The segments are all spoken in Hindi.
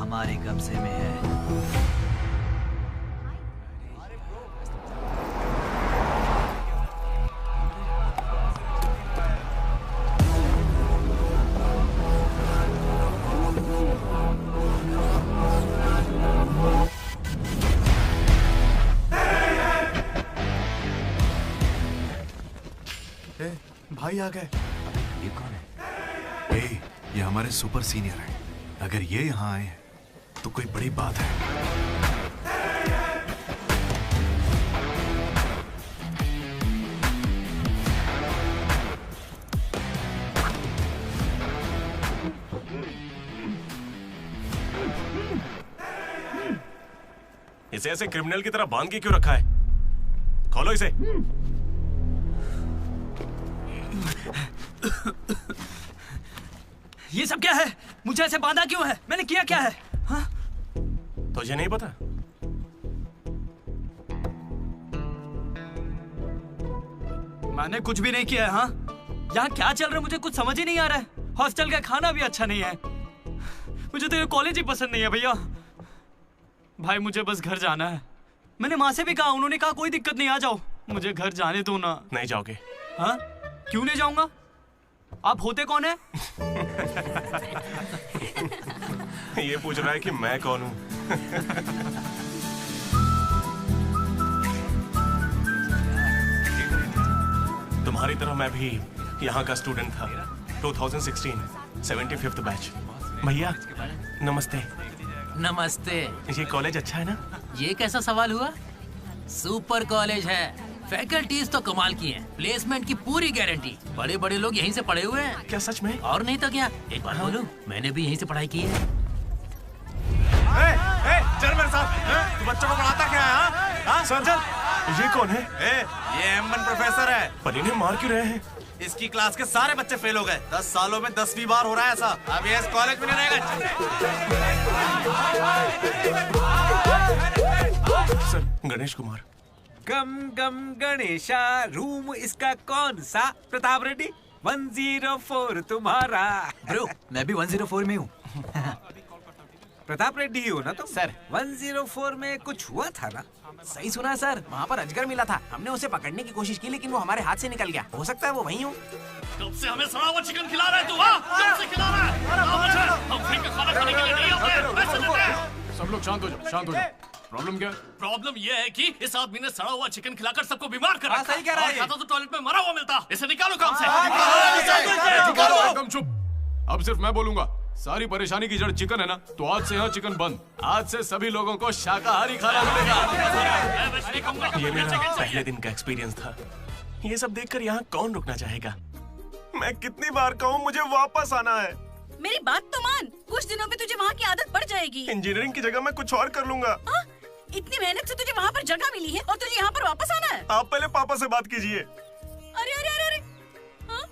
हमारे कब्जे में है। भाई आ गए। ये कौन है? ये हमारे सुपर सीनियर हैं। अगर ये यहाँ आए तो कोई बड़ी बात है। इसे ऐसे क्रिमिनल की तरह बांध के क्यों रखा है? खोलो इसे। ये सब क्या है? मुझे ऐसे बांधा क्यों है? मैंने किया क्या है? हाँ? तुझे नहीं पता? मैंने कुछ भी नहीं किया है। हाँ? यहाँ क्या चल रहा है मुझे कुछ समझ ही नहीं आ रहा है। हॉस्टल का खाना भी अच्छा नहीं है। मुझे तो ये कॉलेज ही पसंद नहीं है भैया। भाई मुझे बस घर जाना है। मैंने माँ से भी कहा, उन्होंने कहा कोई दिक्कत नहीं, आ जाओ। मुझे घर जाने दो ना। नहीं जाओगे? हाँ? क्यों नहीं जाऊंगा? आप होते कौन है? ये पूछ रहा है कि मैं कौन हूँ। तुम्हारी तरह मैं भी यहाँ का स्टूडेंट था। 2016 75th बैच। भैया नमस्ते। नमस्ते। ये कॉलेज अच्छा है ना? ये कैसा सवाल हुआ? सुपर कॉलेज है। फैकल्टीज तो कमाल की हैं। प्लेसमेंट की पूरी गारंटी। बड़े बड़े लोग यहीं से पढ़े हुए हैं। क्या सच में? और नहीं तो क्या। एक बात बोलूं, मैंने भी यहीं से पढ़ाई की है। चल मेरे साथ। तू बच्चों को पढ़ाता क्या है? हाँ? चल। ये कौन है? ये M1 प्रोफेसर है। पर इन्हें मार क्यों रहे हैं? इसकी क्लास के सारे बच्चे फेल हो गए। 10 सालों में 10वीं बार हो रहा है ऐसा। अब ये इस कॉलेज में नहीं रहेगा। सर, गणेश कुमार। गम गम गणेशा। रूम इसका कौन सा? प्रताप रेड्डी 104 तुम्हारा। ब्रो, मैं भी 104 में हूँ। प्रताप रेड्डी ही हो ना तुम? सर 104 में कुछ हुआ था ना? सही सुना है सर। वहाँ पर अजगर मिला था। हमने उसे पकड़ने की कोशिश की लेकिन वो हमारे हाथ से निकल गया। हो सकता है वो वहीं हो। कब से हमें सड़ा हुआ चिकन खिला रहा है तू? कब से खिला रहा है? हम फ्री का खाना खाने के लिए नहीं आते। पैसे देते हैं। सब लोग शांत हो जाओ, शांत हो जाओ। प्रॉब्लम क्या है? प्रॉब्लम ये है कि इस आदमी ने सड़ा हुआ चिकन खिलाकर सबको बीमार कर रखा। सही कह रहा है। खाता तो टॉयलेट में मरा हुआ मिलता। इसे निकालो काम से। एकदम चुप। अब सिर्फ मैं बोलूंगा। सारी परेशानी की जड़ चिकन है ना, तो आज से यहाँ चिकन बंद। आज से सभी लोगों को शाकाहारी खाना मिलेगा। ये मेरा पहले दिन का एक्सपीरियंस था। ये सब देखकर यहाँ कौन रुकना चाहेगा? मैं कितनी बार कहूँ मुझे वापस आना है। मेरी बात तो मान। कुछ दिनों में तुझे वहाँ की आदत पड़ जाएगी। इंजीनियरिंग की जगह मैं कुछ और कर लूंगा। इतनी मेहनत से तुझे वहाँ पर जगह मिली है और तुझे यहाँ पर वापस आना है? आप पहले पापा से बात कीजिए। अरे अरे अरे अरे, हाँ?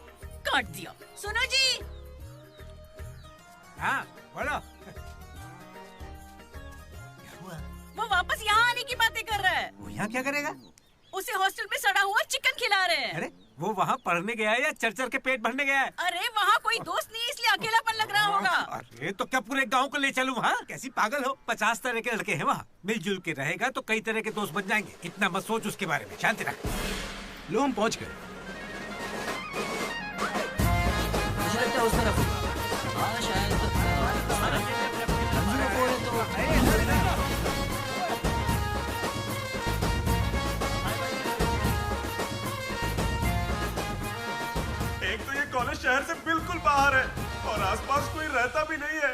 काट दिया। सुनो जी। हाँ बोलो। वो वापस यहाँ आने की बातें कर रहा है। वो यहाँ क्या करेगा? उसे हॉस्टल में सड़ा हुआ चिकन खिला रहे हैं। अरे वो वहाँ पढ़ने गया है या चर के पेट भरने गया है? अरे वहाँ कोई दोस्त नहीं, इसलिए अकेलापन लग रहा होगा। अरे तो क्या पूरे गांव को ले चलूं? हाँ कैसी पागल हो? 50 तरह के लड़के हैं वहाँ। मिलजुल के रहेगा तो कई तरह के दोस्त बन जाएंगे। इतना मत सोच उसके बारे में। शांति रख। लो हम पहुँच गए। मुझे लगता है उस तरफ। हाँ शायद। एक तो ये कॉलेज शहर से बिल्कुल बाहर है और आसपास कोई रहता भी नहीं है।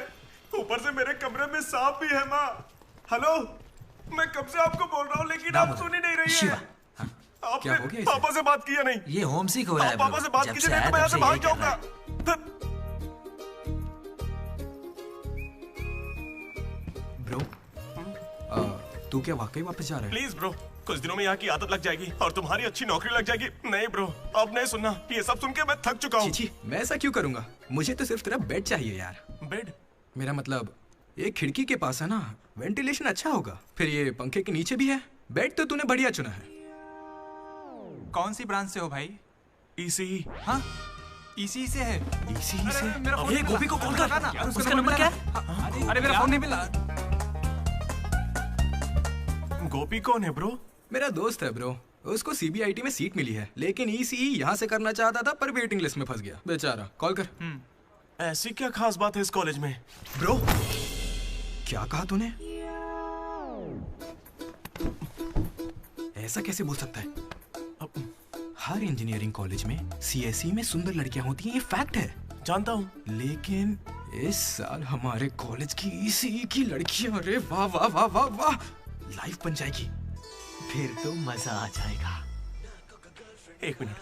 ऊपर से मेरे कमरे में सांप भी है। माँ हेलो, मैं कब से आपको बोल रहा हूँ लेकिन आप सुन ही नहीं रही है। आपने पापा से बात किया नहीं? ये होम सिक हो रहा है। पापा से बात कीजिए नहीं तो मैं यहाँ से भाग जाऊंगा। ब्रो, तू क्या वाकई वापस जा रहा है? प्लीज ब्रो, कुछ दिनों में यहाँ की आदत लग जाएगी और तुम्हारी अच्छी नौकरी लग जाएगी। नहीं ब्रो, अब नहीं सुनना। ये सब सुन के मैं थक चुका हूँ। मैं ऐसा क्यों करूँगा? मुझे तो सिर्फ तेरा बेड चाहिए यार। बेड? मेरा मतलब ये खिड़की के पास है ना, वेंटिलेशन अच्छा होगा। फिर ये पंखे के नीचे भी है। बेड तो तूने बढ़िया चुना है। कौन सी ब्रांच से हो भाई? ईसीई। हाँ? इसी से है। इसी से? ये गोपी को कॉल कर ना। उसका नंबर क्या है? अरे मेरा फोन नहीं मिला। गोपी कौन है ब्रो? मेरा दोस्त है ब्रो। उसको सीबीआईटी में सीट मिली है, लेकिन ईसीई यहाँ से करना चाहता था पर वेटिंग लिस्ट में फंस गया बेचारा। कॉल कर। ऐसी क्या खास बात है इस कॉलेज में? ब्रो क्या कहा तूने? ऐसा कैसे बोल सकता है? हर इंजीनियरिंग कॉलेज में सीएसई में सुंदर लड़कियां होती हैं, ये फैक्ट है। जानता हूँ, लेकिन इस साल हमारे कॉलेज की ईसीई की लड़कियां, अरे वाह वाह वाह वाह वाह, लाइफ बन जाएगी। फिर तो मजा आ जाएगा। एक मिनट।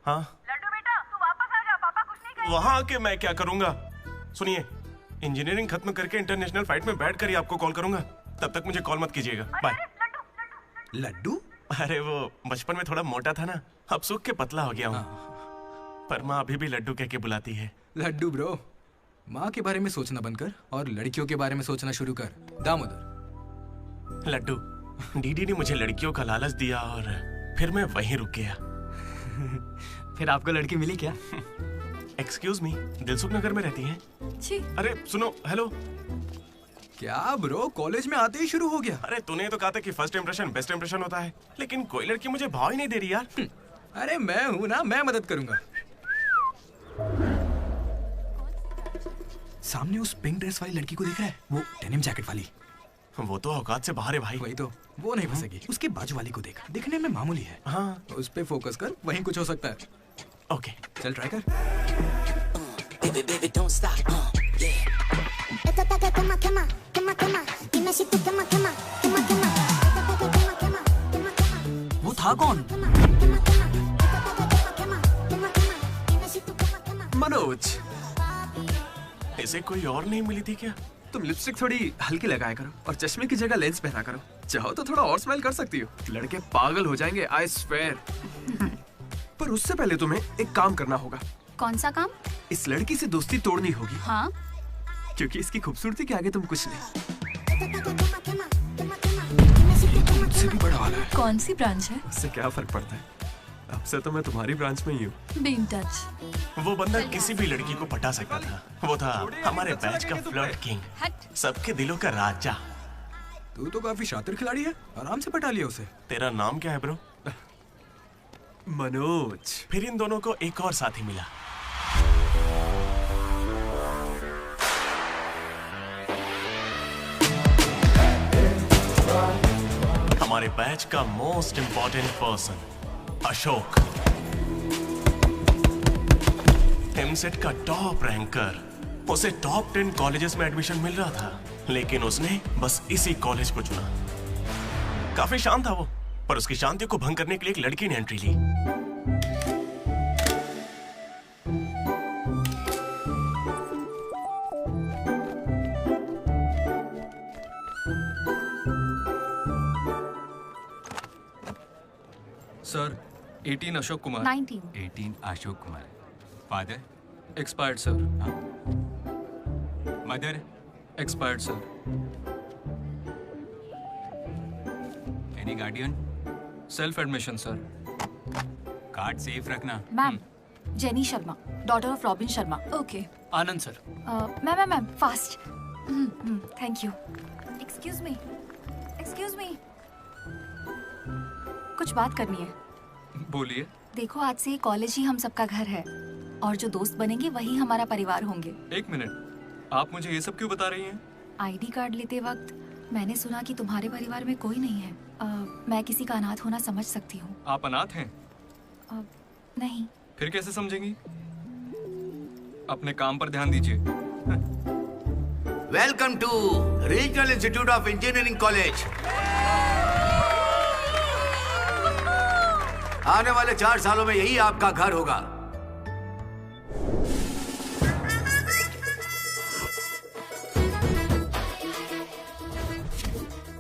हाँ लड्डू बेटा, तू वापस आ जा, पापा कुछ नहीं करेंगे। वहां आके मैं क्या करूंगा? सुनिए, इंजीनियरिंग खत्म करके इंटरनेशनल फ्लाइट में बैठ कर ही आपको कॉल करूंगा। तब तक मुझे कॉल मत कीजिएगा। बाय। लड्डू? अरे वो बचपन में थोड़ा मोटा था ना, अब सूख के पतला हो गया हूँ। पर माँ अभी भी लड्डू कह के बुलाती है। लड्डू ब्रो, माँ के बारे में सोचना बंद कर और लड़कियों के बारे में सोचना शुरू कर। दामोदर। लड्डू, डीडी ने मुझे लड़कियों का लालच दिया और फिर मैं वहीं रुक गया। फिर आपको लड़की मिली क्या? एक्सक्यूज मी, दिलसुख नगर में रहती हैं? जी। अरे सुनो, हेलो। क्या ब्रो, कॉलेज में आते ही शुरू हो गया? अरे तूने तो कहा था कि फर्स्ट इंप्रेशन बेस्ट इंप्रेशन होता है, लेकिन कोई लड़की मुझे भाव ही नहीं दे रही यार। अरे मैं हूं ना, मैं मदद करूंगा। सामने उस पिंक ड्रेस वाली लड़की को दिख रहा है? वो डेनिम जैकेट वाली। वो तो औकात से बाहर है भाई। वही तो, वो नहीं फंसेगी। उसके बाजू वाली को देख, दिखने में मामूली है। हाँ, उस पे फोकस कर, वहीं कुछ हो सकता है। ओके, चल ट्राई कर। वो था कौन? मनोज। इसे कोई और नहीं मिली थी क्या? तुम लिपस्टिक थोड़ी हल्की लगाया करो और चश्मे की जगह लेंस पहना करो। चाहो तो थोड़ा और स्माइल कर सकती हो, लड़के पागल हो जाएंगे, आई स्वेयर। पर उससे पहले तुम्हें एक काम करना होगा। कौन सा काम? इस लड़की से दोस्ती तोड़नी होगी। हाँ? क्योंकि इसकी खूबसूरती के आगे तुम कुछ नहीं। मुझसे भी बड़ा वाला है। कौन सी ब्रांच है? इससे क्या फर्क पड़ता है? अब से तो मैं तुम्हारी ब्रांच में ही हूँ। Be in touch. वो बंदा किसी भी लड़की को पटा सकता था। वो था हमारे बैच का फ्लर्ट किंग, सबके दिलों का राजा। तू तो काफी शातिर खिलाड़ी है, आराम से पटा लिया उसे। तेरा नाम क्या है ब्रो? मनोज। फिर इन दोनों को एक और साथी मिला। हमारे बैच का most important person Ashok, EAMCET का टॉप रैंकर। उसे टॉप 10 कॉलेजेस में एडमिशन मिल रहा था, लेकिन उसने बस इसी कॉलेज को चुना। काफी शांत था वो, पर उसकी शांति को भंग करने के लिए एक लड़की ने एंट्री ली। Sir, 18 Ashok Kumar. 19 Ashok Kumar. Father? Expired sir. Mother? Expired sir. Any guardian? Self admission sir. Card सेफ रखना। Ma'am, Jenny Sharma, daughter of Robin Sharma. Okay. Anand sir. Ma'am fast. Thank you. Excuse me, कुछ बात करनी है। बोलिए। देखो, आज से कॉलेज ही हम सबका घर है और जो दोस्त बनेंगे वही हमारा परिवार होंगे। एक मिनट, आप मुझे ये सब क्यों बता रही हैं? आईडी कार्ड लेते वक्त मैंने सुना कि तुम्हारे परिवार में कोई नहीं है। मैं किसी का अनाथ होना समझ सकती हूँ। आप अनाथ हैं? नहीं। फिर कैसे समझेंगी? अपने काम पर ध्यान दीजिए। Welcome to regional institute of engineering college. आने वाले 4 सालों में यही आपका घर होगा।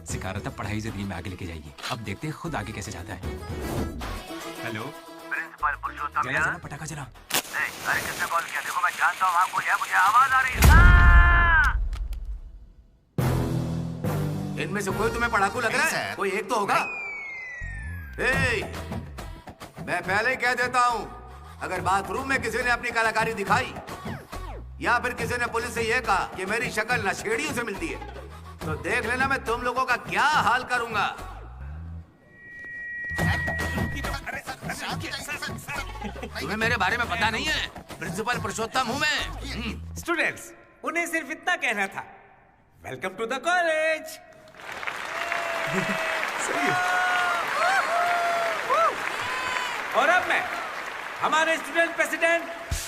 सिखा रहा था पढ़ाई जिंदगी में आगे लेके जाएगी। अब देखते हैं खुद आगे कैसे जाता है। हेलो, प्रिंसिपल पुरुषोत्तम। जरा पटाखा जरा। अरे किसने कॉल किया? देखो मैं जानता हूँ आपको, मुझे आवाज आ रही है। इनमें से कोई तुम्हें पढ़ाकू लग रहा है? कोई एक तो होगा। मैं पहले ही कह देता हूँ, अगर बाथरूम में किसी ने अपनी कलाकारी दिखाई या फिर किसी ने पुलिस से यह कहा कि मेरी शक्ल नशेड़ियों से मिलती है, तो देख लेना मैं तुम लोगों का क्या हाल करूंगा। तुम्हें मेरे बारे में पता नहीं है? प्रिंसिपल पुरुषोत्तम हूँ मैं। स्टूडेंट्स, उन्हें सिर्फ इतना कहना था, वेलकम टू द कॉलेज। और अब मैं हमारे स्टूडेंट प्रेसिडेंट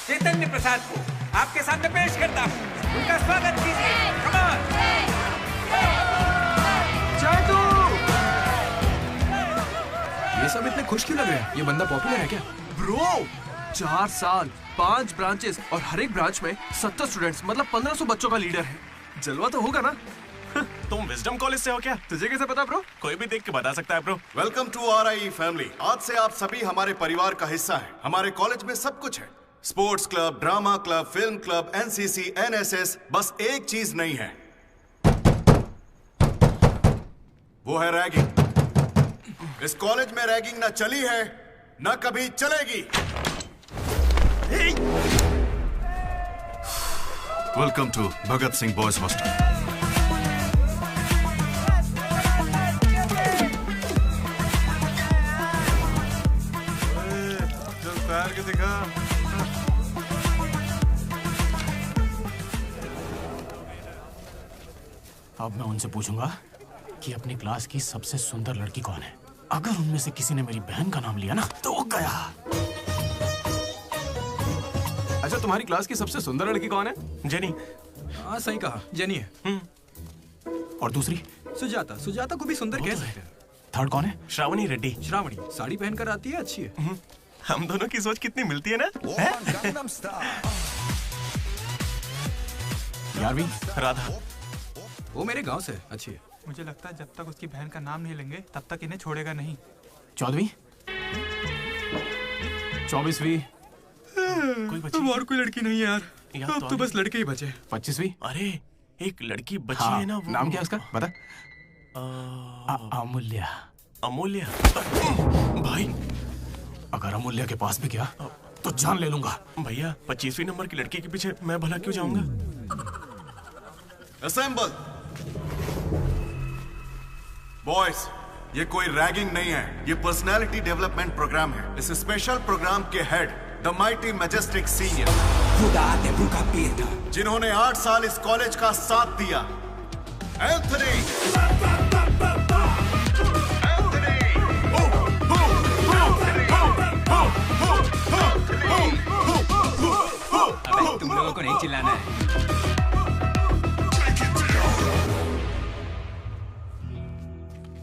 चैतन्य प्रसाद को आपके सामने पेश करता हूँ। उनका स्वागत कीजिए। Come on. जादू! ये सब इतने खुश क्यों लग रहे हैं? ये बंदा पॉपुलर है क्या? ब्रो, 4 साल, 5 ब्रांचेस और हर एक ब्रांच में 70 स्टूडेंट्स, मतलब 1500 बच्चों का लीडर है। जलवा तो होगा ना? तुम विजडम कॉलेज से हो क्या? तुझे कैसे पता ब्रो? कोई भी देख के बता सकता है bro. Welcome to RIE family. आज से आप सभी हमारे परिवार का हिस्सा हैं। हमारे कॉलेज में सब कुछ है, sports club, drama club, film club, NCC, NSS। बस एक चीज नहीं है, वो है रैगिंग। इस कॉलेज में रैगिंग ना चली है, ना कभी चलेगी। Welcome to Bhagat Singh boys hostel. के दिखा। अब मैं उनसे पूछूंगा कि अपनी क्लास की सबसे सुंदर लड़की कौन है। अगर उनमें से किसी ने मेरी बहन का नाम लिया ना तो गया। अच्छा, तुम्हारी क्लास की सबसे सुंदर लड़की कौन है? जेनी। हाँ सही कहा, जेनी है। और दूसरी? सुजाता। सुजाता को भी सुंदर कह सकते हैं। थर्ड कौन है? श्रावणी रेड्डी। श्रावणी साड़ी पहनकर आती है, अच्छी है। हम दोनों की सोच कितनी मिलती है ना? यारवी। राधा। वो मेरे गांव से, अच्छी है। मुझे लगता है जब तक उसकी बहन का नाम नहीं लेंगे तब तक इन्हें छोड़ेगा नहीं। 14वीं? 24वीं? कोई बची? और कोई लड़की नहीं है यार। अब तो बस लड़के ही बचे। 25वीं? अरे एक लड़की बची है ना, वो नाम क्या उसका बता? अमूल्य। अमूल्य? भाई अगर अमूल्य के पास भी गया तो जान ले लूंगा। भैया 25वीं नंबर की लड़की के पीछे मैं भला क्यों जाऊंगा? असेंबल। बॉयज, ये कोई रैगिंग नहीं है, ये पर्सनालिटी डेवलपमेंट प्रोग्राम है। इस स्पेशल प्रोग्राम के head the mighty majestic senior, जिन्होंने 8 साल इस कॉलेज का साथ दिया, एंथनी। तुम लोगों को नहीं चिल्लाना है।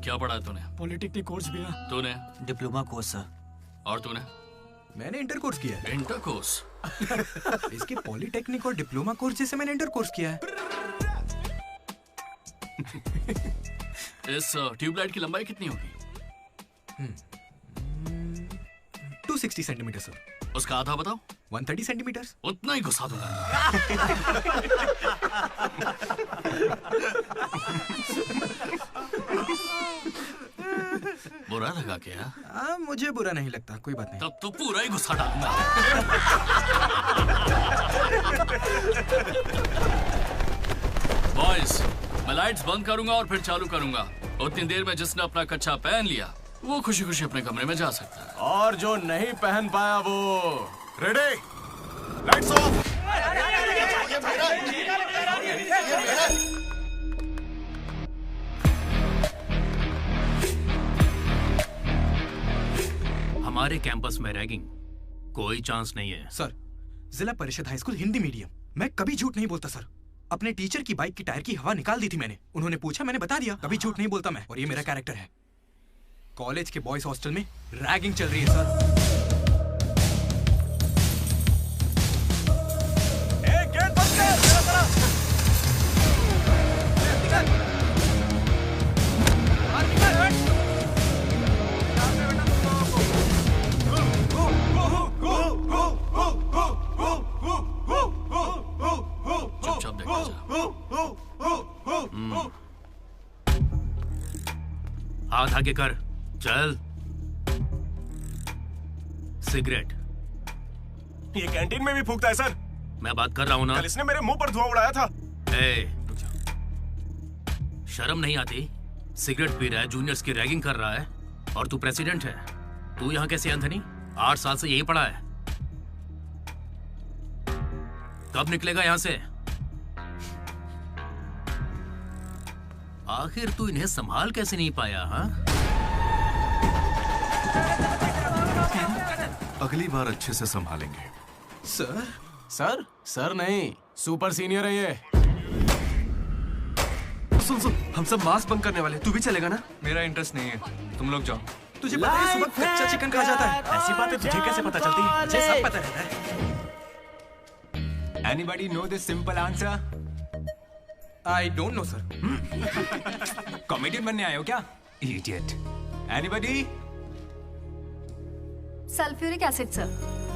क्या पढ़ा है तूने? पॉलिटेक्निक कोर्स भी है। तूने? Diploma course sir. और तूने? मैंने इंटर कोर्स किया है। Inter course? इसके पॉलिटेक्निक और डिप्लोमा कोर्स जैसे मैंने इंटर कोर्स किया है। इस ट्यूबलाइट की लंबाई कितनी होगी? 260 सेंटीमीटर सर। उसका आधा बताओ। 130 सेंटीमीटर। उतना ही घुसा दूंगा। बुरा लगा क्या? मुझे बुरा नहीं लगता, कोई बात नहीं। तब तो पूरा ही गुस्सा डालूंगा। बॉयज, मैं लाइट्स बंद करूंगा और फिर चालू करूंगा। उतनी देर में जिसने अपना कच्छा पहन लिया वो खुशी खुशी अपने कमरे में जा सकता है, और जो नहीं पहन पाया वो रेडी, लाइट्स ऑफ। हमारे कैंपस में रैगिंग कोई चांस नहीं है। सर, जिला परिषद हाई स्कूल हिंदी मीडियम, मैं कभी झूठ नहीं बोलता सर। अपने टीचर की बाइक की टायर की हवा निकाल दी थी मैंने। उन्होंने पूछा, मैंने बता दिया। कभी झूठ नहीं बोलता मैं, और ये मेरा कैरेक्टर है। कॉलेज के बॉयज हॉस्टल में रैगिंग चल रही है सर। गेट बंद कर, मेरा तरफ। चुपचाप देखते जा। हाथ आगे कर, चल। सिगरेट। ये कैंटीन में भी फूकता है सर। मैं बात कर रहा हूँ ना। कल इसने मेरे मुंह पर धुआं उड़ाया था। शर्म नहीं आती? सिगरेट पी रहा है, जूनियर्स की रैगिंग कर रहा है, और तू प्रेसिडेंट है। तू यहाँ कैसे एंथनी? 8 साल से यही पड़ा है। कब निकलेगा यहाँ से? आखिर तू इन्हें संभाल कैसे नहीं पाया? हाँ, अगली बार अच्छे से संभालेंगे। सर? सर? सर नहीं, सुपर सीनियर है ये। सुन सुन, हम सब मास्क बंद करने वाले, तू भी चलेगा ना? मेरा इंटरेस्ट नहीं है, तुम लोग जाओ। तुझे पता है सुबह कच्चा चिकन खा जाता है? ऐसी बातें तुझे कैसे पता चलती है? मुझे सब पता रहता है। Anybody know the simple answer? I don't know, sir. Comedian बनने आए हो क्या? Idiot. Anybody? Sulphuric acid sir.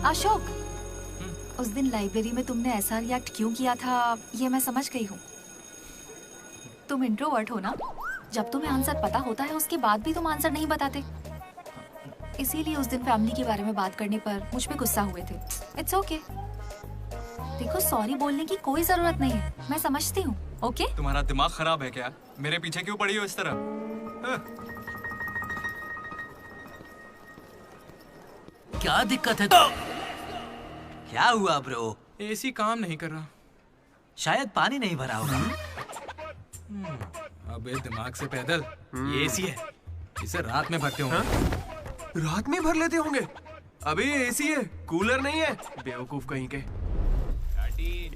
Ashok, उस दिन लाइब्रेरी में तुमने ऐसा रिएक्ट क्यों किया था, ये मैं समझ गई हूँ। तुम इंट्रोवर्ट हो ना? जब तुम्हें आंसर पता होता है उसके बाद भी तुम आंसर नहीं बताते। इसीलिए उस दिन फैमिली के बारे में बात करने पर मुझ पे गुस्सा हुए थे। It's okay. देखो, सॉरी बोलने की कोई जरूरत नहीं है, मैं समझती हूँ। ओके? तुम्हारा दिमाग खराब है क्या? मेरे पीछे क्यों पड़ी हो इस तरह? क्या दिक्कत है? क्या हुआ ब्रो? एसी काम नहीं कर रहा। शायद पानी नहीं भरा होगा। अबे दिमाग से पैदल, ये एसी है, इसे रात में भरते होंगे। रात में भर लेते होंगे? अबे ये एसी है, कूलर नहीं है। बेवकूफ कहीं के।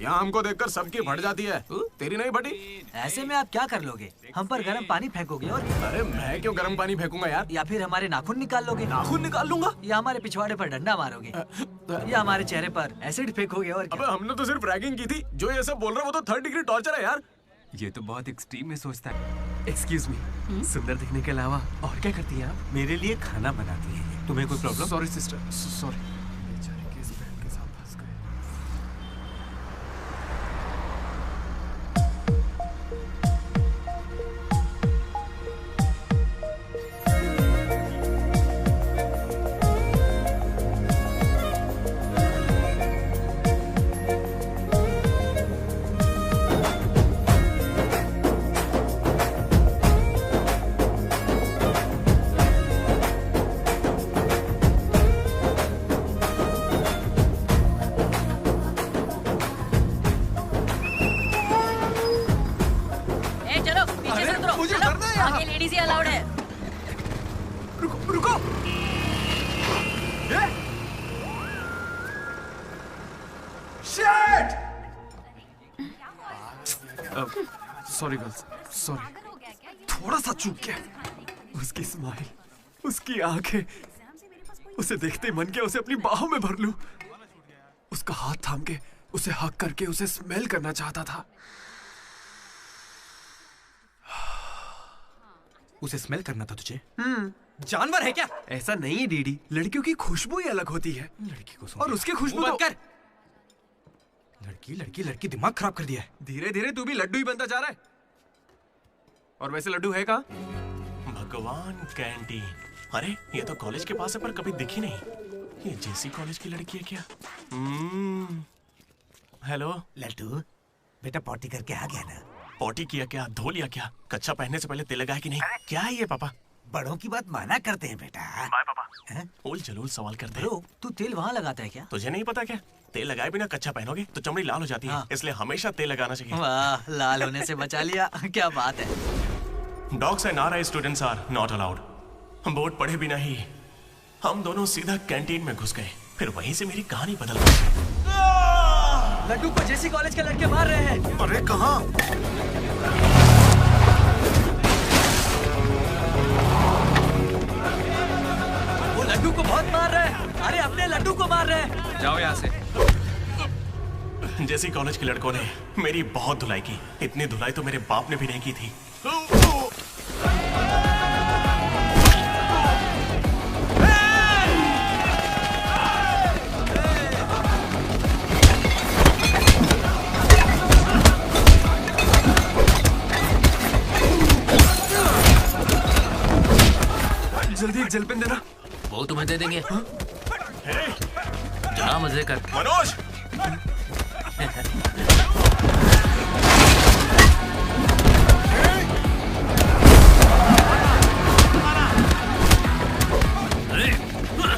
यहाँ हमको देखकर सबकी फट जाती है, तेरी नहीं फटी? ऐसे में आप क्या कर लोगे? हम पर गर्म पानी फेंकोगे और अरे मैं क्यों गर्म पानी फेंकूंगा यार? या फिर हमारे नाखून निकाल लोगे? नाखून निकाल लूंगा? या हमारे पिछवाड़े पर डंडा मारोगे? या हमारे चेहरे पर एसिड फेंकोगे और क्या? अबे हमने तो सिर्फ रैगिंग की थी, जो ये सब बोल रहा है वो तो 3rd डिग्री टॉर्चर है यार। ये तो बहुत एक्सट्रीम में सोचता है। एक्सक्यूज मी, सुंदर दिखने के अलावा और क्या करती हैं आप? मेरे लिए खाना बनाती है। तुम्हें कोई problem? Sorry sister, sorry. Sorry girls, sorry. थोड़ा सा चूक गया। उसकी स्माइल, उसकी आंखें, उसे देखते ही मन किया उसे अपनी बाहों में भर लूं। उसका हाथ थाम के उसे हक करके उसे स्मेल करना चाहता था। उसे स्मेल करना था तुझे? जानवर है क्या? ऐसा नहीं है डीडी, लड़कियों की खुशबू ही अलग होती है। लड़की को और उसकी खुशबू तो... कर। लड़की दिमाग खराब कर दिया है। धीरे धीरे तू भी लड्डू ही बनता जा रहा है। और वैसे लड्डू है कहाँ? भगवान, कैंटीन। अरे ये तो कॉलेज के पास है पर कभी दिखी नहीं। ये जेसी कॉलेज की लड़की है क्या? हेलो लड्डू, बेटा पॉटी करके आ गया ना? पॉटी किया क्या, धो लिया क्या? कच्चा पहनने से पहले तेल लगाया कि नहीं? क्या है ये पापा? बड़ों की बात माना करते हैं बेटा। बाय पापा। उल जलूल सवाल करते हैं। तू तेल वहाँ लगाता है क्या? तुझे नहीं पता क्या? तेल लगाए बिना कच्चा पहनोगे तो चमड़ी लाल हो जाती है। इसलिए हमेशा तेल लगाना चाहिए। वाह, लाल होने से बचा लिया। क्या बात है। Dogs and RI students are not allowed. Board पढ़े बिना ही हम दोनों सीधा कैंटीन में घुस गए। फिर वहीं से मेरी कहानी बदल गई। लड्डू को जेसी कॉलेज के लड़के मार रहे हैं। अरे कहाँ? वो लड्डू को बहुत मार रहे हैं। अरे अपने लड्डू को मार रहे हैं। जाओ यहाँ से। जेसी कॉलेज के लड़कों ने मेरी बहुत धुलाई की। इतनी धुलाई तो मेरे बाप ने भी नहीं की थी। जल्दी एक जल पेन देना। वो तुम्हें दे देंगे। जा मजे कर। मनोज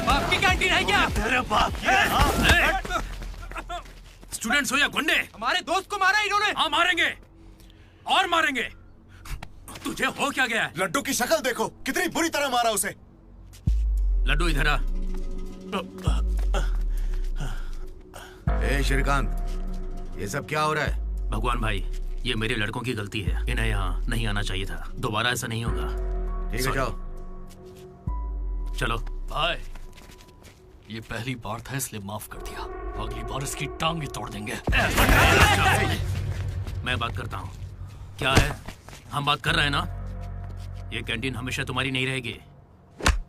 बाप की कैंटीन है क्या? तेरे बाप की स्टूडेंट्स हो या गुंडे, हमारे दोस्त को मारा इन्होंने। हाँ मारेंगे और मारेंगे। तुझे हो क्या गया है? लड्डू की शक्ल देखो, कितनी बुरी तरह मारा उसे। लड्डू इधर आ। ए श्रीकांत, ये सब क्या हो रहा है? भगवान भाई, ये मेरे लड़कों की गलती है, इन्हें यहाँ नहीं आना चाहिए था। दोबारा ऐसा नहीं होगा। ठीक है, जाओ। चलो भाई, ये पहली बार था इसलिए माफ कर दिया, अगली बार इसकी टांग भी तोड़ देंगे। मैं बात करता हूँ। क्या है, हम बात कर रहे हैं ना? ये कैंटीन हमेशा तुम्हारी नहीं रहेगी,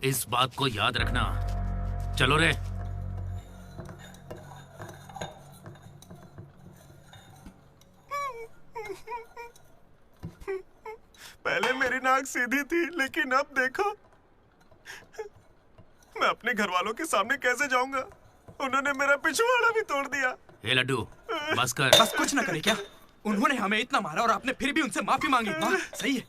इस बात को याद रखना। चलो रे। पहले मेरी नाक सीधी थी, लेकिन अब देखो, मैं अपने घर वालों के सामने कैसे जाऊंगा? उन्होंने मेरा पिछवाड़ा भी तोड़ दिया। हे लड्डू, बस कर। बस कुछ ना करे क्या? उन्होंने हमें इतना मारा और आपने फिर भी उनसे माफी मांगी। वाह, सही है।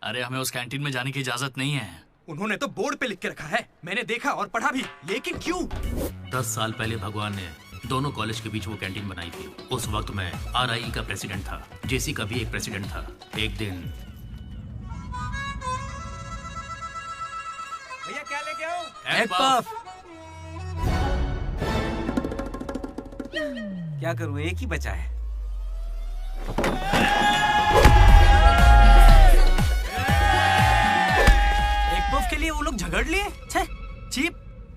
अरे हमें उस कैंटीन में जाने की इजाजत नहीं है। उन्होंने तो बोर्ड पे लिख के रखा है, मैंने देखा और पढ़ा भी, लेकिन क्यों? 10 साल पहले भगवान ने दोनों कॉलेज के बीच वो कैंटीन बनाई थी। उस वक्त मैं RIE का प्रेसिडेंट था, JC का भी एक प्रेसिडेंट था। एक दिन भैया क्या लेके आओ? Egg puff. क्या करूं, एक ही बचा है। एक पफ के लिए वो लोग झगड़ लिए? छे, चीप,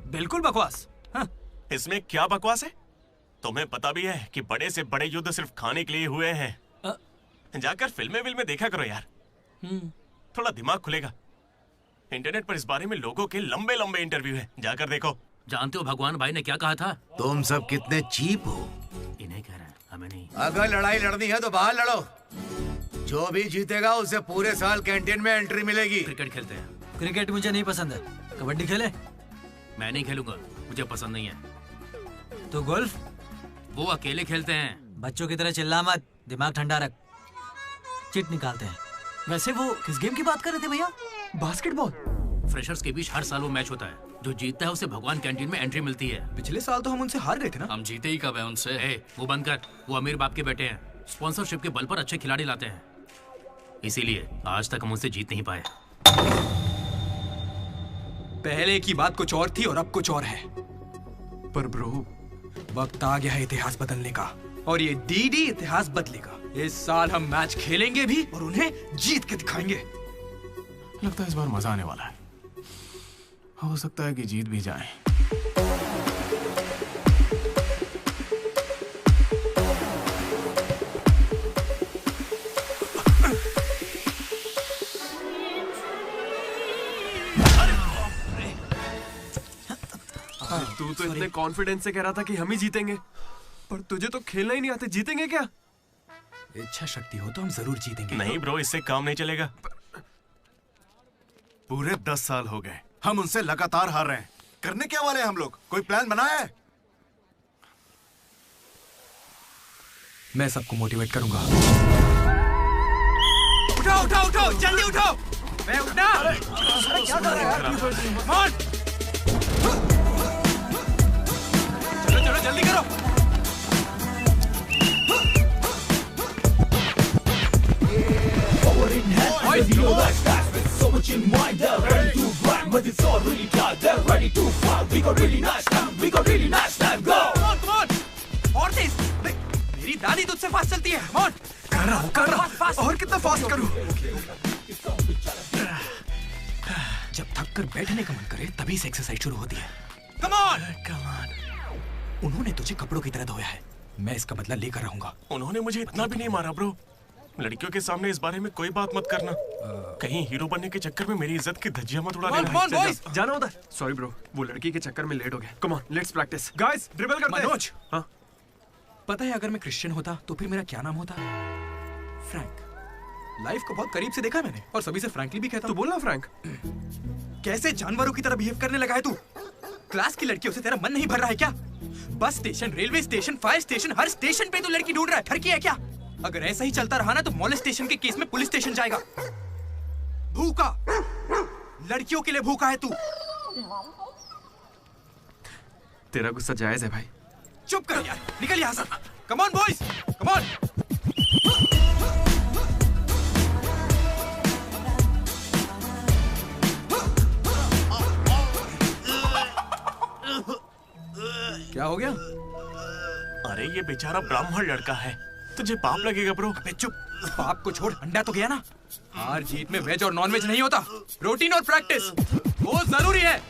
बिल्कुल बकवास। हाँ। इसमें क्या बकवास है? तुम्हें पता भी है कि बड़े से बड़े युद्ध सिर्फ खाने के लिए हुए हैं। जाकर फिल्में देखा करो यार, थोड़ा दिमाग खुलेगा। इंटरनेट पर इस बारे में लोगों के लंबे लंबे इंटरव्यू हैं, जाकर देखो। जानते हो भगवान भाई ने क्या कहा था? तुम सब कितने चीप हो। इन्हें कह रहे हैं, हमें नहीं। अगर लड़ाई लड़नी है तो बाहर लड़ो, जो भी जीतेगा उसे पूरे साल कैंटीन में एंट्री मिलेगी। क्रिकेट खेलते हैं। क्रिकेट मुझे नहीं पसंद है। कबड्डी खेले? मैं नहीं खेलूंगा, मुझे पसंद नहीं है। तो गोल्फ? वो अकेले खेलते हैं। बच्चों की तरह चिल्ला मत, दिमाग ठंडा रख। चिट निकालते हैं। वैसे वो किस गेम की बात कर रहे थे भैया? बास्केटबॉल। फ्रेशर्स के बीच हर साल वो मैच होता है, जो जीतता है उसे भगवान कैंटीन में एंट्री मिलती है। पिछले साल तो हम उनसे हार गए थे ना। हम जीते ही कब है उनसे? वो बंद कर, वो अमीर बाप के बेटे हैं, स्पॉन्सरशिप के बल पर अच्छे खिलाड़ी लाते हैं, इसीलिए आज तक हम उनसे जीत नहीं पाए। पहले की बात कुछ और थी और अब कुछ और है। पर ब्रो, वक्त आ गया है इतिहास बदलने का, और ये डीडी इतिहास बदलेगा। इस साल हम मैच खेलेंगे भी और उन्हें जीत के दिखाएंगे। लगता है इस बार मजा आने वाला है। हो सकता है कि जीत भी जाए। तू तो इतने कॉन्फिडेंस से कह रहा था कि हम ही जीतेंगे, पर तुझे तो खेलना ही नहीं आते। जीतेंगे क्या? इच्छा शक्ति हो तो हम जरूर जीतेंगे। नहीं ब्रो, इससे काम नहीं चलेगा। पूरे 10 साल हो गए, हम उनसे लगातार हार रहे हैं। करने क्या वाले हैं हम लोग? कोई प्लान बनाया है? मैं सबको मोटिवेट करूंगा। उठाओ उठाओ उठाओ, जल्दी उठाओ। मैं उठना। अरे क्या कर रहे हो यार? चलो चलो जल्दी करो। मेरी दादी तुझसे फास्ट चलती है। कर रहा हूँ। और कितना फास्ट करूँ? जब थक कर बैठने का मन करे तभी से एक्सरसाइज शुरू होती है। Come on! उन्होंने तुझे कपड़ों की तरह धोया है, मैं इसका बदला लेकर रहूंगा। उन्होंने मुझे इतना भी नहीं मारा ब्रो। लड़कियों के सामने इस बारे में कोई बात मत करना। कहीं हीरो बनने के चक्कर में मेरी इज्जत की धज्जियां मत उड़ा देना। जाना होता है। सॉरी ब्रो, वो लड़की के चक्कर में लेट हो गया। Come on, let's practice. Guys, dribble करते हैं। मनोज, हाँ? पता है अगर मैं क्रिश्चियन होता तो फिर मेरा क्या नाम होता? फ्रैंक। लाइफ को बहुत करीब से देखा मैंने और सभी से फ्रैंकली भी कहता। तो बोलना फ्रैंक। कैसे जानवरों की तरह बिहेव करने लगा है तू? क्लास की लड़कियों से तेरा मन नहीं भर रहा है क्या? Bus station, railway station, fire station, हर स्टेशन पे तू लड़की ढूंढ रहा है। ठरकी है क्या? अगर ऐसा ही चलता रहा ना तो मॉलेस्टेशन के केस में पुलिस स्टेशन जाएगा। भूखा, लड़कियों के लिए भूखा है तू। तेरा गुस्सा जायज है भाई। चुप कर यार, निकल यहाँ से। Come on boys, come on. क्या हो गया? अरे ये बेचारा ब्राह्मण लड़का है, तुझे पाप लगेगा ब्रो। अबे चुप, पाप को छोड़, अंडा तो गया ना। हार जीत में वेज और नॉन वेज नहीं होता, प्रोटीन और प्रैक्टिस वो जरूरी है।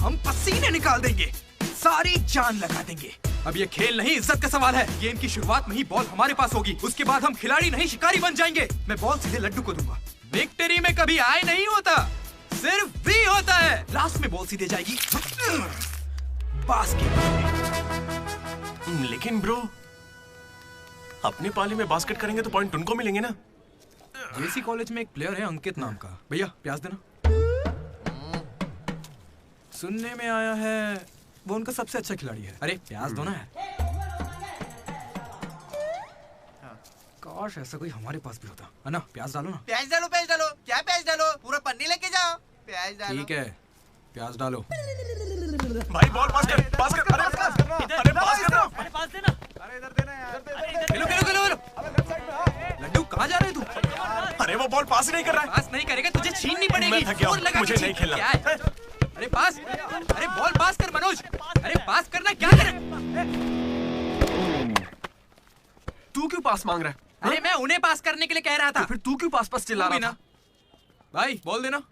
हम पसीने निकाल देंगे, सारी जान लगा देंगे। अब ये खेल नहीं, इज्जत का सवाल है। गेम की शुरुआत में ही बॉल हमारे पास होगी, उसके बाद हम खिलाड़ी नहीं शिकारी बन जाएंगे। मैं बॉल सीधे लड्डू को दूंगा। विक्ट्री में कभी आए नहीं होता, सिर्फ भी होता है। लास्ट में बॉल सीधे जाएगी बास्केट। लेकिन ब्रो, अपने पाले में बास्केट करेंगे तो पॉइंट उनको मिलेंगे ना। जेसी कॉलेज में एक प्लेयर है अंकित नाम का। भैया प्याज देना। सुनने में आया है वो उनका सबसे अच्छा खिलाड़ी है। अरे प्याज दो ना यार। काश ऐसा कोई हमारे पास भी होता है ना। प्याज डालो ना। प्याज डालो, प्याज डालो। क्या प्याज डालो? पूरा पन्नी लेके जाओ। प्याज डालो। ठीक है, प्याज डालो। भाई बॉल पास कर, पास कर। अरे पास कर, अरे पास कर, अरे पास देना। अरे इधर देना यार। खेलो खेलो खेलो खेलो। लड्डू कहाँ जा रहे हैं तू? अरे वो बॉल पास नहीं कर रहा है। पास नहीं करेगा तुझे छीननी पड़ेगी। मैं थक गया हूं, जोर लगा मुझे के नहीं खेलना। क्या है? अरे पास, अरे बॉल पास कर मनोज। अरे पास करना, क्या करे? तू क्यों पास मांग रहा है? अरे मैं उन्हें पास करने के लिए कह रहा था। तो फिर तू क्यों पास चिल्ला रहा था? भाई बॉल देना।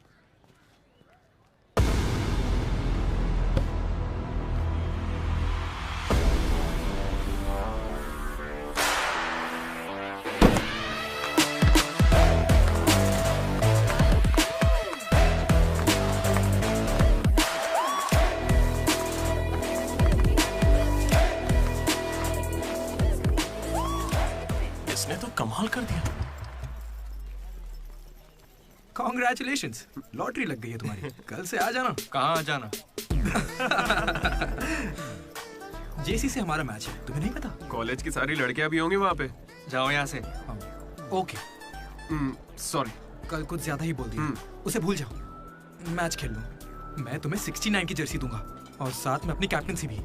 इसने तो कमाल कर दिया। Congratulations, लॉटरी लग गई है तुम्हारी। कल से आ जाना। कहाँ आ जाना? जेसी से हमारा मैच है, तुम्हें नहीं पता? कॉलेज की सारी लड़कियां भी होंगी वहाँ पे। जाओ यहाँ से। ओके। सॉरी, कल कुछ ज्यादा ही बोल दिया। उसे भूल जाओ। मैच खेल लो। मैं तुम्हें 69 की जर्सी दूंगा और साथ में अपनी कैप्टनसी भी।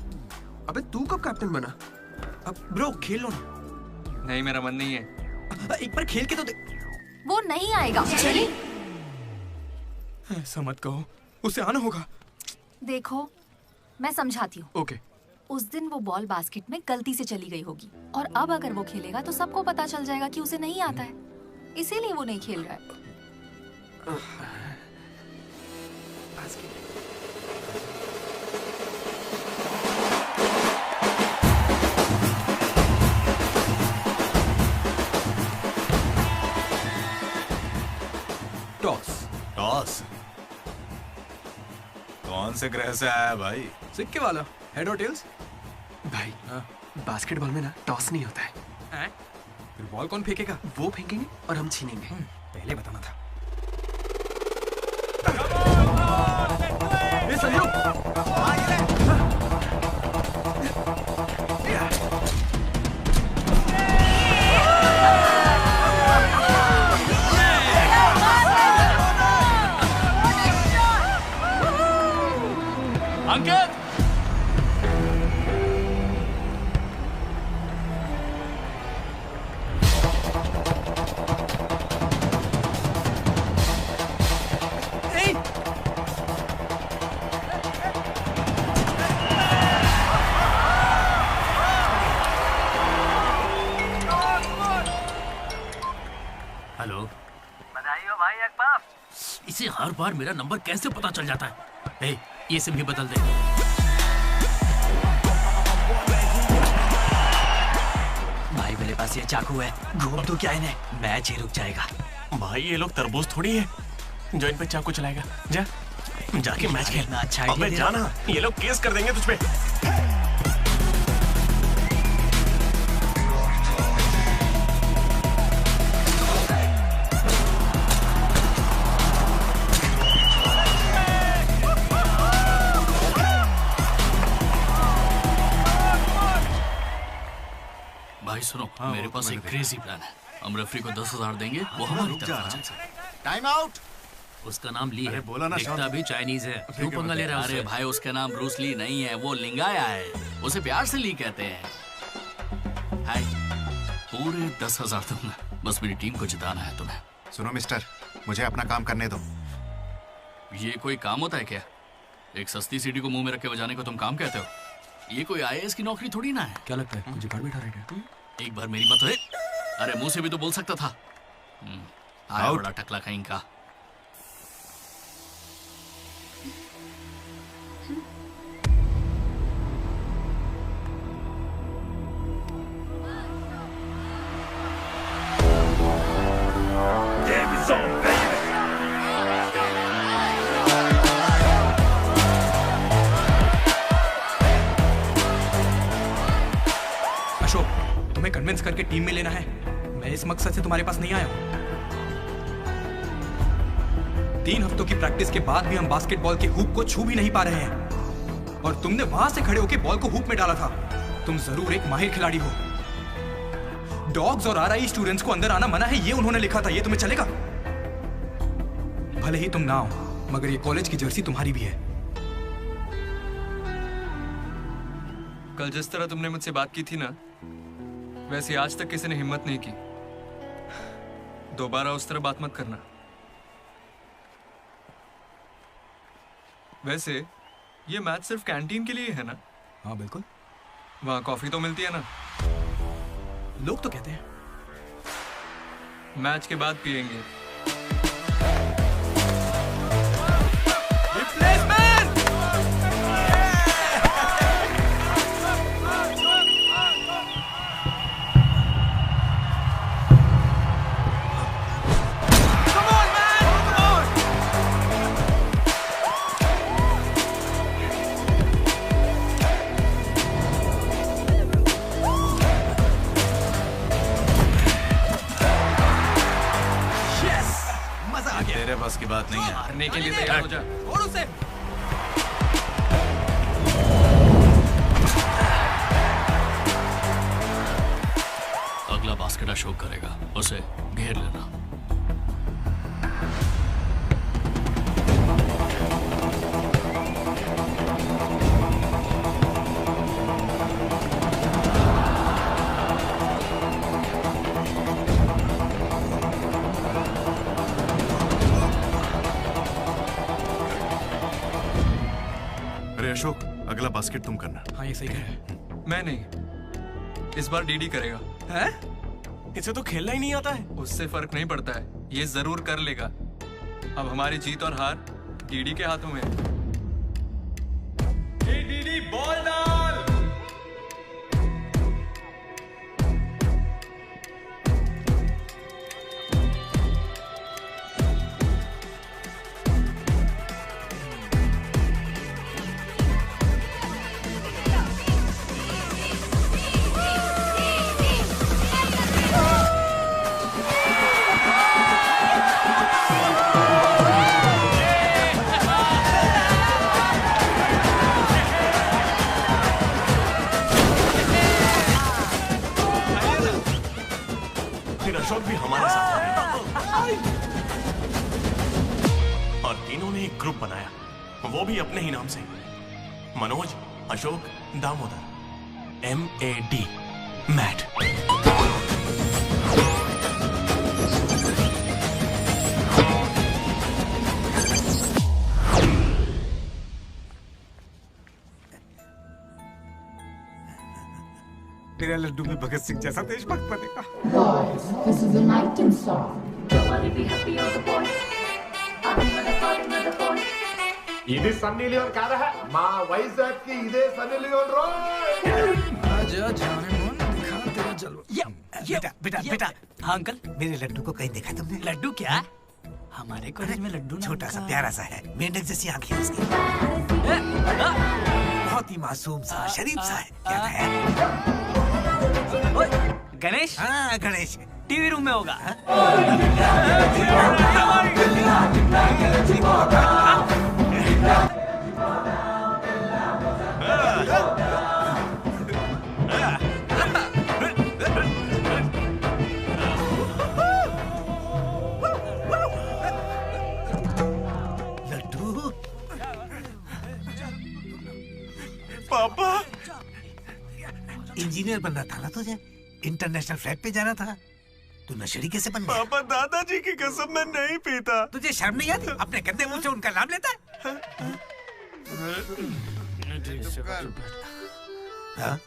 अबे तू कब कैप्टन बना? अब ब्रो खेल लो ना। नहीं, मेरा मन नहीं है। एक बार खेल के तो वो नहीं आएगा। चली। ऐसा मत कहो, उसे आना होगा। देखो मैं समझाती हूँ। ओके। उस दिन वो बॉल बास्केट में गलती से चली गई होगी और अब अगर वो खेलेगा तो सबको पता चल जाएगा कि उसे नहीं आता है, इसीलिए वो नहीं खेल रहा है। टॉस। टॉस? कौन से ग्रह से आया भाई? सिक्के वाला। हेड और टेल्स? भाई बास्केटबॉल में ना टॉस नहीं होता है। फिर बॉल कौन फेंकेगा? वो फेंकेंगे और हम छीनेंगे। पहले बताना था। ये सहयोग। अंकित, हेलो, बधाई हो भाई अकबाफ। इसे हर बार मेरा नंबर कैसे पता चल जाता है? ए, ये सिम भी बदल दे। भाई मेरे पास ये चाकू है, घूम तो क्या इन्हें, मैच ही रुक जाएगा। भाई ये लोग तरबूज थोड़ी है जो इन पे चाकू चलाएगा। जा जाके मैच खेल। अच्छा अबे जाना, ये लोग केस कर देंगे तुझ पे। मेरे पास एक क्रेजी प्लान है। हम रेफरी को 10,000 देंगे, वो हमारी तरफ आ जाए। Time out. उसका नाम ली है। बोला ना, दिखता भी चाइनीज है। क्यों पंगा ले रहा है? अरे भाई, उसका नाम ब्रूस ली नहीं है, वो लिंगाया है। उसे प्यार से ली कहते हैं। हाय, पूरे 10,000 दूंगा। बस मेरी टीम को जिताना है तुम्हें। सुनो मिस्टर, मुझे अपना काम करने दो। ये कोई काम होता है क्या? एक सस्ती सीडी को मुंह में रख के बजाने को तुम काम कहते हो? ये कोई IAS की नौकरी थोड़ी ना है। क्या लगता है मुझे बैठा रहेगा? एक बार मेरी बात तो है। अरे मुंह से भी तो बोल सकता था। आया बड़ा टकला कहीं का। अशोक, तुम्हें कन्विंस करके टीम में लेना है। मैं इस मकसद से तुम्हारे पास नहीं आया हूं। 3 हफ्तों की प्रैक्टिस के बाद भी हम बास्केटबॉल के हुप को छू भी नहीं पा रहे हैं, और तुमने वहां से खड़े होकर बॉल को हुप में डाला था। तुम जरूर एक माहिर खिलाड़ी हो। डॉग्स और RI स्टूडेंट्स को अंदर आना मना है, ये उन्होंने लिखा था। ये तुम्हें चलेगा? भले ही तुम ना हो, मगर ये कॉलेज की जर्सी तुम्हारी भी है। कल जिस तरह तुमने मुझसे बात की थी ना, वैसे आज तक किसी ने हिम्मत नहीं की। दोबारा उस तरह बात मत करना। वैसे ये मैच सिर्फ कैंटीन के लिए है ना? हाँ बिल्कुल। वहाँ कॉफी तो मिलती है ना? लोग तो कहते हैं। मैच के बाद पियेंगे। तेरे बस की बात नहीं है। मारने के लिए तैयार हो जा। छोड़ उसे। अगला बास्केट अशोक करेगा, उसे घेर लेना। अशोक, अगला बास्केट तुम करना। हाँ ये सही कह रहे हैं। मैं नहीं, इस बार डीडी करेगा। हैं? इसे तो खेलना ही नहीं आता है। उससे फर्क नहीं पड़ता है, ये जरूर कर लेगा। अब हमारी जीत और हार डीडी के हाथों में है। डीडी बॉल डाल। अशोक भी हमारे साथ है। और तीनों ने एक ग्रुप बनाया, वो भी अपने ही नाम से। मनोज, अशोक, दामोदर। MAD, मैट। तेरा लड्डू में भगत सिंह जैसा देशभक्त बनेगा। Boys, this is an item song. Nobody be happy on the boys. ఇది సన్నీ లియోన్ కాదా మా వైజాగ్ కి ఇదే సన్నీ లియోన్ आजा जाने मन दिखा तेरा जलवा। बेटा बेटा बेटा। हाँ अंकल, मेरे लड्डू को कहीं देखा तुमने? लड्डू क्या? हमारे कॉलेज में लड्डू छोटा सा प्यारा सा है, मेंढक जैसी आंखें उसकी, बहुत ही मासूम सा, शरीफ सा है। क्या है? गणेश? हाँ गणेश, टीवी रूम में होगा। इंजीनियर बनना था ना तुझे, इंटरनेशनल फ्लाइट पे जाना था। तू नशेड़ी कैसे बन गया? पापा दादाजी की कसम मैं नहीं पीता। तुझे शर्म नहीं आती? अपने गंदे मुंह से उनका नाम लेता है? हाँ?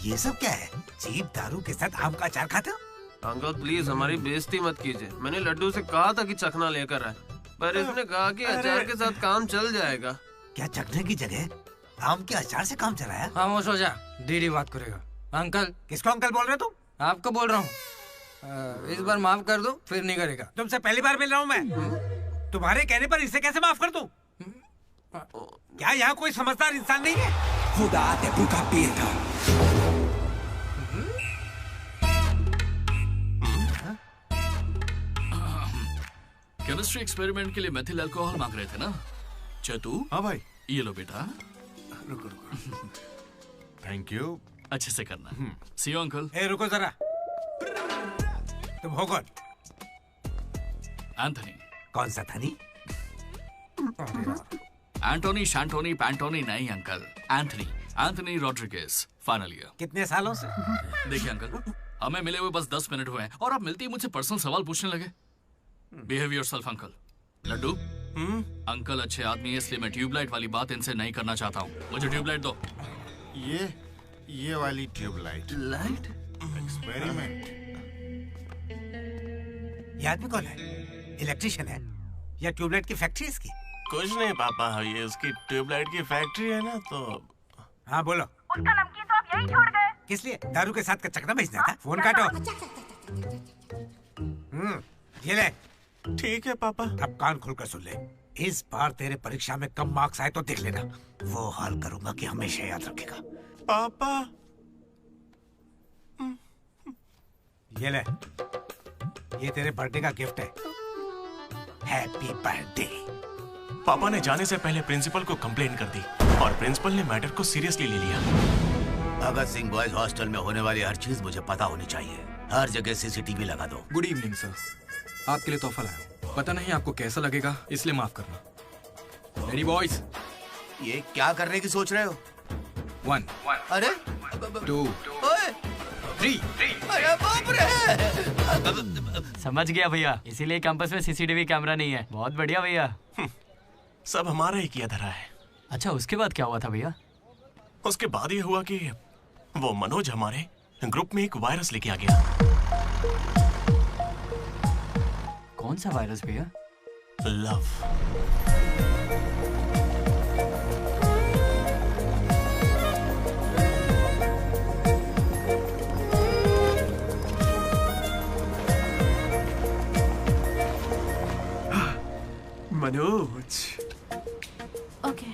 ये सब क्या है? चीप दारू के साथ आम का अचार खाते हो? अंकल प्लीज हमारी बेइज्जती मत कीजिए। मैंने लड्डू से कहा था कि चखना लेकर आए, पर इसने कहा कि अचार के साथ काम चल जाएगा। क्या चखने की जगह आम के अचार से काम चलाया? खामोश हो जा, दीदी बात करेगा। अंकल। किसको अंकल बोल रहे हो तुम? आपको बोल रहा हूँ। इस बार माफ कर दो, फिर नहीं करेगा। तुमसे पहली बार मिल रहा हूँ मैं। तुम्हारे कहने पर इसे कैसे माफ कर दूं? क्या यहाँ कोई समझदार इंसान नहीं है? खुदा ते भूखा पीता। केमिस्ट्री एक्सपेरिमेंट के लिए मेथिल अल्कोहल मांग रहे थे ना चतु? हाँ भाई। ये लो बेटा। रुको। Thank you. अच्छे से करना। सी यू अंकल। ए रुको जरा। तुम हो कौन? एंथनी। कौन सा थनी? एंटोनी शैंटोनी पैंटोनी नहीं uncle, Anthony Rodriguez, final year. कितने सालों से? देखिए अंकल, हमें मिले हुए बस 10 मिनट हुए हैं और आप मिलते ही मुझसे पर्सनल सवाल पूछने लगे। Behave yourself uncle. Laddu, uncle अच्छे आदमी है इसलिए मैं ट्यूबलाइट वाली बात इनसे नहीं करना चाहता हूँ। मुझे ट्यूबलाइट दो। ये वाली ट्यूबलाइट। लाइट? एक्सपेरिमेंट। ये आदमी कौन है? इलेक्ट्रिशियन है या ट्यूबलाइट की फैक्ट्री है इसकी? कुछ नहीं पापा, ये उसकी ट्यूबलाइट की फैक्ट्री है ना तो। हाँ बोलो। उसका नमकीन तो आप यहीं छोड़ गए। किस लिए? दारू के साथ का चकना भेजना था? फोन काटो। ये ले। ठीक है पापा। अब कान खोलकर सुन ले। इस बार तेरे परीक्षा में कम मार्क्स आए तो देख लेना, वो हाल करूंगा कि हमेशा याद रखेगा। पापा। ये ले, ये तेरे बर्थडे का गिफ्ट है। Happy birthday. पापा ने जाने से पहले प्रिंसिपल को कंप्लेन कर दी और प्रिंसिपल ने मैटर को सीरियसली ले लिया। भगत सिंह बॉयज हॉस्टल में होने वाली हर चीज मुझे पता होनी चाहिए। हर जगह सीसीटीवी लगा दो। गुड इवनिंग सर, आपके लिए तोहफा लाया। पता नहीं आपको कैसा लगेगा, इसलिए माफ करना। Ready boys? ये क्या करने की सोच रहे हो? 1 अरे 2 3। अरे बाप रे! समझ गया भैया, इसीलिए कैंपस में सीसीटीवी कैमरा नहीं है। बहुत बढ़िया भैया। सब हमारा ही किया धरा है। अच्छा, उसके बाद क्या हुआ था भैया? उसके बाद ये हुआ कि वो मनोज हमारे ग्रुप में एक वायरस लेके आ गया। कौन सा वायरस भैया? लव। मनोज। ओके।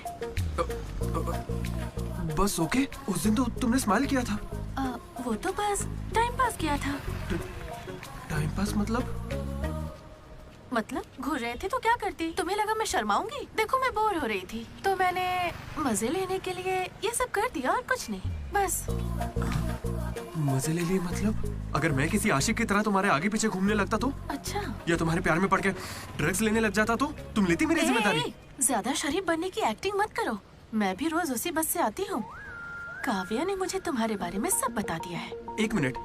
बस ओके? उस दिन तो तुमने स्माइल किया था। वो तो बस टाइम पास किया था। टाइम पास मतलब घूर रहे थे तो क्या करती? तुम्हें लगा मैं शर्माऊंगी? देखो मैं बोर हो रही थी तो मैंने मजे लेने के लिए ये सब कर दिया और कुछ नहीं, बस। मजे ले लिए मतलब? अगर मैं किसी आशिक की तरह तुम्हारे आगे पीछे घूमने लगता तो? अच्छा। या तुम्हारे प्यार में पड़ के ड्रग्स लेने लग जाता तो? तुम लेती मेरी जिम्मेदारी? ज्यादा शरीफ बनने की एक्टिंग मत करो। मैं भी रोज उसी बस से आती हूँ। काव्या ने मुझे तुम्हारे बारे में सब बता दिया है। 1 मिनट,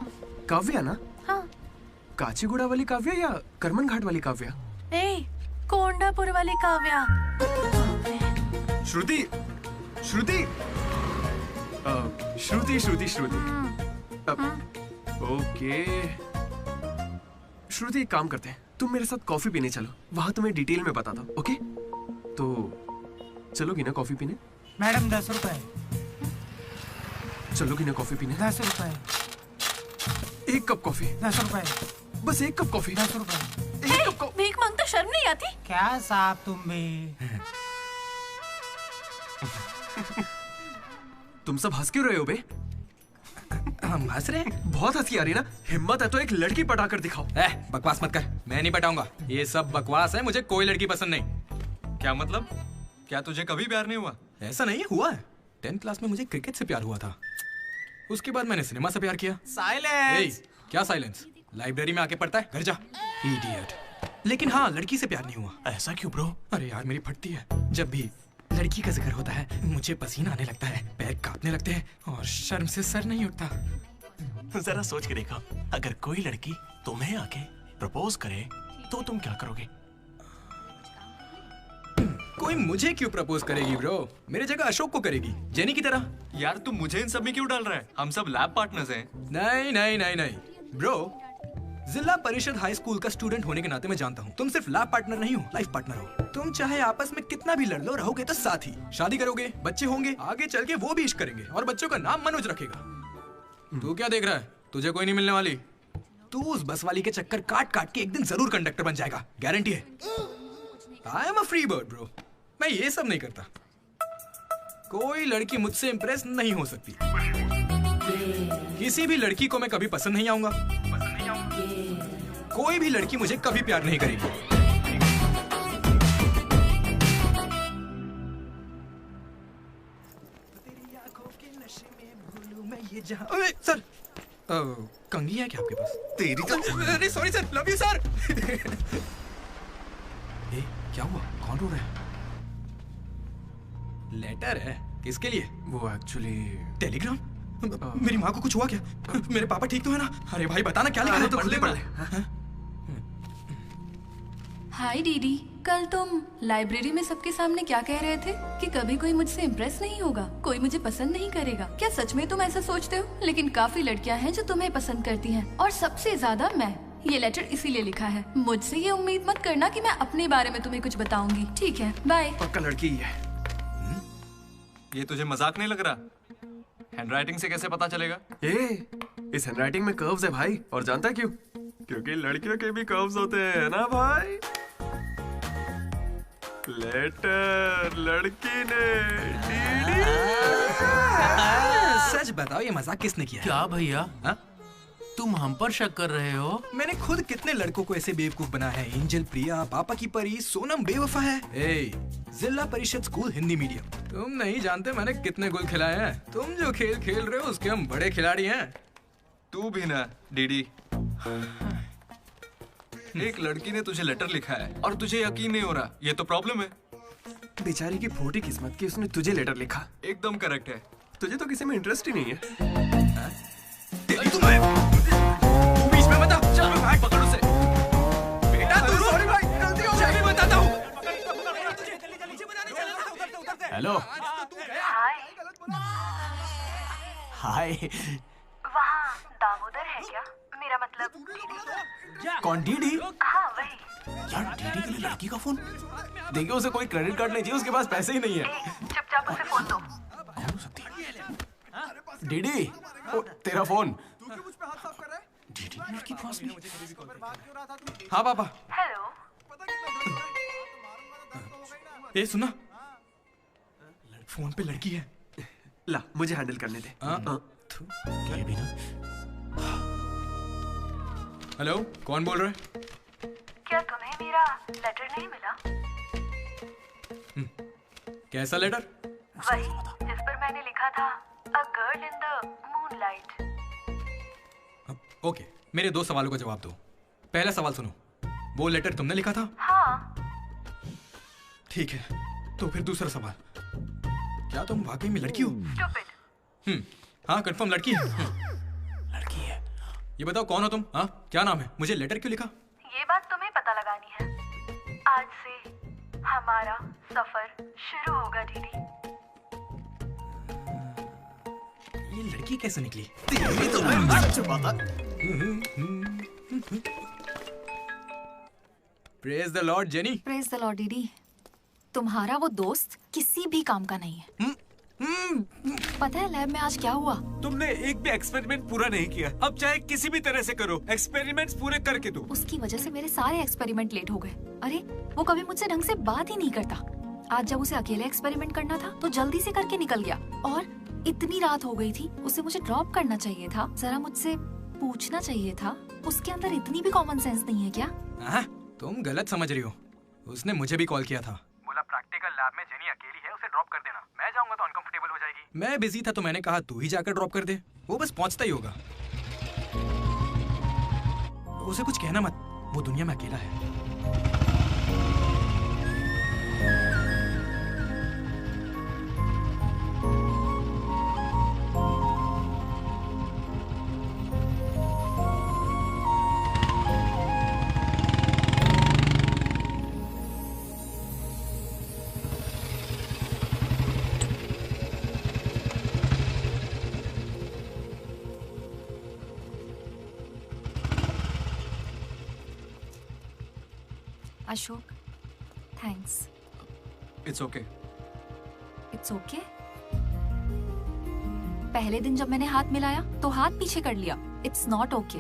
काव्या ना? हाँ। काचीगुड़ा वाली काव्या या करमन घाट वाली काव्या? कोंडापुर वाली काव्या। श्रुति, श्रुति, श्रुति, श्रुति, श्रुति। ओके श्रुति, एक काम करते हैं, तुम मेरे साथ कॉफी पीने चलो, वहां तुम्हें डिटेल में बताता हूँ। ओके तो चलोगी ना कॉफी पीने? मैडम 10 रुपए। चलोगी ना कॉफी पीने? 10 रुपए। 1 कप कॉफी। 10 रुपए। बस 1 कप कॉफी। 10 रुपए। भीख मांगता शर्म नहीं आती? क्या साहब तुम भी? तुम सब हंस क्यों रहे हो बे? हम हंस रहे हैं? बहुत हंसी आ रही ना। हिम्मत है तो एक लड़की पटा कर दिखाओ। बकवास मत कर, मैं नहीं पटाऊंगा। ये सब बकवास है, मुझे कोई लड़की पसंद नहीं। क्या मतलब? क्या तुझे कभी प्यार नहीं हुआ? ऐसा नहीं हुआ है। 10th क्लास में मुझे क्रिकेट से प्यार हुआ था, उसके बाद मैंने सिनेमा से प्यार किया। साइलेंस। क्या साइलेंस? लाइब्रेरी में आके पढ़ता है, घर जा। इडियट। लेकिन हाँ, लड़की से प्यार नहीं हुआ। ऐसा क्यों ब्रो? अरे यार मेरी फटती है जब भी लड़की का जिक्र होता है मुझे पसीना आने लगता है, पैर कांपने लगते हैं और शर्म से सर नहीं उठता। जरा सोच के देखो, अगर कोई लड़की तुम्हें आके प्रपोज करे तो तुम क्या करोगे? कोई मुझे क्यों प्रपोज करेगी ब्रो? मेरे जगह अशोक को करेगी, जेनी की तरह। यार तुम मुझे इन सब में क्यों डाल रहा है? हम सब लैब पार्टनर्स हैं। नहीं नहीं नहीं नहीं ब्रो, जिला परिषद हाई स्कूल का स्टूडेंट होने के नाते मैं जानता हूँ तुम सिर्फ लैब पार्टनर नहीं हो, लाइफ पार्टनर हो। तुम चाहे आपस में कितना भी लड़ लो, रहोगे तो साथ ही। शादी करोगे, बच्चे होंगे, आगे चल के वो भी इश्क करेंगे और बच्चों का नाम मनोज रखेगा। तू क्या देख रहा है? तुझे कोई नहीं मिलने वाली। तू उस बस वाली के चक्कर काट काट के एक दिन जरूर कंडक्टर बन जाएगा, गारंटी है। I am a free bird bro, मैं ये सब नहीं करता। कोई लड़की मुझसे इंप्रेस नहीं हो सकती। किसी भी लड़की को मैं कभी पसंद नहीं आऊंगा। कोई भी लड़की मुझे कभी प्यार नहीं करेगी। सर, कंघी है क्या आपके पास? तेरी तो अरे sorry sir, love you sir. क्या हुआ? कौन रो रहा है? लेटर है? किसके लिए? वो एक्चुअली टेलीग्राम। मेरी माँ को कुछ हुआ क्या? मेरे पापा ठीक तो है ना? अरे भाई बताना क्या लिखा है? तो पढ़ ले। हाय डीडी, कल तुम लाइब्रेरी में सबके सामने क्या कह रहे थे कि कभी कोई मुझसे इम्प्रेस नहीं होगा, कोई मुझे पसंद नहीं करेगा। क्या सच में तुम ऐसा सोचते हो? लेकिन काफी लड़कियां हैं जो तुम्हें पसंद करती हैं और सबसे ज्यादा मैं। ये लेटर इसीलिए लिखा है। मुझसे ये उम्मीद मत करना कि मैं अपने बारे में तुम्हें कुछ बताऊंगी, ठीक है? बाय। पक्का लड़की ही है। ये तुझे मजाक नहीं लग रहा? हैंडराइटिंग से कैसे पता चलेगा? इस हैंडराइटिंग में कर्व्स है भाई, और जानता है क्यों? क्योंकि लड़कियों के भी कर्व्स होते हैं ना भाई। लेटर लड़की ने सच बताओ, ये मजाक किसने किया? क्या भैया? तुम हम पर शक कर रहे हो? मैंने खुद कितने लड़कों को ऐसे बेवकूफ बनाया है। एंजल, प्रिया, पापा की परी, सोनम बेवफा है। जिला परिषद स्कूल हिंदी मीडियम। तुम नहीं जानते मैंने कितने गोल खिलाए हैं। तुम जो खेल खेल रहे हो उसके हम बड़े खिलाड़ी हैं। तू भी ना डीडी। एक लड़की ने तुझे लेटर लिखा है और तुझे यकीन नहीं हो रहा, ये तो प्रॉब्लम है। बेचारी की फोटी किस्मत की, उसने तुझे लेटर लिखा। एकदम करेक्ट है। तुझे तो किसी में इंटरेस्ट ही नहीं है। बीच में मत आ, चल भाई पकड़ उसे। बेटा तू सॉरी भाई, गलती हो गई, बताता हूँ। हेलो। हाय। वहाँ दामोदर है क्या? मेरा मतलब डीडी। कौन डीडी? हाँ वही। यार डीडी के लिए लड़की का फोन? देखिए उसे कोई क्रेडिट कार्ड नहीं चाहिए, उसके पास पैसे ही नहीं है। चुपचाप उसे फोन दो। डीडी, तेरा फोन। डीडी ने लड़की के पास नहीं। हाँ पापा। हेलो। ये सुना, फोन पे लड़की है। ला मुझे हैंडल करने दे। क्या भी ना। हेलो, कौन बोल रहा है? क्या तुम्हें मेरा लेटर नहीं मिला? कैसा लेटर? वही जिस पर मैंने लिखा था a girl in the moonlight. Okay, मेरे दो सवालों का जवाब दो। पहला सवाल सुनो, वो लेटर तुमने लिखा था? हाँ। ठीक है, तो फिर दूसरा सवाल, क्या तुम वाकई में लड़की हो? हाँ कंफर्म लड़की है। लड़की है। ये बताओ कौन हो तुम? हाँ क्या नाम है? मुझे लेटर क्यों लिखा? ये बात तुम्हें पता लगानी है। आज से हमारा सफर शुरू होगा दीदी। ये लड़की कैसे निकली? Praise the Lord jenny. Praise the Lord दीदी। तुम्हारा वो दोस्त किसी भी काम का नहीं है। पता है लैब में आज क्या हुआ? तुमने एक भी एक्सपेरिमेंट पूरा नहीं किया। अब चाहे किसी भी तरह से करो, एक्सपेरिमेंट्स पूरे करके दो। उसकी वजह से मेरे सारे एक्सपेरिमेंट लेट हो गए। अरे वो कभी मुझसे ढंग से बात ही नहीं करता। आज जब उसे अकेले एक्सपेरिमेंट करना था तो जल्दी से करके निकल गया। और इतनी रात हो गई थी, उसे मुझे ड्रॉप करना चाहिए था, जरा मुझसे पूछना चाहिए था। उसके अंदर इतनी भी कॉमन सेंस नहीं है क्या? तुम गलत समझ रही हो। उसने मुझे भी कॉल किया था। बोला प्रैक्टिकल लैब में जेनी अकेली है, उसे ड्रॉप कर देना। मैं जाऊंगा तो अनकंफर्टेबल हो जाएगी। मैं बिजी था तो मैंने कहा तू ही जाकर ड्रॉप कर दे, वो बस पहुंचता ही होगा। उसे कुछ कहना मत, वो दुनिया में अकेला है। Ashok, thanks. It's okay. It's okay? पहले दिन जब मैंने हाथ मिलाया तो हाथ पीछे कर लिया। It's not okay.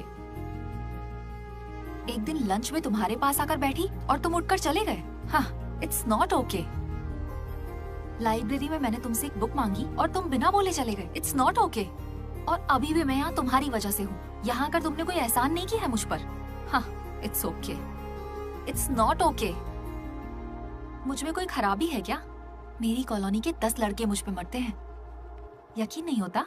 एक दिन लंच में तुम्हारे पास आकर बैठी और तुम उठकर चले गए। हाँ, इट्स नॉट ओके। लाइब्रेरी में मैंने तुमसे एक बुक मांगी और तुम बिना बोले चले गए। It's not okay. और अभी भी मैं यहाँ तुम्हारी वजह से हूँ। यहाँ आकर तुमने कोई एहसान नहीं किया है मुझ पर। हाँ, it's okay. It's not okay. मुझ में कोई खराबी है क्या? मेरी कॉलोनी के 10 लड़के मुझ पे मरते हैं, यकीन नहीं होता?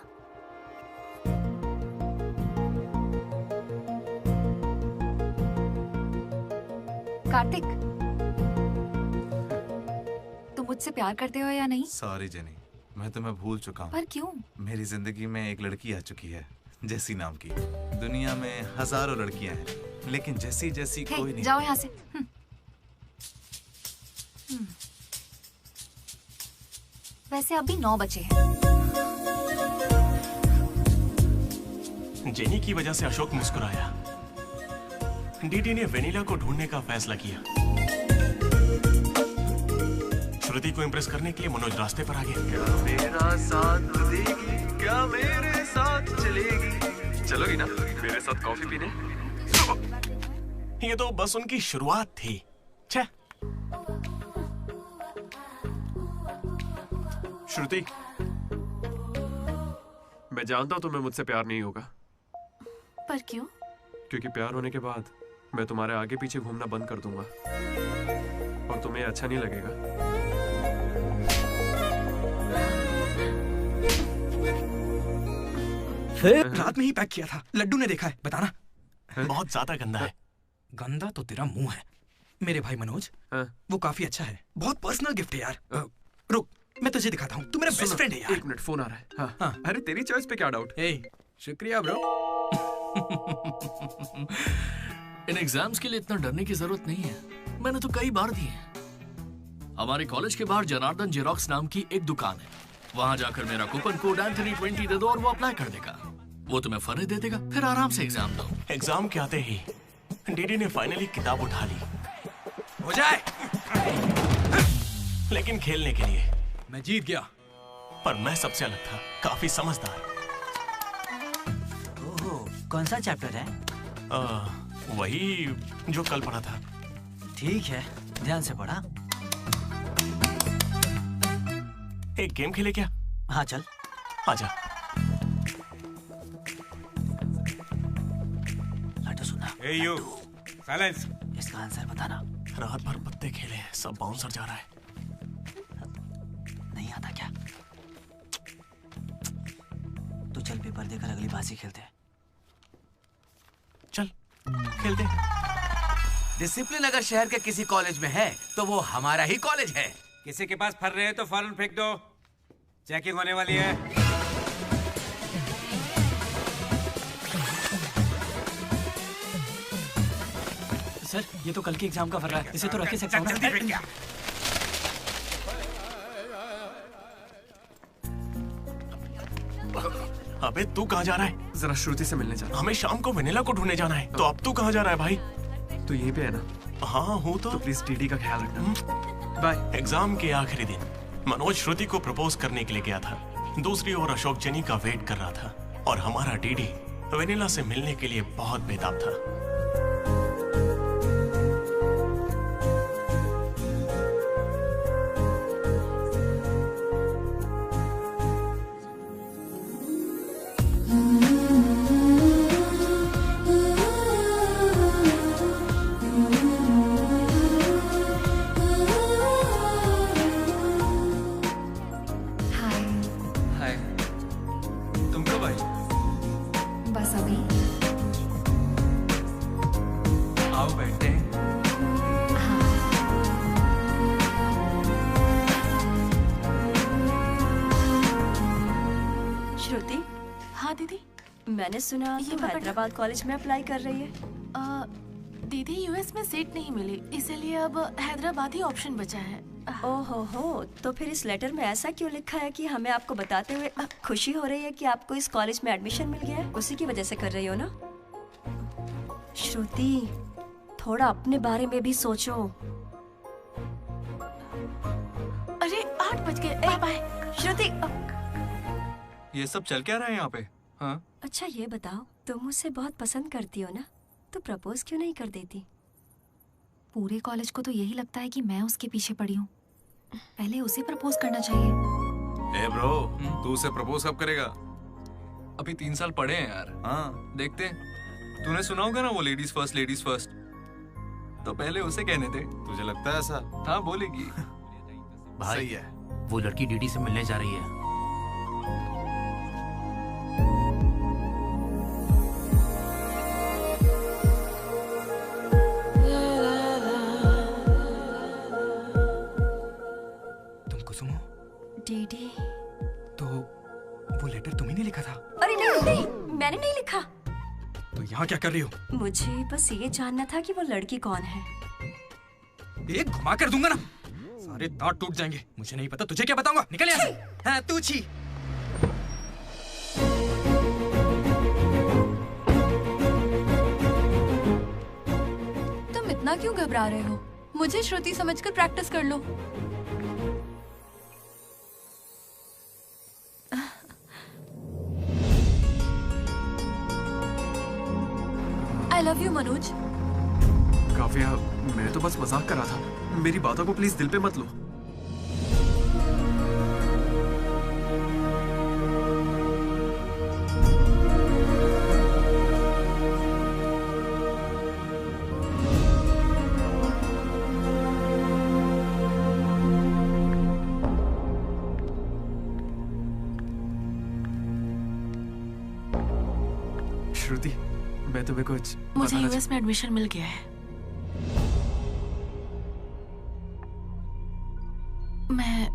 कार्तिक, तुम मुझसे प्यार करते हो या नहीं? सॉरी जेनी, मैं तुम्हें भूल चुका हूँ। पर क्यों? मेरी जिंदगी में एक लड़की आ चुकी है, जेसी नाम की। दुनिया में हजारों लड़कियां हैं, लेकिन जैसी जैसी कोई नहीं। जाओ यहाँ से। वैसे अभी 9 बजे हैं। जेनी की वजह से अशोक मुस्कुराया। डीडी ने वेनिला को ढूंढने का फैसला किया। श्रुति को इम्प्रेस करने के लिए मनोज रास्ते पर आ गया। क्या मेरा साथ देगी, क्या मेरे साथ चलेगी? चलोगी ना मेरे साथ कॉफी पीने? ये तो बस उनकी शुरुआत थी। छे। श्रुति, मैं जानता हूं तुम्हें मुझसे प्यार नहीं होगा। पर क्यों? क्योंकि प्यार होने के बाद मैं तुम्हारे आगे पीछे घूमना बंद कर दूंगा और तुम्हें अच्छा नहीं लगेगा। फिर रात में ही पैक किया था। लड्डू ने देखा है, बताना। बहुत ज्यादा गंदा है। गंदा तो तेरा मुंह है। मेरे भाई मनोज, वो काफी अच्छा है। बहुत पर्सनल गिफ्ट है यार। रुक, मैं तुझे दिखाता हूँ। तू मेरा बेस्ट फ्रेंड है यार। 1 मिनट, फोन आ रहा है। हाँ। अरे तेरी चॉइस पे क्या डाउट? शुक्रिया ब्रो। इन एग्जाम्स के लिए इतना डरने की जरूरत नहीं है। मैंने तो कई बार दिए हैं। हमारे कॉलेज के बाहर जनार्दन जेरोक्स नाम की एक दुकान है। वहां जाकर मेरा कूपन कोड एंथनी 20 दे दो और वो अप्लाई कर देगा। वो तुम्हें फर्ज दे देगा, फिर आराम से एग्जाम दो। एग्जाम के आते ही डीडी ने फाइनली किताब उठा ली। हो जाए। लेकिन खेलने के लिए मैं जीत गया। पर मैं सबसे अलग था, काफी समझदार। ओहो, कौन सा चैप्टर है? वही जो कल पढ़ा था। ठीक है, ध्यान से पढ़ा। एक गेम खेले क्या? हाँ चल। आजा। लड्डू सुना। Hey you, silence. इसका आंसर बताना। रात भर पत्ते खेले, सब बाउंसर जा रहा है। नहीं आता क्या? तो चल पेपर देकर अगली बाजी खेलते हैं। चल खेलते। डिसिप्लिन अगर शहर के किसी कॉलेज में है तो वो हमारा ही कॉलेज है। किसी के पास फर रहे हैं तो फौरन फेंक दो। चेकिंग होने वाली है। सर, ये तो कल के एग्जाम का फर रहा है। इसे तो रख ही सकता हूं। जल्दी फेंक क्या? अबे तू कहाँ जा रहा है? जरा श्रुति से मिलने जा। हमें शाम को वेनिला को ढूंढने जाना है। तो अब तू कहाँ जा रहा है भाई? तू यहीं पे है ना? हाँ हूँ तो प्लीज डीडी का ख्याल रखना। बाय। एग्जाम के आखिरी दिन मनोज श्रुति को प्रपोज करने के लिए गया था। दूसरी ओर अशोक जेनी का वेट कर रहा था और हमारा डीडी वेनिला से मिलने के लिए बहुत बेताब था। मैंने सुना ये हैदराबाद कॉलेज में अप्लाई कर रही है। दीदी यूएस में सीट नहीं मिली, इसीलिए अब हैदराबाद ही ऑप्शन बचा है। ओहो, तो फिर इस लेटर में ऐसा क्यों लिखा है कि हमें आपको बताते हुए खुशी हो रही है कि आपको इस कॉलेज में एडमिशन मिल गया है? उसी की वजह से कर रही हो ना? श्रुति, थोड़ा अपने बारे में भी सोचो। अरे 8 बज गए। बाय बाय श्रुति। ये सब चल क्या रहा है यहाँ पे? हाँ? अच्छा ये बताओ, तुम मुझसे बहुत पसंद करती हो ना, तो प्रपोज क्यों नहीं कर देती? पूरे कॉलेज को तो यही लगता है कि मैं उसके पीछे पड़ी हूँ। पहले उसे प्रपोज करना चाहिए। ए ब्रो, तू उसे प्रपोज कब करेगा? अभी 3 साल पड़े हैं यार। हाँ देखते हैं। तूने सुना होगा ना वो लेडीज फर्स्ट, तो पहले उसे कहने दे। तुझे लगता है ऐसा? हाँ बोलेगी। भाई सही है। वो लड़की डीडी से मिलने जा रही है। तुम कुसुम हो? डीडी। तो वो लेटर तुम्ही ने लिखा था? अरे नहीं नहीं, मैंने नहीं लिखा। तो यहाँ क्या कर रही हो? मुझे बस ये जानना था कि वो लड़की कौन है। एक घुमा कर दूंगा ना, सारे दांत टूट जाएंगे। मुझे नहीं पता, तुझे क्या बताऊंगा? निकल यहाँ से। हाँ तू छी। तुम इतना क्यों घबरा रहे हो? मुझे श्रुति समझकर प्रैक्टिस कर लो। I love you, Manoj. Kavya, मैं तो बस मजाक कर रहा था। मेरी बातों को प्लीज दिल पे मत लो। श्रुति, मैं तुम्हें कुछ मुझे यूएस में एडमिशन मिल गया है। मैं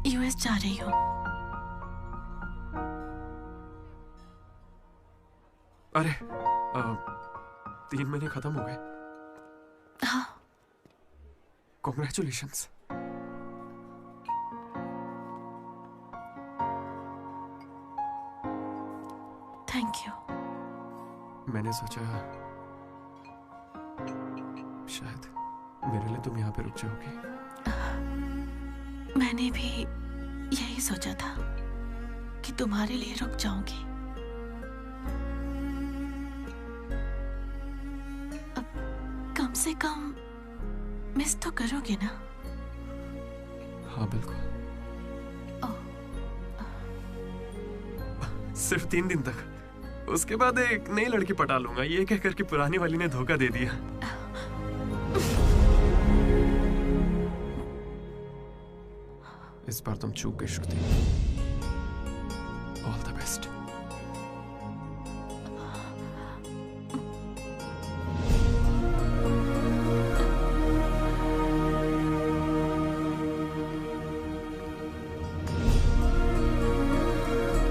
यूएस जा रही हूँ। अरे 3 महीने खत्म हो गए। हाँ। कॉन्ग्रेचुलेशंस। Thank you. मैंने सोचा शायद मेरे लिए तुम यहाँ पे रुक जाओगी। मैंने भी यही सोचा था कि तुम्हारे लिए रुक जाऊंगी। अब कम से कम मिस तो करोगे ना? हाँ बिल्कुल। सिर्फ 3 दिन तक, उसके बाद एक नई लड़की पटा लूंगा, ये कहकर कि पुरानी वाली ने धोखा दे दिया। इस बार तुम चूक गई Shruti. All the best.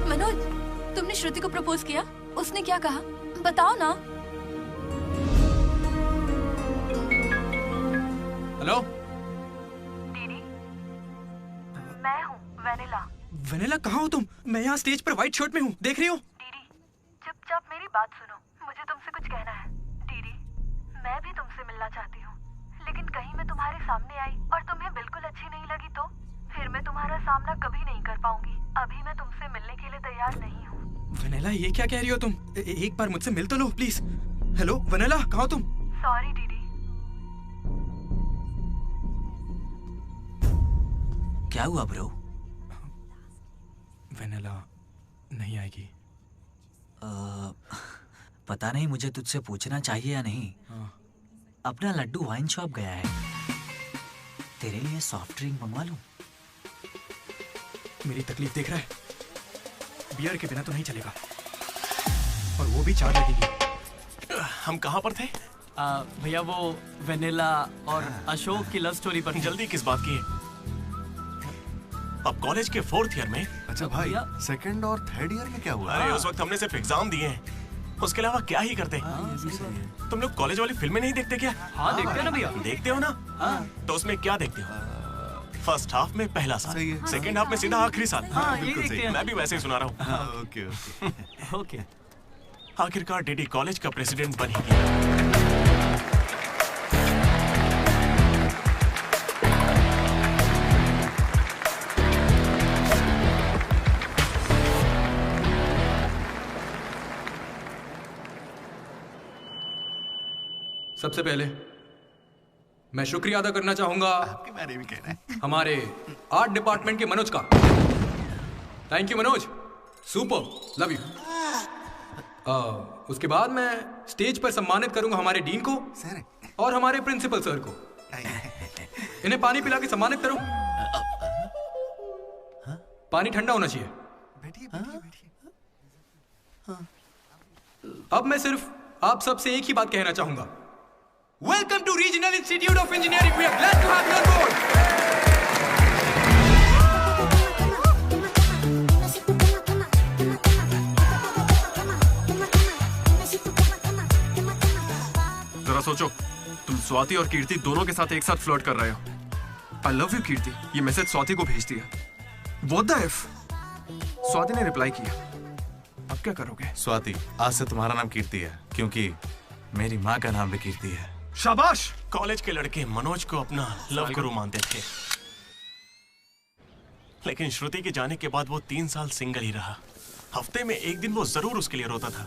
Manoj, तुमने श्रुति को प्रपोज किया? उसने क्या कहा? बताओ ना। हेलो, मैं हूँ वेनिला। वेनिला कहाँ हो तुम? मैं यहाँ स्टेज पर व्हाइट शर्ट में हूँ, देख रही हो? चुपचाप मेरी बात सुनो, मुझे तुमसे कुछ कहना है। दीदी, मैं भी तुमसे मिलना चाहती हूँ, लेकिन कहीं मैं तुम्हारे सामने आई और तुम्हें बिल्कुल अच्छी नहीं लगी तो फिर मैं तुम्हारा सामना कभी नहीं कर पाऊंगी। अभी मैं तुमसे मिलने के लिए तैयार नहीं हूँ। वेनिला, ये क्या कह रही हो तुम? एक बार मुझसे मिल तो लो प्लीज। हेलो वेनिला, कहाँ हो तुम? सॉरी दीदी। क्या हुआ ब्रो? वेनिला नहीं आएगी। पता नहीं, मुझे तुझसे पूछना चाहिए या नहीं। अपना लड्डू वाइन शॉप गया है, तेरे लिए सॉफ्ट ड्रिंक मंगवा लूं? मेरी तकलीफ देख रहा है? बियर के बिना तो नहीं चलेगा, और वो भी 4 लगेगी। हम कहाँ पर थे? भैया वो वेनिला और अशोक की लव स्टोरी पर। जल्दी किस बात की है? अब कॉलेज के 4th ईयर में। अच्छा भाई, 2nd और 3rd ईयर में क्या हुआ? अरे उस वक्त हमने सिर्फ एग्जाम दिए हैं, उसके अलावा क्या ही करते। तुम लोग कॉलेज वाली फिल्में नहीं देखते क्या? हाँ देखते हैं ना भैया। देखते हो ना? तो उसमें क्या देखते हो? फर्स्ट हाफ में पहला साल, सेकंड हाफ में सीधा आखिरी साल। हाँ, ये देखते हैं। मैं भी वैसे ही सुना रहा हूँ। Okay okay. आखिरकार डीडी कॉलेज का प्रेसिडेंट बन ही गया। सबसे पहले मैं शुक्रिया अदा करना चाहूंगा आपके बारे में कहना है हमारे आर्ट डिपार्टमेंट के मनोज का। Thank you Manoj, super, love you. उसके बाद मैं स्टेज पर सम्मानित करूंगा हमारे डीन को सर और हमारे प्रिंसिपल सर को। इन्हें पानी पिला के सम्मानित करो। पानी ठंडा होना चाहिए। अब मैं सिर्फ आप सबसे एक ही बात कहना चाहूंगा। Welcome to regional institute of engineering, we are glad to have you on board. जरा सोचो, तुम स्वाति और कीर्ति दोनों के साथ एक साथ फ्लर्ट कर रहे हो। आई लव यू कीर्ति, ये मैसेज स्वाति को भेज दिया। What the if? स्वाति ने रिप्लाई किया। अब क्या करोगे? स्वाति, आज से तुम्हारा नाम कीर्ति है, क्योंकि मेरी माँ का नाम भी कीर्ति है। शाबाश। कॉलेज के लड़के मनोज को अपना लव गुरु मानते थे, लेकिन श्रुति के जाने के बाद वो 3 साल सिंगल ही रहा। हफ्ते में एक दिन वो जरूर उसके लिए रोता था।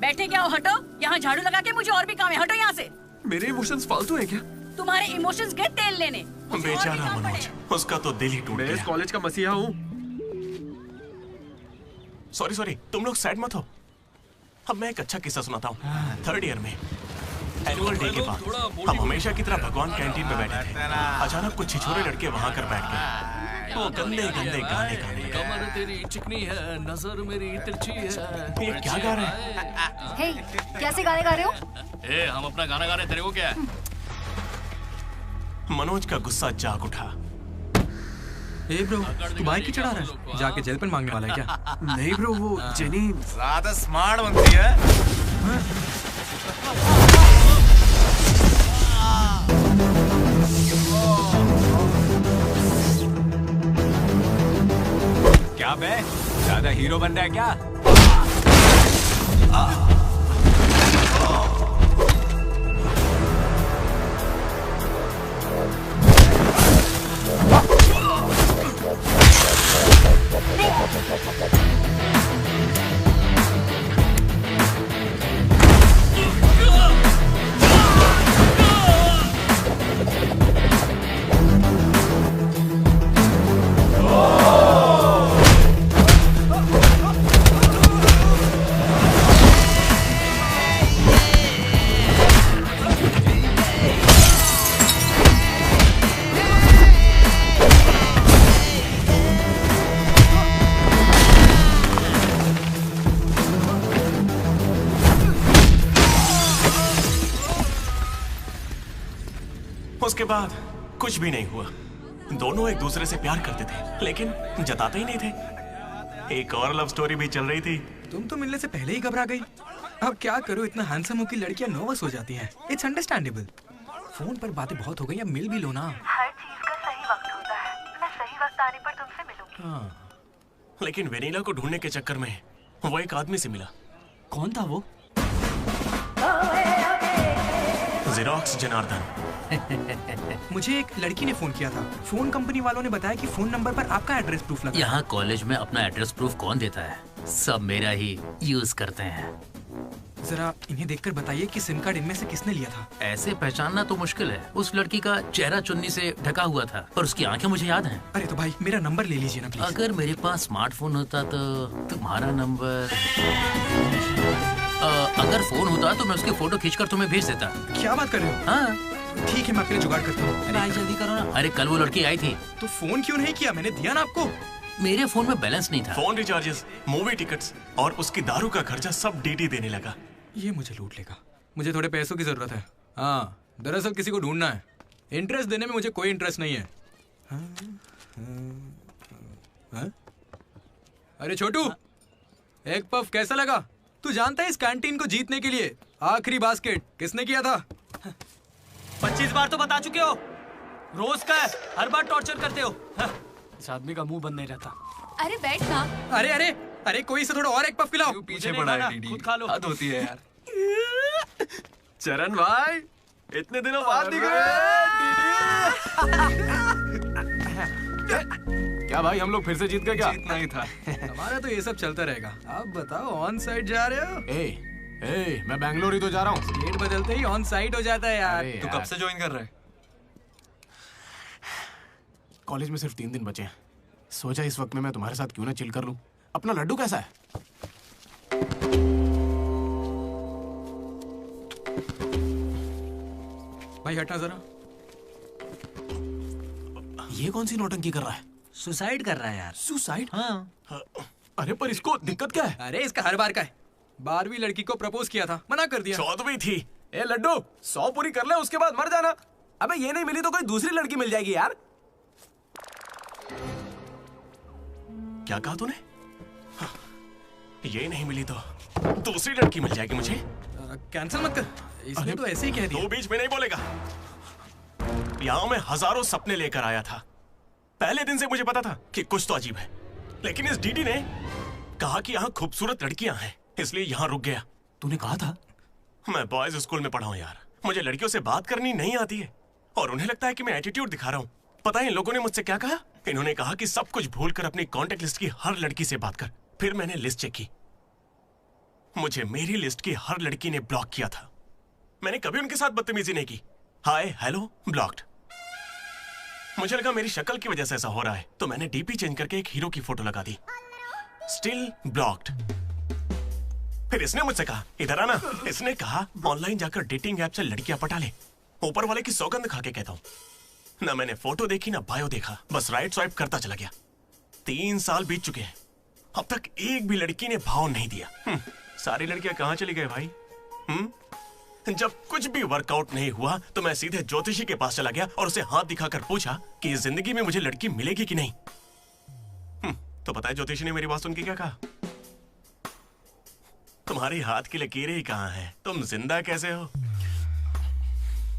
बैठे क्या हो, हटो। यहाँ झाड़ू लगा के मुझे और भी काम है, हटो यहाँ से। मेरे इमोशंस फालतू हैं क्या? तुम्हारे इमोशंस गए तेल लेने। बेचारा मनोज, उसका तो दिल ही टूट गया। मैं इस कॉलेज का मसीहा हूँ। सॉरी, तुम लोग सैड मत हो। अब मैं एक अच्छा किस्सा सुनाता हूँ। 3rd ईयर में एनुअल डे के बाद हम हमेशा की तरह भगवान कैंटीन में बैठे थे। अचानक कुछ छिछोरे लड़के वहाँ कर बैठ गए। वो गंदे गंदे गाने गाने। कमर तेरी चिकनी है, नजर मेरी तिरछी है। ये क्या गा रहे हैं? हे, कैसे गाने गा रहे हो? ए, हम अपना गाना गा रहे हैं, तेरे को क्या है? मनोज का गुस्सा जाग उठा। ए ब्रो, तू बाइक ही चढ़ा रहा है? जाके जेल पेन मांगने वाला है क्या? नहीं ब्रो, वो जेनी ज्यादा स्मार्ट बनती है। क्या बे, ज्यादा हीरो बन रहा है क्या? उसके बाद कुछ भी नहीं हुआ। दोनों एक दूसरे से प्यार करते थे, लेकिन जताते ही नहीं थे। एक और लव स्टोरी भी चल रही थी। तुम तो मिलने से पहले ही घबरा गई। अब क्या करूं, इतना हैंडसम हो कि लड़कियां नर्वस हो जाती हैं। It's understandable. फोन पर बातें बहुत हो गई, अब मिल भी लो ना। हर चीज का सही वक्त होता है। मैं सही वक्त आने पर तुमसे मिलूंगी। हाँ। लेकिन वेनिला को ढूंढने के चक्कर में वो एक आदमी से मिला। कौन था वो? जेरोक्स जनार्दन। मुझे एक लड़की ने फोन किया था। फोन कंपनी वालों ने बताया कि फोन नंबर पर आपका एड्रेस प्रूफ लगा। यहाँ कॉलेज में अपना एड्रेस प्रूफ कौन देता है? सब मेरा ही यूज करते हैं। जरा इन्हें देखकर बताइए कि सिम कार्ड इनमें से किसने लिया था। ऐसे पहचानना तो मुश्किल है। उस लड़की का चेहरा चुन्नी से ढका हुआ था, पर उसकी आंखें मुझे याद हैं। अरे तो भाई मेरा नंबर ले लीजिए ना प्लीज। अगर मेरे पास स्मार्टफोन होता तो तुम्हारा नंबर, अगर फोन होता तो मैं उसकी फोटो खींचकर तुम्हें भेज देता। क्या बात कर रहे हो? हाँ ठीक है, मैं आपके लिए जुगाड़ करता हूँ। भाई जल्दी करो ना। अरे कल वो लड़की आई थी। तो फोन क्यों नहीं किया? मैंने दिया ना आपको। मेरे फोन में बैलेंस नहीं था। फोन रिचार्जेस, मूवी टिकट्स और उसकी दारू का खर्चा सब डीडी देने लगा। ये मुझे लूट लेगा। मुझे थोड़े पैसों की जरूरत है। हाँ, दरअसल किसी को ढूंढना है। इंटरेस्ट देने में मुझे कोई इंटरेस्ट नहीं है। हाँ? अरे छोटू, एक पफ कैसा लगा? तू जानता है इस कैंटीन को जीतने के लिए आखिरी बास्केट किसने किया था? 25 बार तो बता चुके हो। रोज का है, हर बार टॉर्चर करते हो। इस आदमी का मुंह बंद नहीं रहता। अरे बैठ ना। अरे अरे अरे, कोई से थोड़ा और एक पफ खिलाओ। पीछे पड़ा है डीडी। खुद खा लो। हद होती है यार। चरण भाई, इतने दिनों बाद दिख रहे हैं। क्या भाई, हम लोग फिर से जीत गए क्या? जीतना ही था। हमारा तो ये सब चलता रहेगा। आप बताओ, ऑन साइड जा रहे हो? ए, मैं बैंगलोर ही तो जा रहा हूँ। स्टेट बदलते ही ऑन साइट हो जाता है यार। अरे तू यार। कब से ज्वाइन कर रहा है? कॉलेज में सिर्फ 3 दिन बचे हैं। सोचा इस वक्त में मैं तुम्हारे साथ क्यों ना चिल कर लूं। अपना लड्डू कैसा है? भाई हटना जरा। ये कौन सी नौटंकी कर रहा है? सुसाइड कर रहा है यार। सुसाइड? हाँ। अरे पर इसको दिक्कत क्या है? अरे इसका हर बार का है। 12वीं लड़की को प्रपोज किया था, मना कर दिया। 14वीं थी। ए लड्डू 100 पूरी कर ले उसके बाद मर जाना। अबे ये नहीं मिली तो कोई दूसरी लड़की मिल जाएगी यार। क्या कहा तूने? हाँ, ये नहीं मिली तो दूसरी लड़की मिल जाएगी मुझे। कैंसिल मत कर, इसने तो ऐसे ही कह दिया। तू बीच में नहीं बोलेगा। यहाँ मैं हजारों सपने लेकर आया था। पहले दिन से मुझे पता था कि कुछ तो अजीब है, लेकिन इस डीडी ने कहा कि यहाँ खूबसूरत लड़कियां हैं, इसलिए यहाँ रुक गया। तूने कहा था? मैं बॉयज स्कूल में पढ़ा हूँ यार। मुझे लड़कियों से बात करनी नहीं आती है और उन्हें लगता है कि मैं एटीट्यूड दिखा रहा हूँ। पता है इन लोगों ने मुझसे क्या कहा? इन्होंने कहा कि सब कुछ भूलकर अपनी कॉन्टेक्ट लिस्ट की हर लड़की से बात कर। फिर मैंने लिस्ट चेक की, मुझे मेरी लिस्ट की हर लड़की ने ब्लॉक किया था। मैंने कभी उनके साथ बदतमीजी नहीं की। Hi hello blocked. मुझे लगा मेरी शक्ल की वजह से ऐसा हो रहा है, तो मैंने डीपी चेंज करके एक हीरो की फोटो लगा दी। Still blocked. फिर इसने मुझसे कहा इधर आना। इसने कहा ऑनलाइन जाकर डेटिंग ऐप से लड़कियां पटा ले। ऊपर वाले की सौगंध खा के कहता हूं, ना मैंने फोटो देखी ना बायो देखा, बस राइट स्वाइप करता चला गया। 3 साल बीत चुके हैं, अब तक एक भी लड़की ने भाव नहीं दिया। सारी लड़कियां कहां चली गई भाई? जब कुछ भी वर्कआउट नहीं हुआ तो मैं सीधे ज्योतिषी के पास चला गया और उसे हाथ दिखाकर पूछा कि इस जिंदगी में मुझे लड़की मिलेगी कि नहीं। तो पता है ज्योतिषी ने मेरी बात सुन के क्या कहा? तुम्हारी हाथ की लकीरें ही कहां हैं, तुम जिंदा कैसे हो?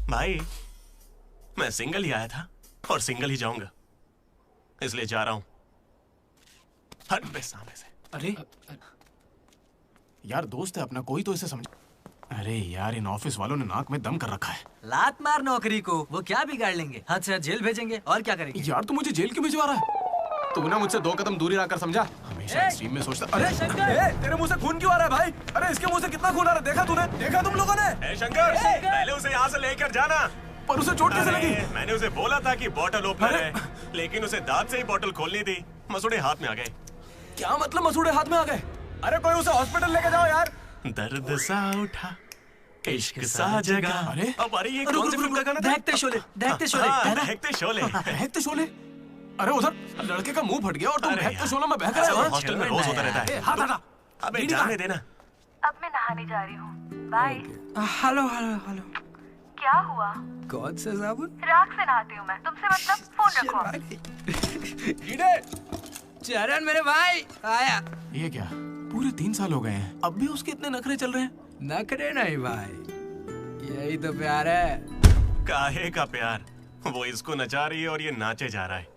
भाई मैं सिंगल ही आया था और सिंगल ही जाऊंगा, इसलिए जा रहा हूं। हट बे सामने से। अरे यार दोस्त है अपना, कोई तो इसे समझ। अरे यार इन ऑफिस वालों ने नाक में दम कर रखा है। लात मार नौकरी को, वो क्या बिगाड़ लेंगे? हाथ से हाथ जेल भेजेंगे और क्या करेंगे? यार तू मुझे जेल क्यों भिजवा रहा है? तू ना मुझसे 2 कदम दूरी रखकर समझा। हमेशा एक्सट्रीम में सोचता। अरे तेरे मुंह से खून क्यों आ रहा है भाई? अरे इसके मुंह से कितना खून आ रहा है देखा तूने? देखा तुम लोगों ने? शंकर पहले उसे यहाँ से लेकर जाना। पर उसे चोट कैसे लगी? मैंने उसे बोला था कि बॉटल ओपनर है, लेकिन उसे दांत से ही बॉटल खोलनी थी। मसूड़े हाथ में आ गए। क्या मतलब मसूड़े हाथ में आ गए? अरे कोई उसे हॉस्पिटल लेके जाओ यार। दर्द सा उठा इश्क सा जगा। अरे अरे ये कौन सी फिल्म का गाना था? दहकते शोले, दहकते शोले। दहकते शोले। दहकते शोले। अरे उधर लड़के का मुंह फट गया और तुम दहकते शोले में बहक रहे हो। हॉस्टल में रोज होता रहता है। हाथ हटा। अबे जाने देना। अब मैं नहाने जा रही हूँ, बाय। Hello hello hello. क्या हुआ? कौन सा साबुन? राख से नहाती हूँ मैं, तुमसे मतलब फोन रखो। चरण मेरे भाई आया। ये क्या पूरे 3 साल हो गए हैं, अब भी उसके इतने नखरे चल रहे हैं? नखरे नहीं भाई, यही तो प्यार है। काहे का प्यार? वो इसको नचा रही है और ये नाचे जा रहा है।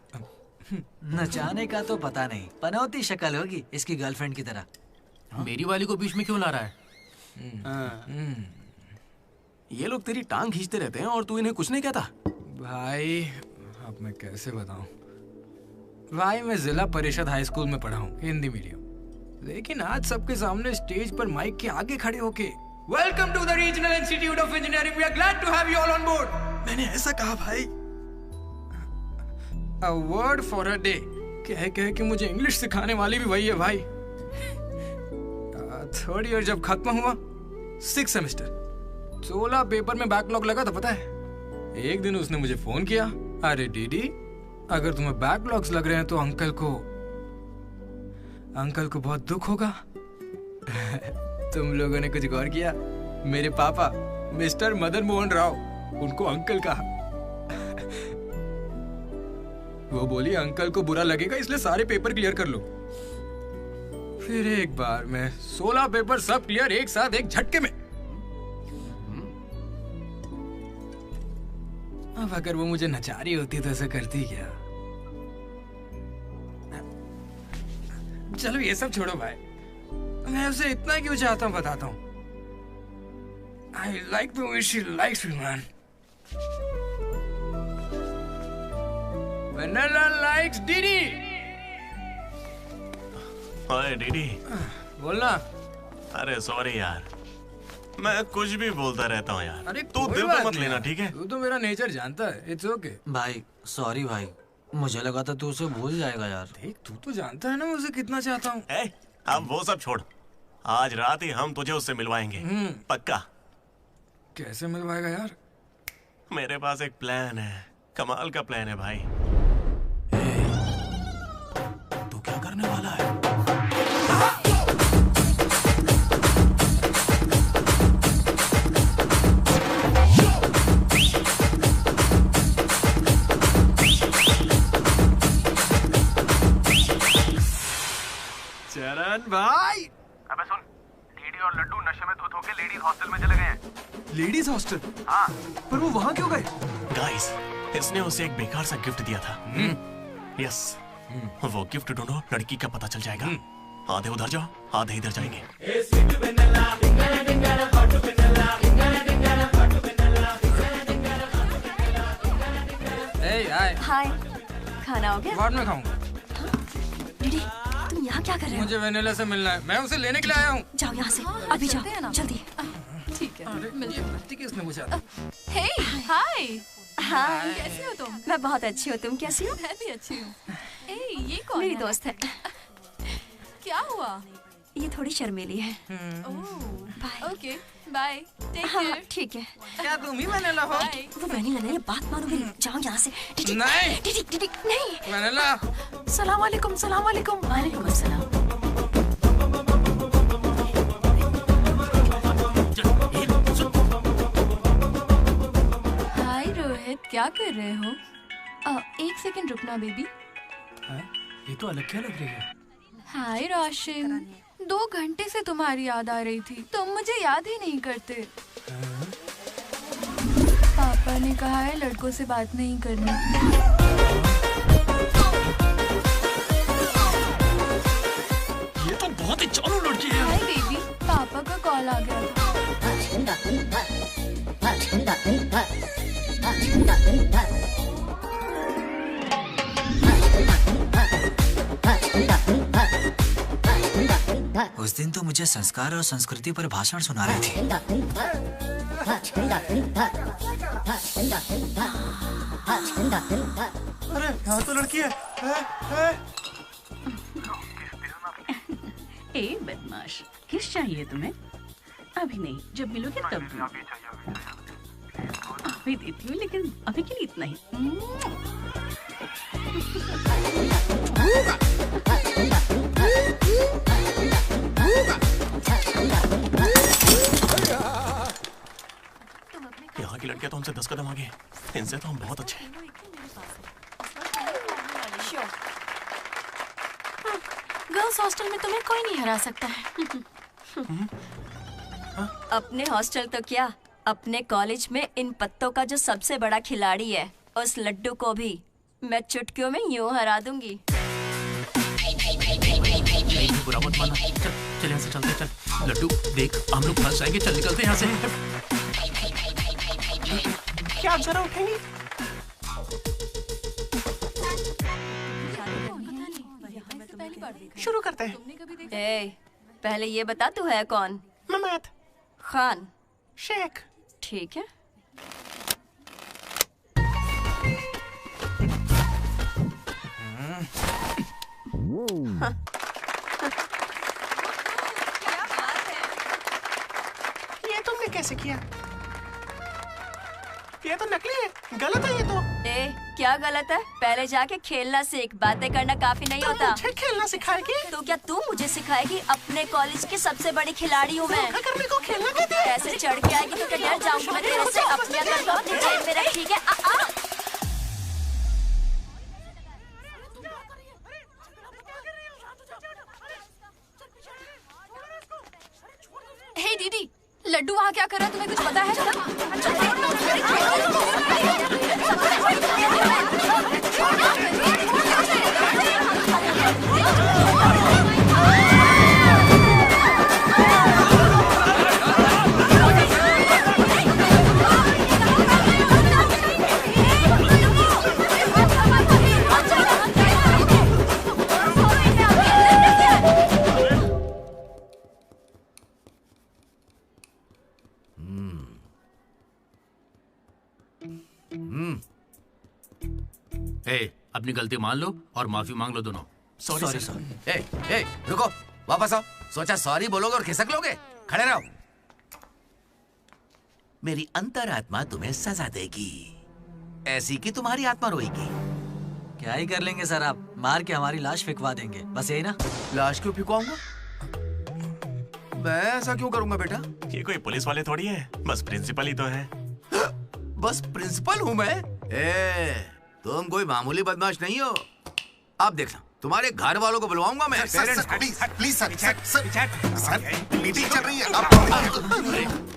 नचाने का तो पता नहीं, पनौती शक्ल होगी इसकी गर्लफ्रेंड की तरह। मेरी वाली को बीच में क्यों ला रहा है? ये लोग तेरी टांग खींचते रहते हैं और तू इन्हें कुछ नहीं कहता। भाई अब मैं कैसे बताऊं? भाई मैं जिला परिषद हाई स्कूल में पढ़ा हूँ, हिंदी मीडियम। लेकिन आज सबके सामने स्टेज पर माइक के आगे खड़े होके welcome to the regional institute of engineering, we are glad to have you all on board. मैंने ऐसा कहा भाई, a word for a day कह के मुझे इंग्लिश सिखाने वाली भी वही है भाई। 3rd ईयर जब खत्म हुआ, 6th सेमेस्टर, 16 पेपर में बैकलॉग लगा था पता है। एक दिन उसने मुझे फोन किया, अरे डीडी अगर तुम्हें बैकलॉग्स लग रहे हैं तो अंकल को बहुत दुख होगा। तुम लोगों ने कुछ गौर किया? मेरे पापा मिस्टर मदन मोहन राव, उनको अंकल कहा। वो बोली अंकल को बुरा लगेगा इसलिए सारे पेपर क्लियर कर लो। फिर एक बार में 16 पेपर सब क्लियर एक साथ एक झटके में। अब अगर वो मुझे नचा रही होती तो ऐसा करती क्या? चलो ये सब छोड़ो भाई, मैं उसे इतना क्यों चाहता हूँ बताता हूँ। I like the way she likes me, man. Vanilla likes Didi. ओए डीडी। बोलना। अरे सॉरी यार, मैं कुछ भी बोलता रहता हूँ यार। अरे तू कोई दिल बात पे मत नहीं लेना, यार। ठीक है? तू तो मेरा नेचर जानता है। It's okay. भाई सॉरी भाई, मुझे लगा था तू उसे भूल जाएगा यार। देख तू तो जानता है ना मैं उसे कितना चाहता हूँ। अब वो सब छोड़, आज रात ही हम तुझे उससे मिलवाएंगे, पक्का। कैसे मिलवाएगा यार? मेरे पास एक प्लान है, कमाल का प्लान है भाई। तू क्या करने वाला है? चरण भाई। अबे सुन, डीडी और लड्डू नशे में धुत होके लेडीज हॉस्टल में चले गए हैं। Ladies hostel? हाँ। पर वो वहां क्यों गए? गाइस, इसने उसे एक बेकार सा गिफ्ट दिया था। यस, वो गिफ्ट ढूंढो, लड़की का पता चल जाएगा। आधे उधर जाओ, आधे इधर जाएंगे। हाय, खाना हो गया? बाद में खाऊंगा। डीडी, तुम यहाँ क्या कर रहे हो? मुझे वेनिला से मिलना है, मैं उसे लेने के लिए आया हूँ। जाओ यहाँ से, अभी जाओ, जल्दी। ठीक है, ये बत्ती किसने बुझा? हे हाय। हाय। कैसी हो तुम? मैं बहुत अच्छी हूँ, तुम कैसी हो? मैं भी अच्छी हूँ। ए, ये कौन मेरी है? दोस्त है। क्या हुआ? ये थोड़ी शर्मीली है। Okay, bye. टेक हाँ, केयर। ठीक है। क्या तुम ही वेनिला हो? वो वेनिला नहीं है, बात मानो मेरी। जाओ यहाँ से। डीडी, नहीं। डीडी, डीडी, नहीं। वेनिला। सलाम वालेकुम, सलाम वालेकुम। वालेकुम अस्सलाम। हाय रोहित, क्या कर रहे हो? एक सेकंड रुकना बेबी। ये तो अलग क्या लग रही है? हाय रोशन, 2 घंटे से तुम्हारी याद आ रही थी, तुम मुझे याद ही नहीं करते। पापा ने कहा है लड़कों से बात नहीं करनी। ये तो बहुत ही चालू लड़की है। हाय बेबी, पापा का कॉल आ गया था। उस दिन तो मुझे संस्कार और संस्कृति पर भाषण सुना रहे थे। अरे यहाँ तो लड़की है। ए बदमाश, किस चाहिए तुम्हें? अभी नहीं, जब मिलोगे तब दूंगी। अभी देती हूँ, लेकिन अभी के लिए इतना ही। यहाँ की लड़कियां तो हमसे 10 कदम आगे हैं। इनसे तो हम बहुत अच्छे हैं। गर्ल्स हॉस्टल में तुम्हें कोई नहीं हरा सकता है। अपने हॉस्टल तो क्या, अपने कॉलेज में इन पत्तों का जो सबसे बड़ा खिलाड़ी है, उस लड्डू को भी मैं चुटकियों में यूं हरा दूंगी। बुरा मत माना। चल यहाँ से चलते, चल। लड्डू देख, हम लोग फंस जाएंगे। चल निकलते यहाँ से। क्या आप जरा उठेंगी? शुरू करते हैं। ए, पहले ये बता तू है कौन? ममैद खान शेख। ठीक है। ये तुमने कैसे किया? ये तो नकली है, गलत है ये तो। ए, क्या गलत है? पहले जाके खेलना सीख, बातें करना काफी नहीं होता। मुझे खेलना सिखाएगी? तो क्या तू मुझे सिखाएगी? अपने कॉलेज की सबसे बड़ी खिलाड़ी हूँ मैं। करने को खेलना कहते हैं। ऐसे चढ़ के आएगी तो क्या डर जाऊंगी मैं तेरे से? अपनी अगर तो अपनी जेब में रख, ठीक है? हे दीदी, लड्डू वहाँ क्या कर रहा है, तुम्हें कुछ पता अपनी गलती मान लो और माफी मांग लो दोनों। Sorry sir. ए, रुको, वापस आओ। सोचा सॉरी बोलोगे और खिसक लोगे? खड़े रहो। मेरी अंतरात्मा तुम्हें सजा देगी, ऐसी कि तुम्हारी आत्मा रोएगी। क्या ही कर लेंगे सर आप, मार के हमारी लाश फिकवा देंगे, बस यही ना। लाश क्यों फिकवाऊंगा? मैं ऐसा क्यों करूंगा बेटा? ये कोई पुलिस वाले थोड़ी है, बस प्रिंसिपल ही तो है। बस प्रिंसिपल हूँ मैं? तुम कोई मामूली बदमाश नहीं हो। आप देखना, तुम्हारे घर वालों को बुलवाऊंगा मैं। प्लीज सर, मीटिंग चल रही है।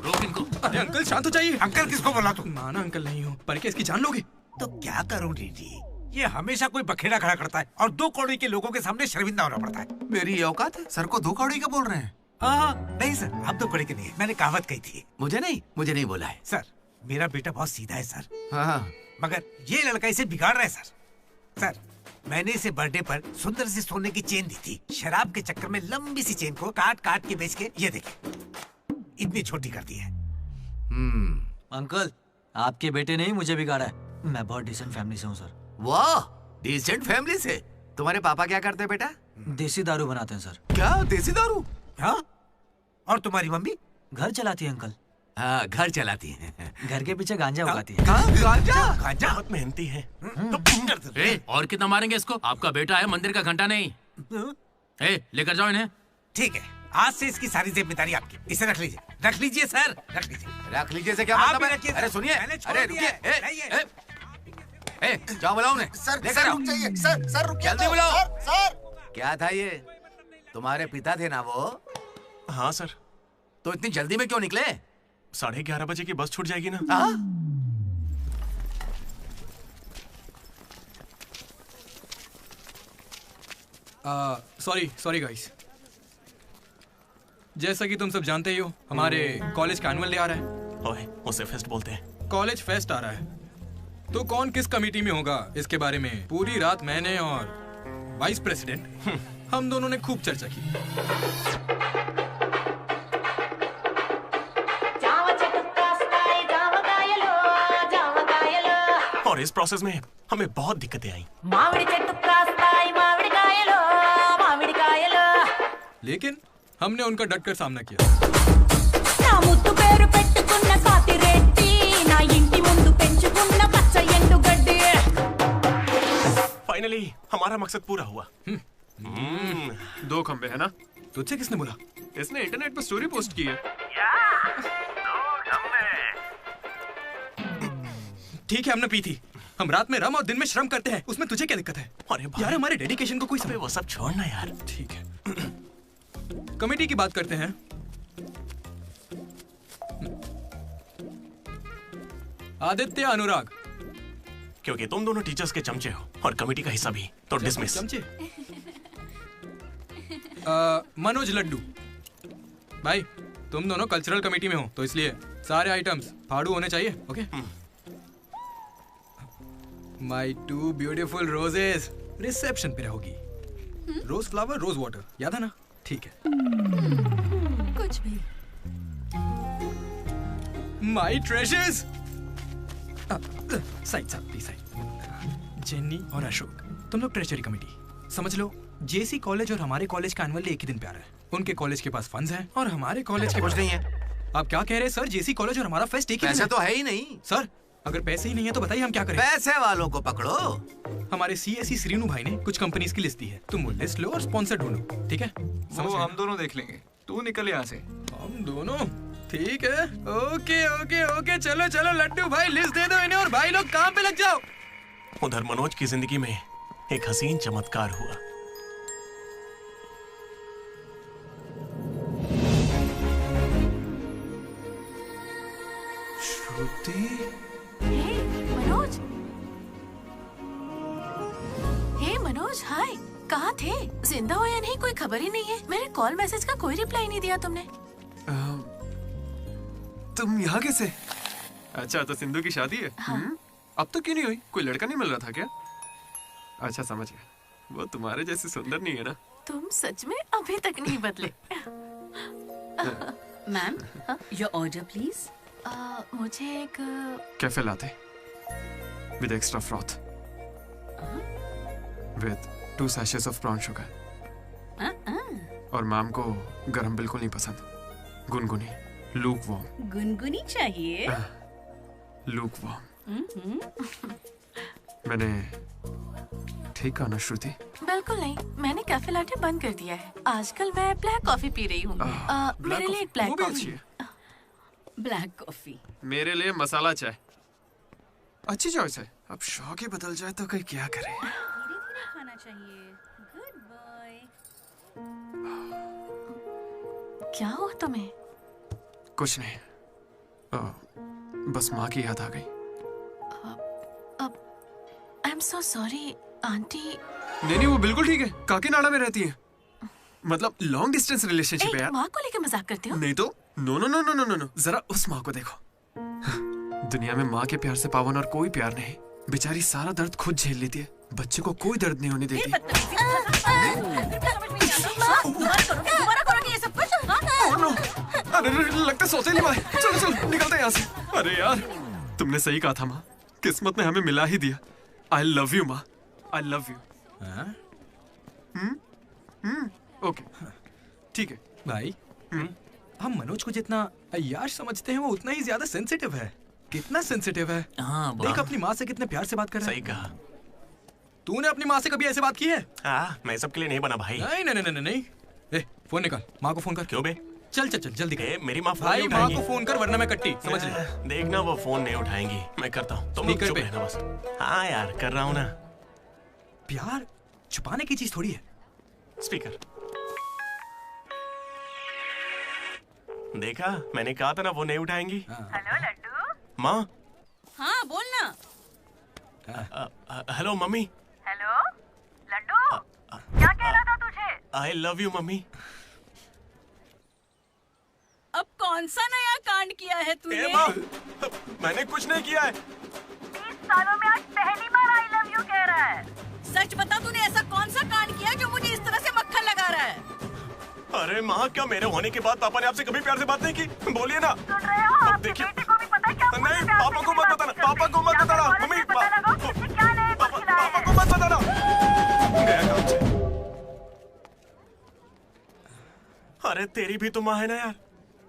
रोक इनको। अरे अंकल शांत हो जाइए। अंकल किसको बोला तू? माना अंकल नहीं हो, पर क्या इसकी जान लोगे? तो क्या करूं डीडी, ये हमेशा कोई बखेड़ा खड़ा करता है और 2 कौड़ी के लोगों के सामने शर्मिंदा होना पड़ता है। मेरी औकात है? सर को 2 कौड़ी का बोल रहे हैं? नहीं सर, आप 2 कौड़ी के नहीं है, मैंने कहावत कही थी। मुझे नहीं बोला है। सर मेरा बेटा बहुत सीधा है सर। हाँ। मगर ये लड़का इसे बिगाड़ रहा है सर। सर मैंने इसे बर्थडे पर सुंदर सी सोने की चेन दी थी, शराब के चक्कर में लंबी सी चेन को काट काट के बेच के ये देखिए इतनी छोटी कर दी है। अंकल आपके बेटे ने ही मुझे बिगाड़ा है, मैं बहुत डिसेंट फैमिली से हूँ सर। वाह, डिसेंट फैमिली से? तुम्हारे पापा क्या करते हैं बेटा? देसी दारू बनाते हैं सर। क्या देसी दारू? हाँ, और तुम्हारी मम्मी? घर चलाती है अंकल। हाँ, घर चलाती है। घर के पीछे गांजा उगाती है। गांजा बहुत मेहनती है। और कितना मारेंगे इसको? आपका बेटा है, मंदिर का घंटा नहीं। लेकर जाओ इन्हें। ठीक है, आज से इसकी सारी जिम्मेदारी आपकी। इसे रख लीजिए। रख लीजिए सर, रख लीजिए। रख लीजिए से क्या मतलब है? अरे सुनिए, अरे रुकिए। जाओ बुलाओ उन्हें। सर रुक जाइए। सर रुकिए। जल्दी बुलाओ। सर क्या था ये? तुम्हारे पिता थे ना वो? हाँ सर। तो इतनी जल्दी में क्यों निकले? 11:30 बजे की बस छूट जाएगी ना। Sorry guys. जैसा कि तुम सब जानते ही हो, हमारे कॉलेज का एनुअल डे आ रहा है। ओए, उसे फेस्ट बोलते हैं। कॉलेज फेस्ट आ रहा है, तो कौन किस कमेटी में होगा इसके बारे में पूरी रात मैंने और वाइस प्रेसिडेंट हम दोनों ने खूब चर्चा की। और इस प्रोसेस में हमें बहुत दिक्कतें आई। लेकिन हमने उनका डटकर सामना किया। फाइनली हमारा मकसद पूरा हुआ। 2 खंबे है ना? तुझसे किसने बोला? इसने इंटरनेट पर स्टोरी पोस्ट की है। ठीक है, हमने पी थी। हम रात में रम और दिन में श्रम करते हैं, उसमें तुझे क्या दिक्कत है? अरे यार हमारे डेडिकेशन को कोई समय। वो सब छोड़ना यार। ठीक है, कमेटी की बात करते हैं। आदित्य, अनुराग। क्योंकि तुम दोनों टीचर्स के चमचे हो और कमेटी का हिस्सा भी, तो डिसमिस। चमचे। मनोज, लड्डू। भाई तुम दोनों कल्चरल कमेटी में हो, तो इसलिए सारे आइटम्स फाड़ू होने चाहिए। Okay? My 2 beautiful roses reception पे रहोगी। रोज फ्लावर, रोज वाटर, याद है ना? ठीक है। कुछ भी। My treasures. Side please side. Jenny और अशोक, तुम लोग ट्रेजरी कमेटी। समझ लो, जेसी कॉलेज और हमारे कॉलेज का एनुअल डे एक ही दिन पे आ रहा है। उनके कॉलेज के पास फंड्स हैं और हमारे कॉलेज के कुछ पास नहीं है। आप क्या कह रहे हैं सर? जेसी कॉलेज और हमारा फेस्ट एक ही दिन पैसे तो है ही नहीं सर। अगर पैसे ही नहीं है तो बताइए हम क्या करें? पैसे वालों को पकड़ो। हमारे सीएससी श्रीनु भाई ने कुछ कंपनीज की लिस्ट दी है, तुम वो लिस्ट लो और स्पॉन्सर ढूंढो। ठीक है? वो हम दोनों देख लेंगे, तू निकल यहाँ से। हम दोनों? ठीक है। ओके ओके ओके, चलो चलो लड्डू भाई, लिस्ट दे दो इन्हें और भाई लोग काम पे लग जाओ। उधर मनोज की जिंदगी में एक हसीन चमत्कार हुआ। मनोज। हे मनोज, हाय। कहाँ थे? जिंदा हो या नहीं कोई खबर ही नहीं है। मेरे कॉल मैसेज का कोई रिप्लाई नहीं दिया तुमने। तुम यहाँ कैसे? अच्छा, तो सिंधु की शादी है? हाँ। अब तो क्यों नहीं हुई? कोई लड़का नहीं मिल रहा था क्या? अच्छा समझ गया, वो तुम्हारे जैसे सुंदर नहीं है ना? तुम सच में अभी तक नहीं बदले। Ma'am, your order please. मुझे एक cafe latte. with extra froth. With 2 sachets of brown sugar. और मैम को गरम बिल्कुल नहीं पसंद, गुनगुनी, lukewarm. गुनगुनी चाहिए। lukewarm. मैंने ठीक कहा ना श्रुति? बिल्कुल नहीं, मैंने कैफे लाटे बंद कर दिया है। आजकल मैं ब्लैक कॉफी पी रही हूँ। मेरे लिए एक ब्लैक कॉफी। Black coffee. मेरे लिए मसाला चाय। अच्छी चॉइस है। अब शौक ही बदल जाए तो कोई क्या करे। धीरे-धीरे खाना चाहिए। Good boy. क्या हुआ तुम्हें? कुछ नहीं, बस माँ की याद आ गई। I am so sorry aunty. नहीं, वो बिल्कुल ठीक है। काकीनाडा में रहती है, मतलब लॉन्ग डिस्टेंस रिलेशनशिप है यार। माँ को लेकर मजाक करते हो? नहीं तो नो, जरा उस माँ को देखो। दुनिया में माँ के प्यार से पावन और कोई प्यार नहीं। बेचारी सारा दर्द खुद झेल लेती है, बच्चे को कोई दर्द नहीं होने देती। अरे लगता सौतेली माँ है। चलो निकलते हैं यहाँ से। अरे यार, तुमने सही कहा था माँ, किस्मत ने हमें मिला ही दिया। I love you माँ, I love you। ओके, ठीक है भाई। हम मनोज को जितना अय्याश समझते हैं वो उतना ही ज्यादा सेंसिटिव है। कितना सेंसिटिव है। हाँ, देख अपनी माँ से कितने प्यार से बात कर रहा है। सही कहा। तूने अपनी माँ से कभी ऐसे बात की है? मैं सबके लिए नहीं बना भाई। नहीं। ए, फोन निकाल, माँ को फोन कर। क्यों बे? चल जल्दी कर। मेरी माँ फोन भाई नहीं माँ उठाएंगी। को फोन कर वरना मैं कट्टी, समझ ले। देखना वो फोन नहीं उठाएंगी, मैं करता हूँ। तुम लोग चुप रहना बस। हाँ यार, कर रहा हूँ ना। प्यार छुपाने की चीज थोड़ी है। स्पीकर। देखा, मैंने कहा था ना वो नहीं उठाएंगी। हेलो लड्डू। माँ। हाँ बोलना। Hello mummy. हेलो लड्डू, क्या कह रहा था तुझे? I love you mummy. अब कौन सा नया कांड किया है तूने? माँ, मैंने कुछ नहीं किया है। 20 सालों में आज पहली बार आई लव यू कह रहा है। सच बता, तूने ऐसा कौन सा कांड किया जो मुझे इस तरह से मक्खन लगा रहा है? अरे माँ, क्या मेरे होने के बाद पापा ने आपसे कभी प्यार से बात नहीं की? बोलिए ना। सुन रहे हो? आपके बेटे को भी पता है क्या? नहीं, पापा को मत बताना, पापा को मत बताना। मम्मी, क्या नए पक्षी लाए पापा को मत बताना। गया काम से। अरे तेरी भी तो माँ है ना यार,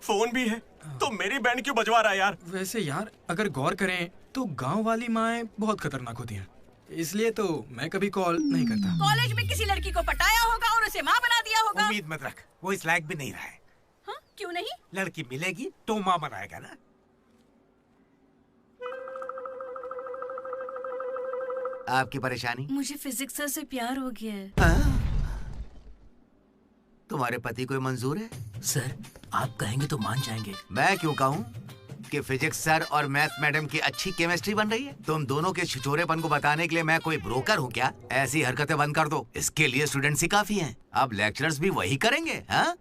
फोन भी है, तो मेरी बैंड क्यों बजवा रहा है यार? वैसे यार अगर गौर करें तो गांव वाली माएं बहुत खतरनाक होती हैं, इसलिए तो मैं कभी कॉल नहीं करता। कॉलेज में किसी लड़की को पटाया होगा और उसे माँ बना दिया होगा। उम्मीद मत रख, वो इस लायक भी नहीं रहा है। हाँ, क्यों नहीं? लड़की मिलेगी तो माँ बनाएगा ना। आपकी परेशानी? मुझे फिजिक्स सर से प्यार हो गया है। तुम्हारे पति को मंजूर है? सर, आप कहेंगे तो मान जाएंगे। मैं क्यों कहूँ कि फिजिक्स सर और मैथ मैडम की अच्छी केमिस्ट्री बन रही है। तुम दोनों के छिछोरेपन को बताने के लिए मैं कोई ब्रोकर हूँ क्या? ऐसी हरकतें बंद कर दो, इसके लिए स्टूडेंट्स ही काफी हैं। अब लेक्चरर्स भी वही करेंगे। हाँ,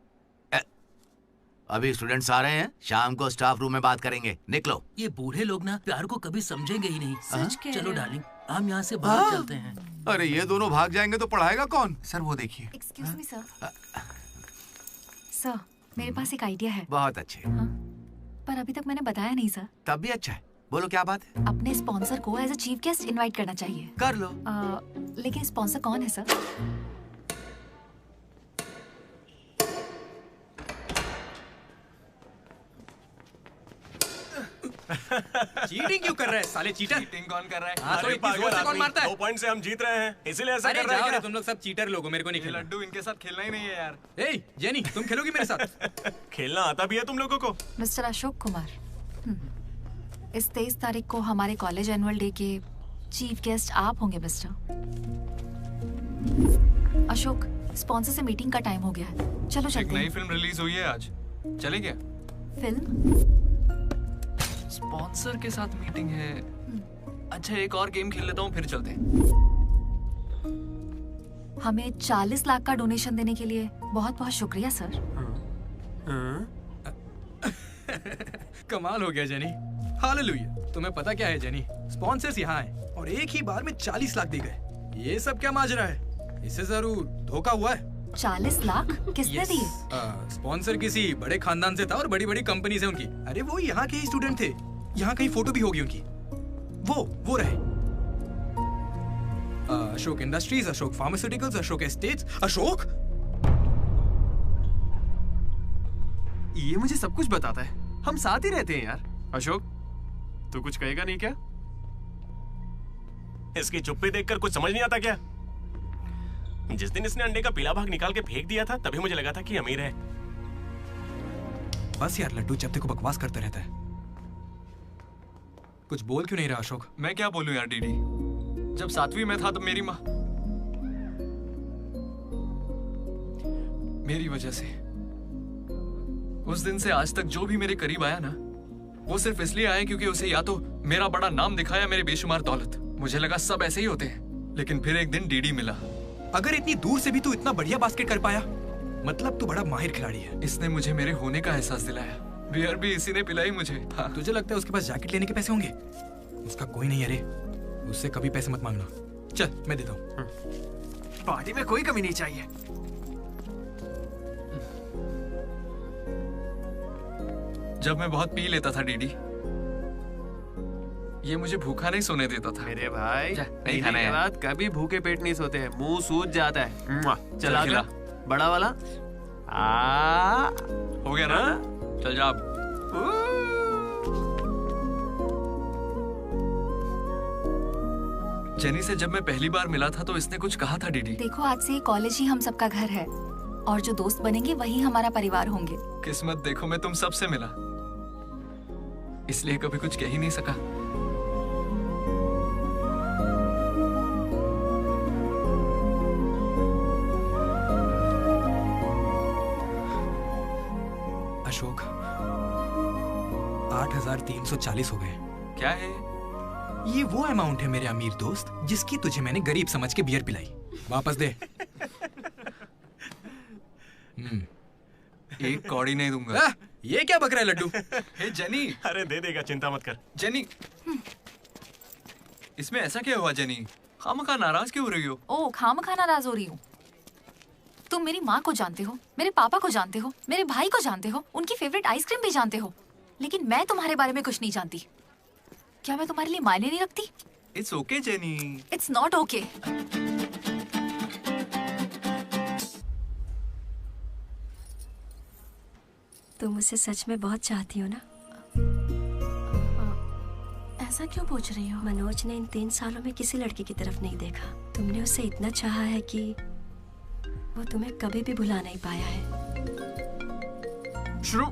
अभी स्टूडेंट्स आ रहे हैं, शाम को स्टाफ रूम में बात करेंगे। निकलो। ये बूढ़े लोग ना प्यार को कभी समझेंगे ही नहीं। सच कह चलो रहे हो। डार्लिंग, हम यहाँ से बाहर चलते हैं। अरे ये दोनों भाग जाएंगे तो पढ़ाएगा कौन? सर वो देखिए। Excuse me sir. सर, मेरे पास एक आइडिया है। बहुत अच्छे। पर अभी तक मैंने बताया नहीं सर। तब भी अच्छा है, बोलो क्या बात है? अपने स्पॉन्सर को as a chief guest invite करना चाहिए। कर लो। लेकिन स्पॉन्सर कौन है सर? चीटिंग क्यों कर रहे हैं साले चीटर? चीटिंग कौन कर रहा है? हाँ, तो इतनी जोर से कौन मारता है? 2 पॉइंट से हम जीत रहे हैं, इसीलिए ऐसा अरे कर रहे जाओ हैं रे, क्या? तुम लोग सब चीटर लोग हो, मेरे को नहीं खेलना। लड्डू इनके साथ खेलना ही नहीं है यार। ए जेनी, तुम खेलोगी मेरे साथ? खेलना आता भी है तुम लोगों को? मिस्टर अशोक कुमार, इस 23 तारीख को हमारे कॉलेज एनुअल डे के चीफ गेस्ट आप होंगे मिस्टर अशोक। स्पॉन्सर से मीटिंग का टाइम हो गया है, चलो एक चलते नई हैं। फिल्म रिलीज हुई है आज, चले क्या? फिल्म? स्पॉन्सर के साथ मीटिंग है। अच्छा, एक और गेम खेल लेता हूँ फिर चलते हैं। हमें 40 लाख का डोनेशन देने के लिए बहुत बहुत शुक्रिया सर। कमाल हो गया जेनी, हालेलुया। तुम्हें पता क्या है जेनी, स्पॉन्सर्स यहाँ आए और एक ही बार में 40 लाख दे गए। ये सब क्या माजरा है? इससे जरूर धोखा हुआ है। 40 लाख किसने दिए? स्पॉन्सर किसी बड़े खानदान से था और बड़ी बड़ी कंपनी से उनकी। अरे वो यहाँ के ही स्टूडेंट थे, यहाँ कहीं फोटो भी होगी उनकी। वो रहे। Ashok industries, Ashok pharmaceuticals, Ashok estates. Ashok ये मुझे सब कुछ बताता है। हम साथ ही रहते हैं यार। अशोक, तू कुछ कहेगा नहीं क्या? इसकी चुप्पी देखकर कुछ समझ नहीं आता क्या? जिस दिन इसने अंडे का पीला भाग निकाल के फेंक दिया था, तभी मुझे लगा था कि अमीर है। बस यार लड्डू, जब देखो बकवास करता रहता है। कुछ बोल क्यों नहीं रहा अशोक? मैं क्या बोलूं यार डीडी, जब 7वीं में था तो मेरी माँ मेरी वजह से उस दिन से आज तक जो भी मेरे करीब आया ना, वो सिर्फ इसलिए आया क्योंकि उसे या तो मेरा बड़ा नाम दिखाया, मेरे बेशुमार दौलत। मुझे लगा सब ऐसे ही होते हैं, लेकिन फिर एक दिन डीडी मिला। अगर इतनी दूर से भी तू इतना बढ़िया बास्केट कर पाया, मतलब तू बड़ा माहिर खिलाड़ी है। इसने मुझे मेरे होने का एहसास दिलाया। बियर भी इसी ने पिलाई मुझे। हाँ। तुझे लगता है उसके पास जैकेट लेने के पैसे होंगे? उसका कोई नहीं। अरे उससे कभी पैसे मत मांगना। चल मैं देता हूँ। पार्टी में कोई कमी नहीं चाहिए। जब मैं बहुत पी लेता था डीडी, ये मुझे भूखा नहीं सोने देता था। मेरे भाई, नहीं खाना है। बाद कभी भूखे पेट नहीं सोते हैं, मुंह सूज जाता है। चल आगे, बड़ा वाला। हो गया ना? चल जा अब। जेनी से जब मैं पहली बार मिला था तो इसने कुछ कहा था डीडी। देखो, आज से कॉलेज ही हम सबका घर है और जो दोस्त बनेंगे वही हमारा परिवार होंगे। किस्मत देखो, मैं तुम सबसे मिला, इसलिए कभी कुछ कह ही नहीं सका। अशोक, 8,340 हो गए। क्या है ये? वो अमाउंट है मेरे अमीर दोस्त जिसकी तुझे मैंने गरीब समझ के बियर पिलाई। वापस दे। एक कौड़ी नहीं दूंगा। ये क्या बक रहा है लड्डू? हे जेनी। अरे दे देगा, चिंता मत कर। जेनी, इसमें ऐसा क्या हुआ जेनी? खामखा नाराज क्यों हो रही हो? ओ, खामखा नाराज हो रही हूँ? तुम मेरी माँ को जानते हो, मेरे पापा को जानते हो, मेरे भाई को जानते हो, उनकी फेवरेट आइसक्रीम भी जानते हो, लेकिन मैं तुम्हारे बारे में कुछ नहीं जानती। क्या मैं तुम्हारे लिए मायने नहीं रखती? It's okay jenny. It's not okay. तुम मुझसे सच में बहुत चाहती हो ना? ऐसा क्यों पूछ रही हो? मनोज ने इन 3 सालों में किसी लड़की की तरफ नहीं देखा। तुमने उसे इतना चाहा है कि वो तुम्हें कभी भी भुला नहीं पाया है। शुरू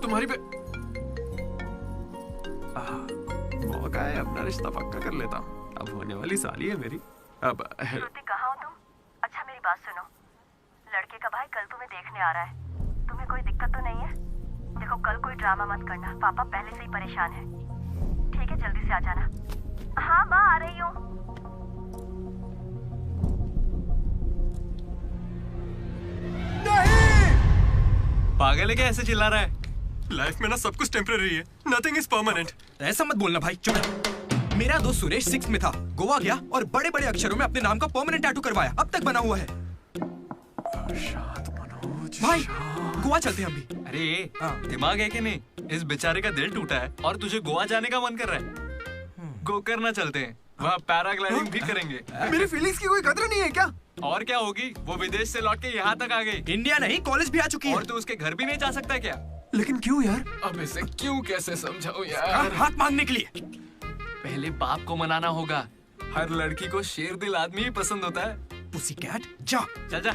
तुम्हारी पे मौका है, अपना रिश्ता पक्का कर लेता हूँ। अब होने वाली साली है मेरी। अब श्रुति, कहाँ हो तुम? अच्छा मेरी बात सुनो, लड़के का भाई कल तुम्हें देखने आ रहा है। तुम्हें कोई दिक्कत तो नहीं है? देखो कल कोई ड्रामा मत करना, पापा पहले से ही परेशान है। ठीक है, जल्दी से आ जाना। हाँ माँ, आ रही हूँ। पागल है क्या, ऐसे चिल्ला रहा है? लाइफ में ना सब कुछ टेम्परेरी है, नथिंग इज परमानेंट। ऐसा मत बोलना भाई, चुप। मेरा दोस्त सुरेश 6th में था, गोवा गया और बड़े बड़े अक्षरों में अपने नाम का परमानेंट टैटू करवाया, अब तक बना हुआ है। भाई गोवा चलते हैं हम भी। अरे दिमाग है कि नहीं? इस बेचारे का दिल टूटा है और तुझे गोवा जाने का मन कर रहा है। गो करना चलते हैं, वहाँ पैराग्लाइडिंग भी करेंगे। मेरी फीलिंग्स की कोई कदर नहीं है क्या? और क्या होगी, वो विदेश से लौट के यहाँ तक आ गई। इंडिया नहीं, कॉलेज भी आ चुकी है। और तू उसके घर भी नहीं जा सकता क्या? लेकिन क्यों यार? अब इसे क्यों कैसे समझाऊं यार? हाथ मांगने के लिए पहले बाप को मनाना होगा। हर लड़की को शेर दिल आदमी ही पसंद होता है। पुसीकैट, जा। चल जा।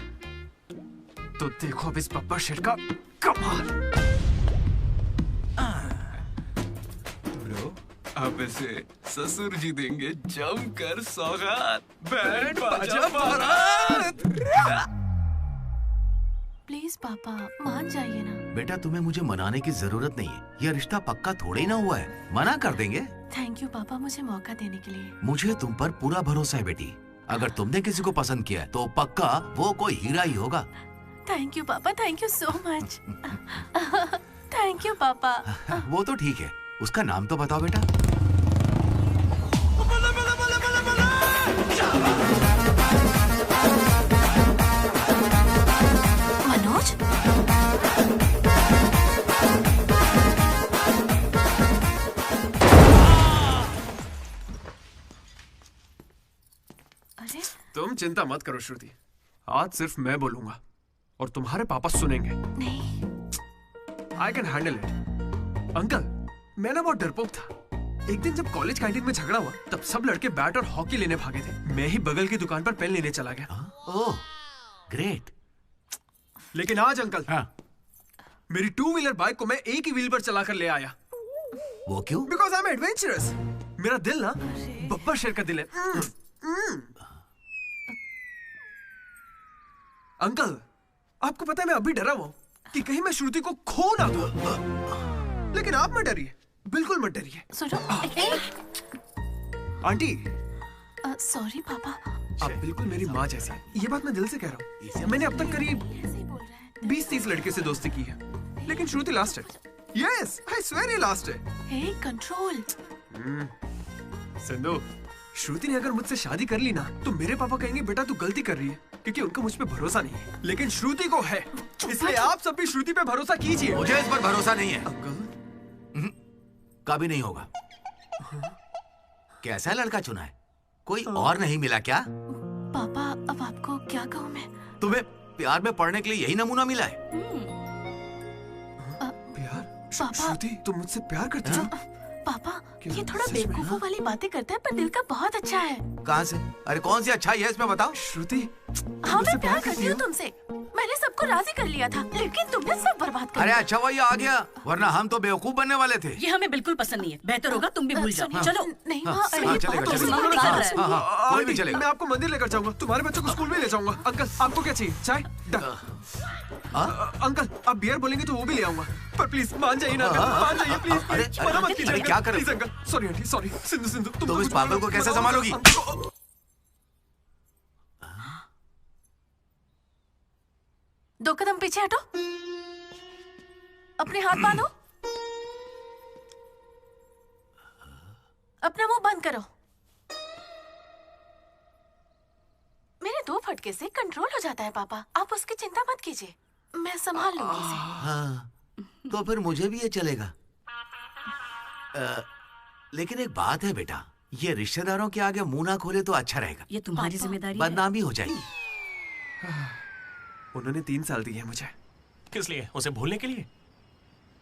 तो देखो अब इस पप्पा शेर का कमाल। अब इसे ससुर जी देंगे जमकर सौगात। बैंड बाजा बारात। प्लीज पापा, मान जाइए ना। बेटा, तुम्हें मुझे मनाने की जरूरत नहीं है, यह रिश्ता पक्का थोड़े ही ना हुआ है, मना कर देंगे। थैंक यू पापा, मुझे मौका देने के लिए। मुझे तुम पर पूरा भरोसा है बेटी। अगर तुमने किसी को पसंद किया तो पक्का वो कोई हीरा ही होगा। थैंक यू पापा, thank you so much. Thank you पापा। वो तो ठीक है, उसका नाम तो बताओ बेटा। मनोज, तुम चिंता मत करो श्रुति, आज सिर्फ मैं बोलूंगा और तुम्हारे पापा सुनेंगे। नहीं, I can handle it. Uncle, मैं ना बहुत डरपोक था। एक दिन जब कॉलेज कैंटीन में झगड़ा हुआ तब सब लड़के बैट और हॉकी लेने भागे थे। मैं ही बगल की दुकान पर पेन लेने चला गया। ओह, ग्रेट। लेकिन आज अंकल, मेरी 2 व्हीलर बाइक को मैं एक ही व्हील पर चलाकर ले आया। वो क्यों? Because I am adventurous. मेरा दिल ना बब्बर शेर का दिल है। अंकल, आपको पता है मैं अभी डरा हुआ हूं कि कहीं मैं श्रुति को खो ना दूं। लेकिन आप मत डरिए, बिल्कुल मत डरिए। सुनो, आंटी, सॉरी पापा। आप बिल्कुल मेरी माँ जैसी हैं। ये बात मैं दिल से कह रहा हूँ। मैंने अब तक करीब 20-30 लड़के से दोस्ती की है, लेकिन श्रुति लास्ट है। यस, आई स्वेयर ये लास्ट है। हे, कंट्रोल। सिंधु, श्रुति ने अगर मुझसे शादी कर ली ना तो मेरे पापा कहेंगे बेटा तू गलती कर रही है, क्योंकि उनका मुझ पे भरोसा नहीं है। लेकिन श्रुति को है, इसलिए आप सब भी श्रुति पे भरोसा कीजिए। मुझे इस पर भरोसा नहीं है अंकल। कभी नहीं होगा। कैसा लड़का चुना है? कोई और नहीं मिला क्या? पापा, अब आपको क्या कहूँ मैं? तुम्हें प्यार में पड़ने के लिए यही नमूना मिला है? प्यार? श्रुति, तुम मुझसे प्यार करती हो? पापा, ये थोड़ा बेवकूफों वाली बातें करता है, पर दिल का बहुत अच्छा है। कहाँ से? अरे कौन सी अच्छाई है इसमें बताओ? श्रुति, हाँ, मैं प्यार करती हूँ तुमसे। मैंने सबको राजी कर लिया था, लेकिन तुमने सब बर्बाद कर अरे दिया। अच्छा हुआ ये आ गया, वरना हम तो बेवकूफ बनने वाले थे। ये हमें बिल्कुल पसंद नहीं है। बेहतर होगा तुम भी भूल जाओ। चलो। नहीं, कोई भी चलेगा। मैं आपको मंदिर लेकर जाऊंगा, तुम्हारे बच्चों को स्कूल में ले जाऊंगा। अंकल, आपको क्या चाहिए? चाय? अंकल, आप बियर बोलेंगे तो वो भी ले आऊंगा, पर प्लीज मान जाइए ना, मान जाइए प्लीज। मना मत कीजिए। क्या कर please uncle, sorry aunty, sorry. Sindhu, तुम इस पागल को कैसे संभालोगी? दो कदम पीछे हटो, अपने हाथ बांधो, अपना मुंह बंद करो। मेरे 2 फटके से कंट्रोल हो जाता है पापा, आप उसकी चिंता मत कीजिए, मैं संभाल लूंगी इसे। हाँ, तो फिर मुझे भी ये चलेगा। लेकिन एक बात है बेटा, ये रिश्तेदारों के आगे मुंह ना खोले तो अच्छा रहेगा। ये तुम्हारी जिम्मेदारी है। बदनामी हो जाएगी। उन्होंने 3 साल दिए मुझे। किस लिए? उसे भूलने के लिए?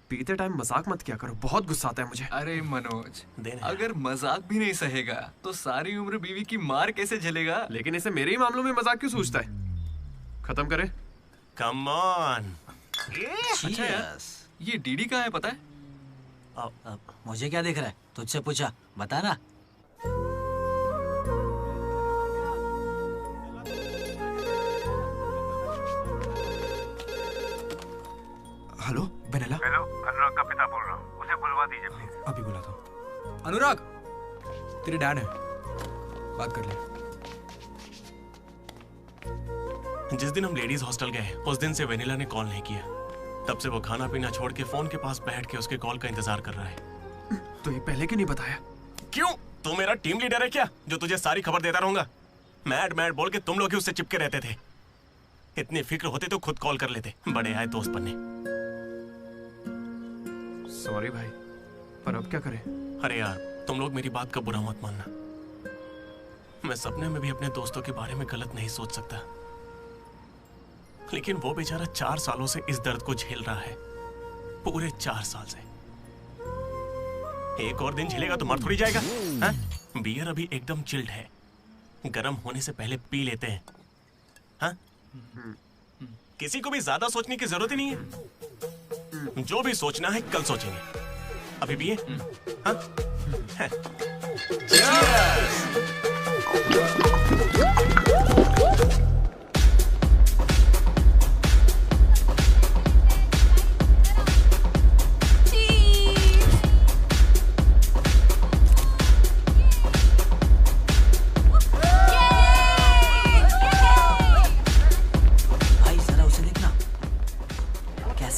पीते टाइम मजाक मत किया करो, बहुत गुस्सा आता है मुझे। अरे मनोज, अगर मजाक भी नहीं सहेगा तो सारी उम्र बीवी की मार कैसे झेलेगा? लेकिन इसे मेरे ही मामलों में मजाक क्यों सोचता है? खत्म करे। Come on. अच्छा यार, ये डीडी कहाँ है पता है? मुझे क्या दिख रहा है? तुझसे पूछा, बता ना। Hello vanilla. हेलो, अनुराग का पिता बोल रहा हूँ, उसे बुलवा दीजिए प्लीज। अभी बुलाता हूँ। अनुराग, तेरे डैड है, बात कर ले। जिस दिन हम लेडीज हॉस्टल गए उस दिन से वेनिला ने कॉल नहीं किया। तब से वो खाना पीना छोड़ के फोन के पास बैठ के उसके कॉल का इंतजार कर रहा है। तो ये पहले क्यों नहीं बताया? क्यों? तू मेरा टीम लीडर है क्या, जो तुझे सारी खबर देता रहूंगा? मैड मैड बोल के तुम लोग ही उससे चिपके रहते थे। इतनी फिक्र होती तो खुद कॉल कर लेते, बड़े आए दोस्त बनने। सॉरी भाई, पर अब क्या करें? अरे यार, तुम लोग मेरी बात का बुरा मत मानना। मैं सपने में भी अपने दोस्तों के बारे में गलत नहीं सोच सकता, लेकिन वो बेचारा 4 सालों से इस दर्द को झेल रहा है, पूरे 4 साल से। एक और दिन झेलेगा तो मर थोड़ी जाएगा। हा? बियर अभी एकदम चिल्ड है, गर्म होने से पहले पी लेते हैं। हा? किसी को भी ज्यादा सोचने की जरूरत ही नहीं है। जो भी सोचना है कल सोचेंगे, अभी पिए।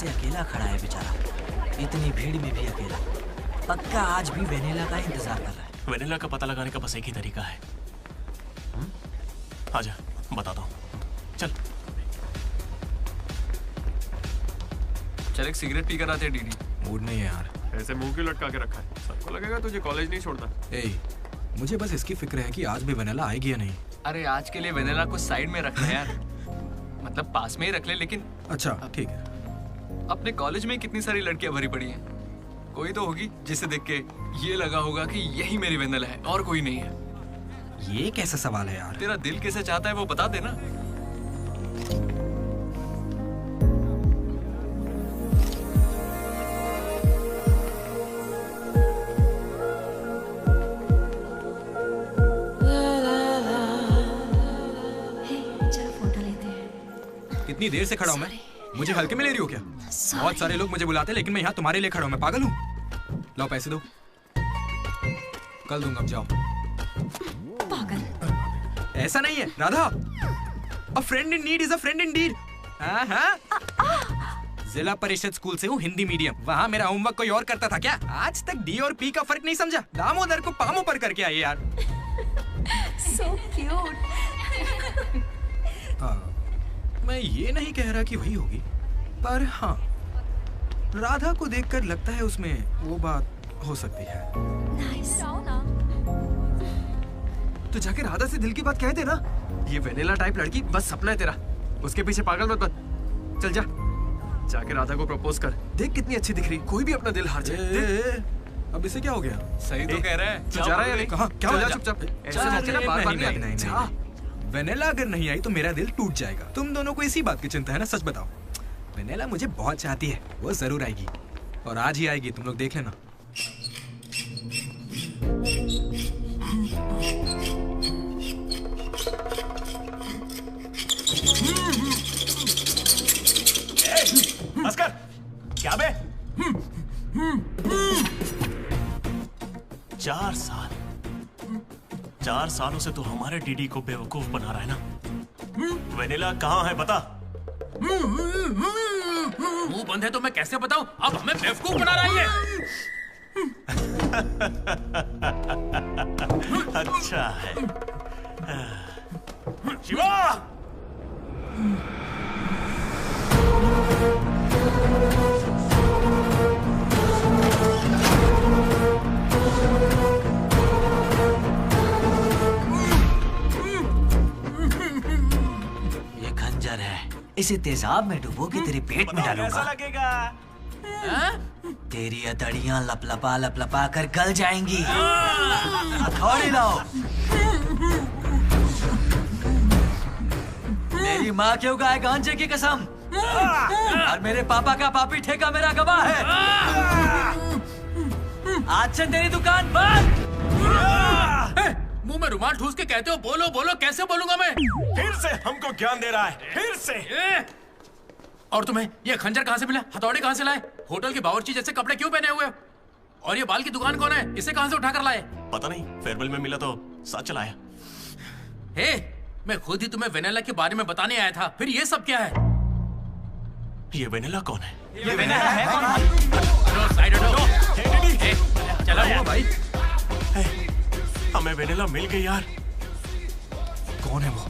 अकेला खड़ा है बेचारा, इतनी भीड़ में भी अकेला। पक्का आज भी वेनिला का इंतजार कर रहा है। वेनिला का पता लगाने का बस एक ही तरीका है। आजा, बताता हूँ। चल चल एक सिगरेट पी कर आते हैं डीडी। मूड नहीं है यार। ऐसे मुंह क्यों लटका के रखा है? सबको लगेगा तुझे कॉलेज नहीं छोड़ता। मुझे बस इसकी फिक्र है कि आज भी वेनिला आएगी या नहीं। अरे आज के लिए वेनिला को साइड में रखना है यार। मतलब पास में ही रख ले, लेकिन अच्छा ठीक है। अपने कॉलेज में कितनी सारी लड़कियां भरी पड़ी हैं, कोई तो होगी जिसे देख के ये लगा होगा कि यही मेरी वेनिला है और कोई नहीं है। ये कैसा सवाल है यार? तेरा दिल कैसे चाहता है वो बता देना। कितनी देर से खड़ा हूँ मैं? मुझे हल्के में ले रही हो क्या? बहुत सारे लोग मुझे बुलाते हैं, लेकिन मैं यहाँ तुम्हारे लिए खड़ा हूँ। मैं पागल हूँ? लाओ पैसे दो, कल दूंगा, अब जाओ। पागल। ऐसा नहीं है Radha, a friend in need is a friend in deed. Zila Parishad school से हूँ, हिंदी मीडियम। वहाँ मेरा होमवर्क कोई और करता था क्या? आज तक डी और पी का फर्क नहीं समझा। दामोदर को पामो पर करके आइए यार। So cute. मैं ये नहीं कह रहा कि वही होगी, पर हाँ, राधा को देखकर लगता है उसमें वो बात हो सकती है। तो जाके राधा से दिल की बात कह दे ना। ये वेनिला टाइप लड़की बस सपना है तेरा, उसके पीछे पागल मत बन। चल जा, जाके राधा को प्रपोज कर। देख कितनी अच्छी दिख रही, कोई भी अपना दिल हार जाए। अब इसे क्या हो गया? सही तो कह रहा है। तू जा रहा है या नहीं? कहाँ? क्या हो गया? चुपचाप ऐसे मौके ना बार-बार नहीं आते। वेनिला अगर नहीं आई तो मेरा दिल टूट जाएगा। तुम दोनों को इसी बात की चिंता है ना? सच बताओ। वेनिला मुझे बहुत चाहती है, वो जरूर आएगी, और आज ही आएगी, तुम लोग देख लेना। अस्कर, क्या बे? 4 सालों से तू हमारे डीडी को बेवकूफ बना रहा है ना? वेनिला कहाँ है बता? मुंह बंद है तो मैं कैसे बताऊं? अब हमें बेवकूफ बना रहा है ये। अच्छा है। शिवा! ये खंजर है, इसे तेजाब में डुबो के तेरे पेट में डालूंगा। कैसा लगेगा? तेरी अतड़ियां लपलपा लपलपा कर गल जाएंगी। हथौड़ी लाओ। मेरी माँ क्यों गाय गांजे की कसम, और मेरे पापा का पापी ठेका मेरा गवाह है। आज से तेरी दुकान बंद। मुंह में रुमाल ठूस के कहते हो बोलो बोलो, कैसे बोलूंगा मैं? फिर से हमको ज्ञान दे रहा है, फिर से। और तुम्हें ये खंजर कहाँ से मिला? हथौड़ी कहाँ से लाए? होटल के बावर्ची जैसे कपड़े क्यों पहने हुए? और ये बाल की दुकान कौन है? इसे कहाँ से उठा कर लाए? पता नहीं, फेयरवेल में मिला तो साथ चलाया। हे, मैं खुद ही तुम्हें वेनिला के बारे में बताने आया था, फिर ये सब क्या है? ये वेनिला कौन है? ये वेनिला है कौन? साइड हटो। चलो यार भाई, हमें वेनिला मिल गई यार। कौन है वो?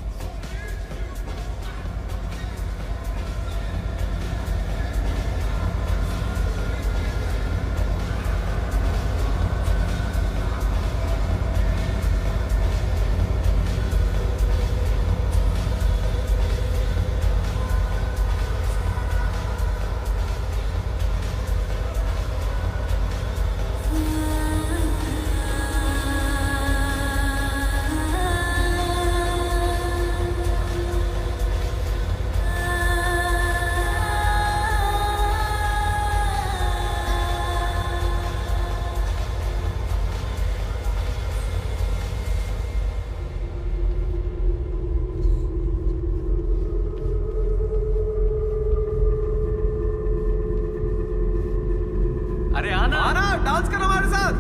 अरे आना आना, डांस करो हमारे साथ।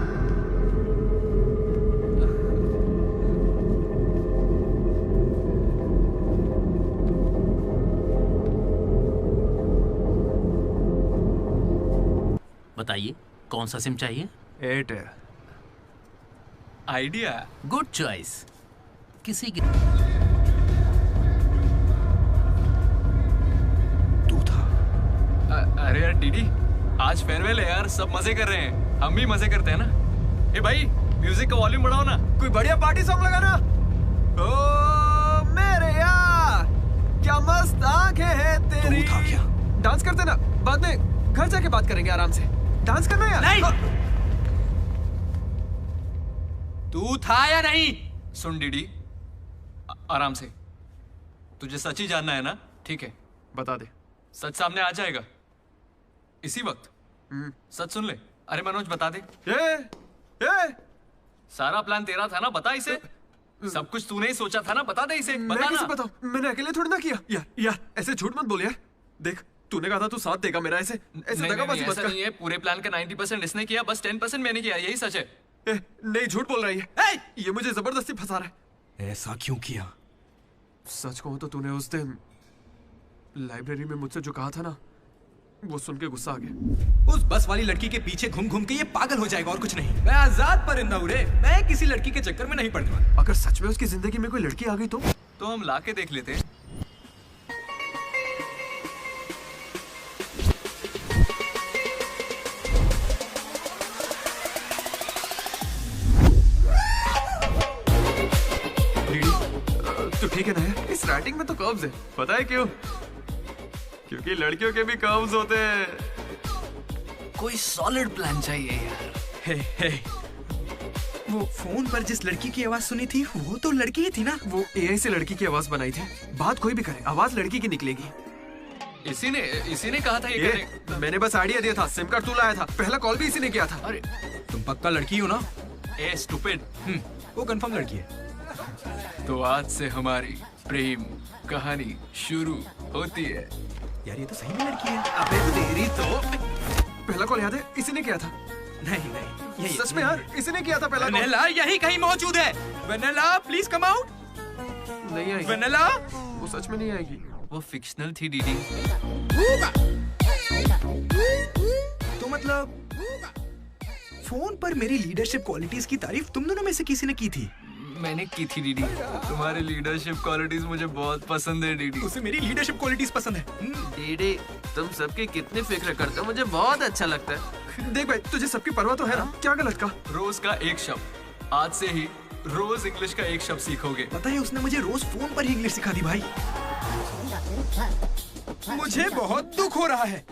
बताइए कौन सा सिम चाहिए? एयरटेल। Idea good choice. किसी की अरे यार डीडी, आज फेयरवेल है यार, सब मजे कर रहे हैं, हम भी मजे करते हैं ना। ए भाई, म्यूजिक का वॉल्यूम बढ़ाओ ना। कोई बढ़िया पार्टी सॉन्ग लगाना। ओ आंखें हैं तेरी। तू था क्या? डांस करते ना, बाद में घर जाके बात करेंगे आराम से। डांस करना यार। नहीं। तू था या नहीं? सुन डीडी, आराम से। तुझे सच ही जानना है ना? ठीक है, बता दे। सच सामने आ जाएगा इसी वक्त। सच सुन ले। अरे मनोज बता दे। सारा प्लान तेरा था ना, बता इसे। सब कुछ तूने ही सोचा था ना, बता दे इसे। मैं बता कैसे ना। बताऊं? मैंने अकेले थोड़ी ना किया। यार ऐसे झूठ मत बोल यार। देख तूने कहा था तू साथ देगा मेरा, ऐसे दगाबाजी मत ऐसा कर। नहीं है। पूरे प्लान का 90% इसने किया, बस 10% मैंने किया। यही सच है। नहीं, झूठ बोल रही है। ये मुझे जबरदस्ती फंसा रहा है। ऐसा क्यों किया? सच कहूं तो तूने उस दिन लाइब्रेरी में मुझसे जो कहा था ना, वो सुन के गुस्सा आ गया। उस बस वाली लड़की के पीछे घूम घूम के ये पागल हो जाएगा और कुछ नहीं। मैं आजाद परिंदा हूं रे। मैं किसी लड़की के चक्कर में नहीं पड़ने वाला। अगर सच में उसकी जिंदगी में कोई लड़की आ गई तो हम ला के देख लेते हैं। तो ठीक है ना यार, इस राइटिंग में तो कर्व्स है। पता है क्यों? क्योंकि लड़कियों के भी कर्व्स होते हैं। कोई सॉलिड प्लान चाहिए यार। हे वो फोन पर जिस लड़की की आवाज सुनी थी वो तो लड़की ही थी ना। वो एआई से लड़की की आवाज बनाई थी। बात कोई भी करे, आवाज लड़की की निकलेगी। इसी ने कहा था ये करने। मैंने बस आइडिया दिया था। सिम कार्ड तू लाया था। पहला कॉल भी इसी ने किया था। अरे तुम पक्का लड़की हो ना? ए स्टूपिड। वो कंफर्म लड़की है। तो आज से हमारी प्रेम कहानी शुरू होती है। यार ये तो सही में लड़की है। अबे तेरी तो। पहला कॉल याद है? इसी ने किया था। नहीं यही सच में यार, इसी ने किया था पहला कॉल। वेनेला यही कहीं मौजूद है। Vennela please come out. नहीं आएगी। वेनेला वो सच में नहीं आएगी। वो फिक्शनल थी डीडी। तो मतलब फोन पर मेरी लीडरशिप क्वालिटीज की तारीफ तुम दोनों में से किसी ने की थी? मैंने की थी डीडी। तुम्हारी लीडरशिप क्वालिटीज मुझे बहुत पसंद है डीडी। उसे मेरी लीडरशिप क्वालिटीज पसंद है। डीडी तुम सबकी कितनी फिक्र करते हो, मुझे बहुत अच्छा लगता है। देख भाई, तुझे सबकी परवाह तो है ना? क्या गलत का? रोज का एक शब्द। आज से ही रोज इंग्लिश का एक शब्द सीखोगे। पता है उसने मुझे रोज फोन पर ही इंग्लिश सिखा दी भाई। मुझे बहुत दुख हो रहा है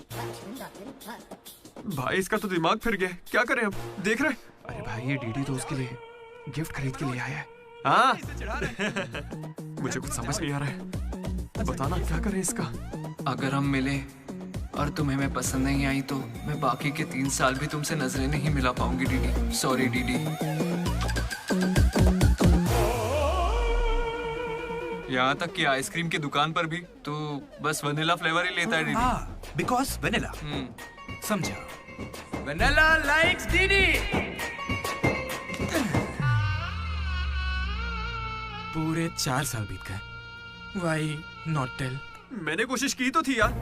भाई। इसका तो दिमाग फिर गया। क्या करें अब? देख रहे? अरे भाई ये डीडी तो उसके लिए गिफ्ट खरीद के लिए आया है। हाँ मुझे कुछ समझ नहीं आ रहा है। बताना क्या करें इसका? अगर हम मिले और तुम्हें मैं पसंद नहीं आई तो मैं बाकी के 3 साल भी तुमसे नजरें नहीं मिला पाऊंगी डीडी। Sorry DD. यहाँ तक कि आइसक्रीम की दुकान पर भी तू बस वनीला फ्लेवर ही लेता है डीडी। Because vanilla. समझा? Vanilla likes DD. पूरे 4 साल बीत गए। Why not tell? मैंने कोशिश की तो थी यार।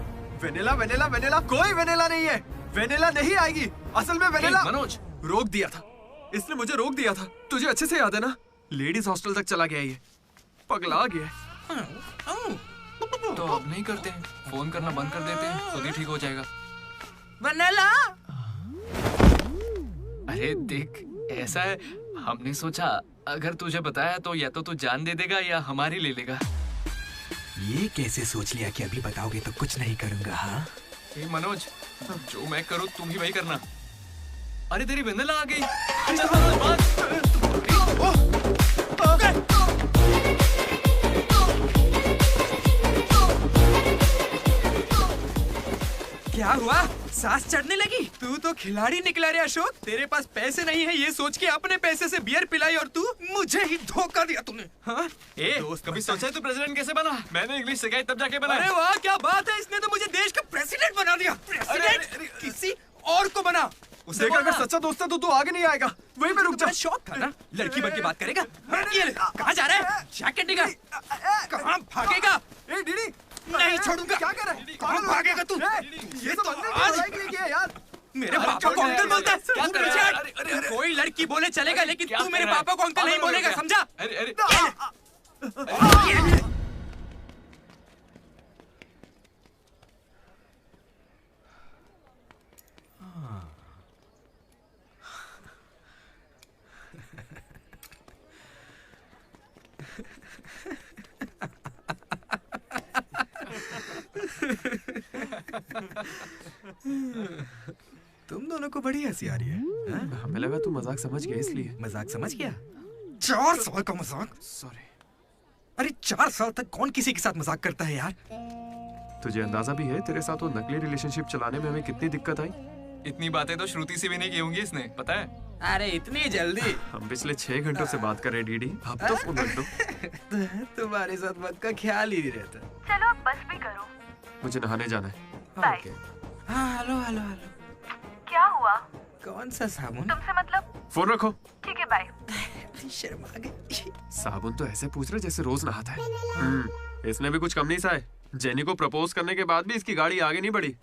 वेनिला वेनिला वेनिला, कोई वेनिला नहीं है। वेनिला नहीं आएगी। असल में वेनिला मनोज रोक दिया था। इसने मुझे रोक दिया था। तुझे अच्छे से याद है ना? लेडीज हॉस्टल तक चला गया ये। पगला गया। तो अब नहीं करते हैं, फोन करना बंद कर देते हैं, खुद ही ठीक हो जाएगा। वेनिला। अरे देख, ऐसा है, हमने सोचा अगर तुझे बताया तो या तो तू जान दे देगा या हमारी ले लेगा। ये कैसे सोच लिया कि अभी बताओगे तो कुछ नहीं करूंगा? हाँ मनोज, जो मैं करूँ तुम ही वही करना। अरे तेरी वेनिला आ गई। चल मनोज बात। क्या हुआ? सांस चढ़ने लगी? तू तो खिलाड़ी निकला रे अशोक। तेरे पास पैसे नहीं है ये सोच के अपने पैसे से बियर पिलाई और तू मुझे ही धोखा दिया तूने। हाँ? कभी सोचा है तू प्रेसिडेंट कैसे बना? मैंने इंग्लिश सिखाई तब जाके बना। अरे वाह क्या बात है, इसने तो मुझे देश का प्रेसिडेंट बना दिया। प्रेसिडेंट किसी और को बना। देख अगर सच्चा दोस्त है तो तू आगे नहीं आएगा। वहीं पे रुक जा। शौक था ना, लड़की बन के बात करेगा। कहाँ जा रहा है? जैकेट निकाल। कहाँ भागेगा? डीडी नहीं छोड़ूंगा। क्या कर रहा है? कहाँ भागेगा तू? ये तो आज यार मेरे पापा को अंकल बोलता है। क्या कर रहा है? कोई लड़की बोले चलेगा लेकिन तू मेरे पापा को अंकल नहीं बोलेगा, समझा? तुम दोनों को बड़ी हंसी आ रही है। हमें लगा तू मजाक समझ गया इसलिए। मजाक समझ गया? 4 साल का मजाक? सॉरी। अरे 4 साल तक कौन किसी के साथ मजाक करता है यार? तुझे अंदाजा भी है तेरे साथ वो नकली रिलेशनशिप चलाने में हमें कितनी दिक्कत आई? इतनी बातें तो श्रुति से भी नहीं की होंगी इसने, पता है? अरे इतनी जल्दी? हम पिछले 6 घंटों से बात कर रहे हैं डीडी। अब तो फोन रख दो। तुम्हारे साथ वक्त का ख्याल ही नहीं रहता। चलो अब बस भी करो। मुझे नहाने जाना है। बाय। हाँ हेलो हेलो हेलो। क्या हुआ? कौन सा साबुन? तुमसे मतलब? फोन रखो। ठीक है बाय। शर्मा गई। साबुन तो ऐसे पूछ रहे जैसे रोज नहाता है। इसमें भी कुछ कम नहीं सा है। जेनी को प्रपोज करने के बाद भी इसकी गाड़ी आगे नहीं बढ़ी।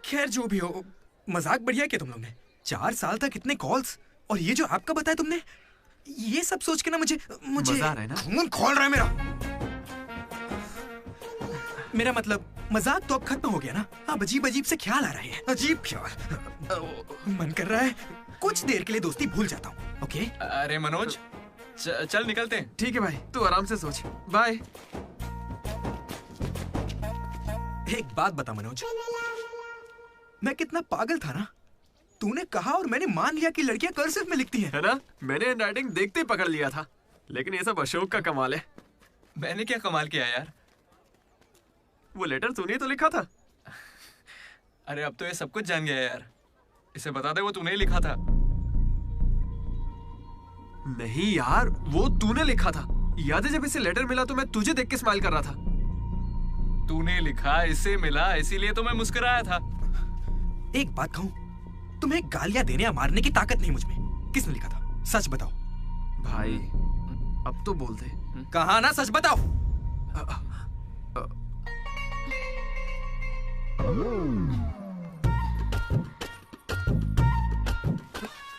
खैर जो भी हो, मजाक बढ़िया किया तुम लोग ने। 4 साल तक इतने कॉल्स, और ये जो आपका बताया तुमने, ये सब सोच के ना मुझे मजा आ रहा है ना? खून खोल रहा है मेरा मतलब मजाक तो अब खत्म हो गया ना। अब अजीब अजीब से ख्याल आ रहे हैं। अजीब ख्याल। मन कर रहा है कुछ देर के लिए दोस्ती भूल जाता हूँ। ओके? अरे मनोज, चल निकलते हैं। ठीक है भाई, तू आराम से सोच। बाय। एक बात बता मनोज, मैं कितना पागल था ना। तूने कहा और मैंने मान लिया कि लड़कियां कर्सिव में लिखती हैं। है ना? मैंने हैंडराइटिंग देखते ही पकड़ लिया था। लेकिन ये सब अशोक का कमाल है। मैंने क्या कमाल किया यार? वो लेटर तूने तो लिखा था। अरे अब तो ये सब कुछ जान गया यार। इसे बता दे वो तूने ही लिखा था। नहीं यार, वो तूने लिखा था। याद है जब इसे लेटर मिला तो मैं तुझे देख के स्माइल कर रहा था। तूने लिखा, इसे मिला, इसीलिए तो मैं मुस्कुराया था। एक बात कहूं, तुम्हें गालियां देने या मारने की ताकत नहीं मुझ में। किसने लिखा था? सच बताओ। भाई अब तो बोल दे। कहा ना, सच बताओ।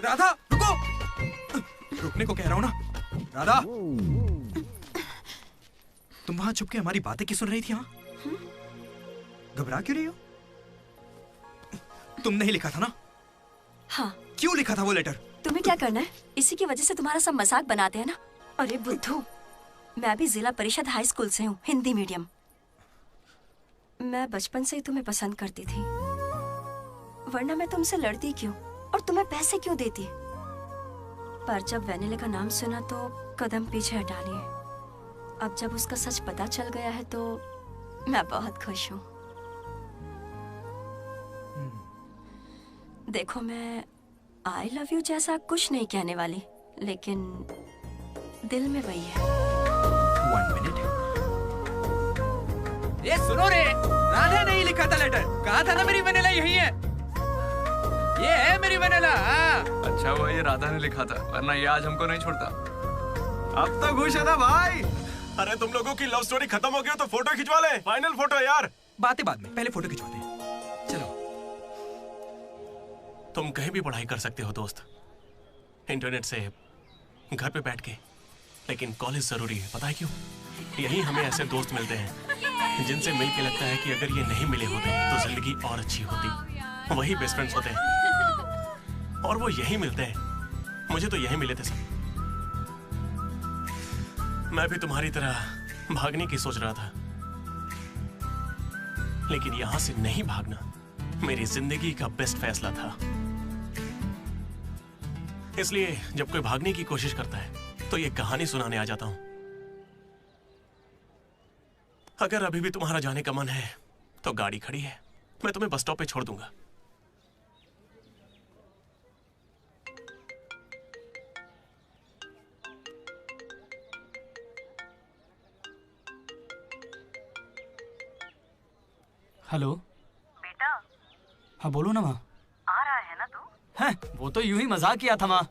राधा रुको। रुकने को कह रहा हूं ना। राधा, तुम वहां छुप के हमारी बातें क्यों सुन रही थी? घबरा क्यों रही हो? तुमने ही लिखा था ना? हाँ। क्यों लिखा था वो लेटर? तुम्हें क्या करना है? इसी की वजह से तुम्हारा सब मजाक बनाते हैं ना। अरे बुद्धू, मैं भी जिला परिषद हाई स्कूल से हूँ, हिंदी मीडियम। मैं बचपन से ही तुम्हें पसंद करती थी, वरना मैं तुमसे लड़ती क्यों और तुम्हें पैसे क्यों देती? पर जब वेनिला का नाम सुना तो कदम पीछे हटा लिए। अब जब उसका सच पता चल गया है तो मैं बहुत खुश हूँ। देखो, मैं आई लव यू जैसा कुछ नहीं कहने वाली, लेकिन दिल में वही है। 1 मिनट। ये सुनो रे, राधा ने ही लिखा था लेटर। कहा था ना मेरी वेनिला यही है। ये है मेरी वेनिला। अच्छा हुआ ये राधा ने लिखा था, वरना ये आज हमको नहीं छोड़ता। अब तो खुश है ना भाई? अरे तुम लोगों की लव स्टोरी खत्म हो गई तो फोटो खिंचवा ले। फाइनल फोटो यार। बातें बाद में, पहले फोटो खिंचवाते हैं। चलो। तुम कहीं भी पढ़ाई कर सकते हो दोस्त, इंटरनेट से, घर पे बैठ के, लेकिन कॉलेज जरूरी है। पता है क्यों? यही हमें ऐसे दोस्त मिलते हैं जिनसे मिलके लगता है कि अगर ये नहीं मिले होते तो जिंदगी और अच्छी होती। वही बेस्ट फ्रेंड्स होते हैं और वो यही मिलते हैं। मुझे तो यही मिले थे सब। मैं भी तुम्हारी तरह भागने की सोच रहा था, लेकिन यहां से नहीं भागना मेरी जिंदगी का बेस्ट फैसला था। इसलिए जब कोई भागने की कोशिश करता है तो ये कहानी सुनाने आ जाता हूं। अगर अभी भी तुम्हारा जाने का मन है तो गाड़ी खड़ी है, मैं तुम्हें बस स्टॉप पे छोड़ दूंगा। हेलो बेटा। हाँ बोलो ना माँ। आ रहा है ना तू? हैं, वो तो यूं ही मजाक किया था माँ।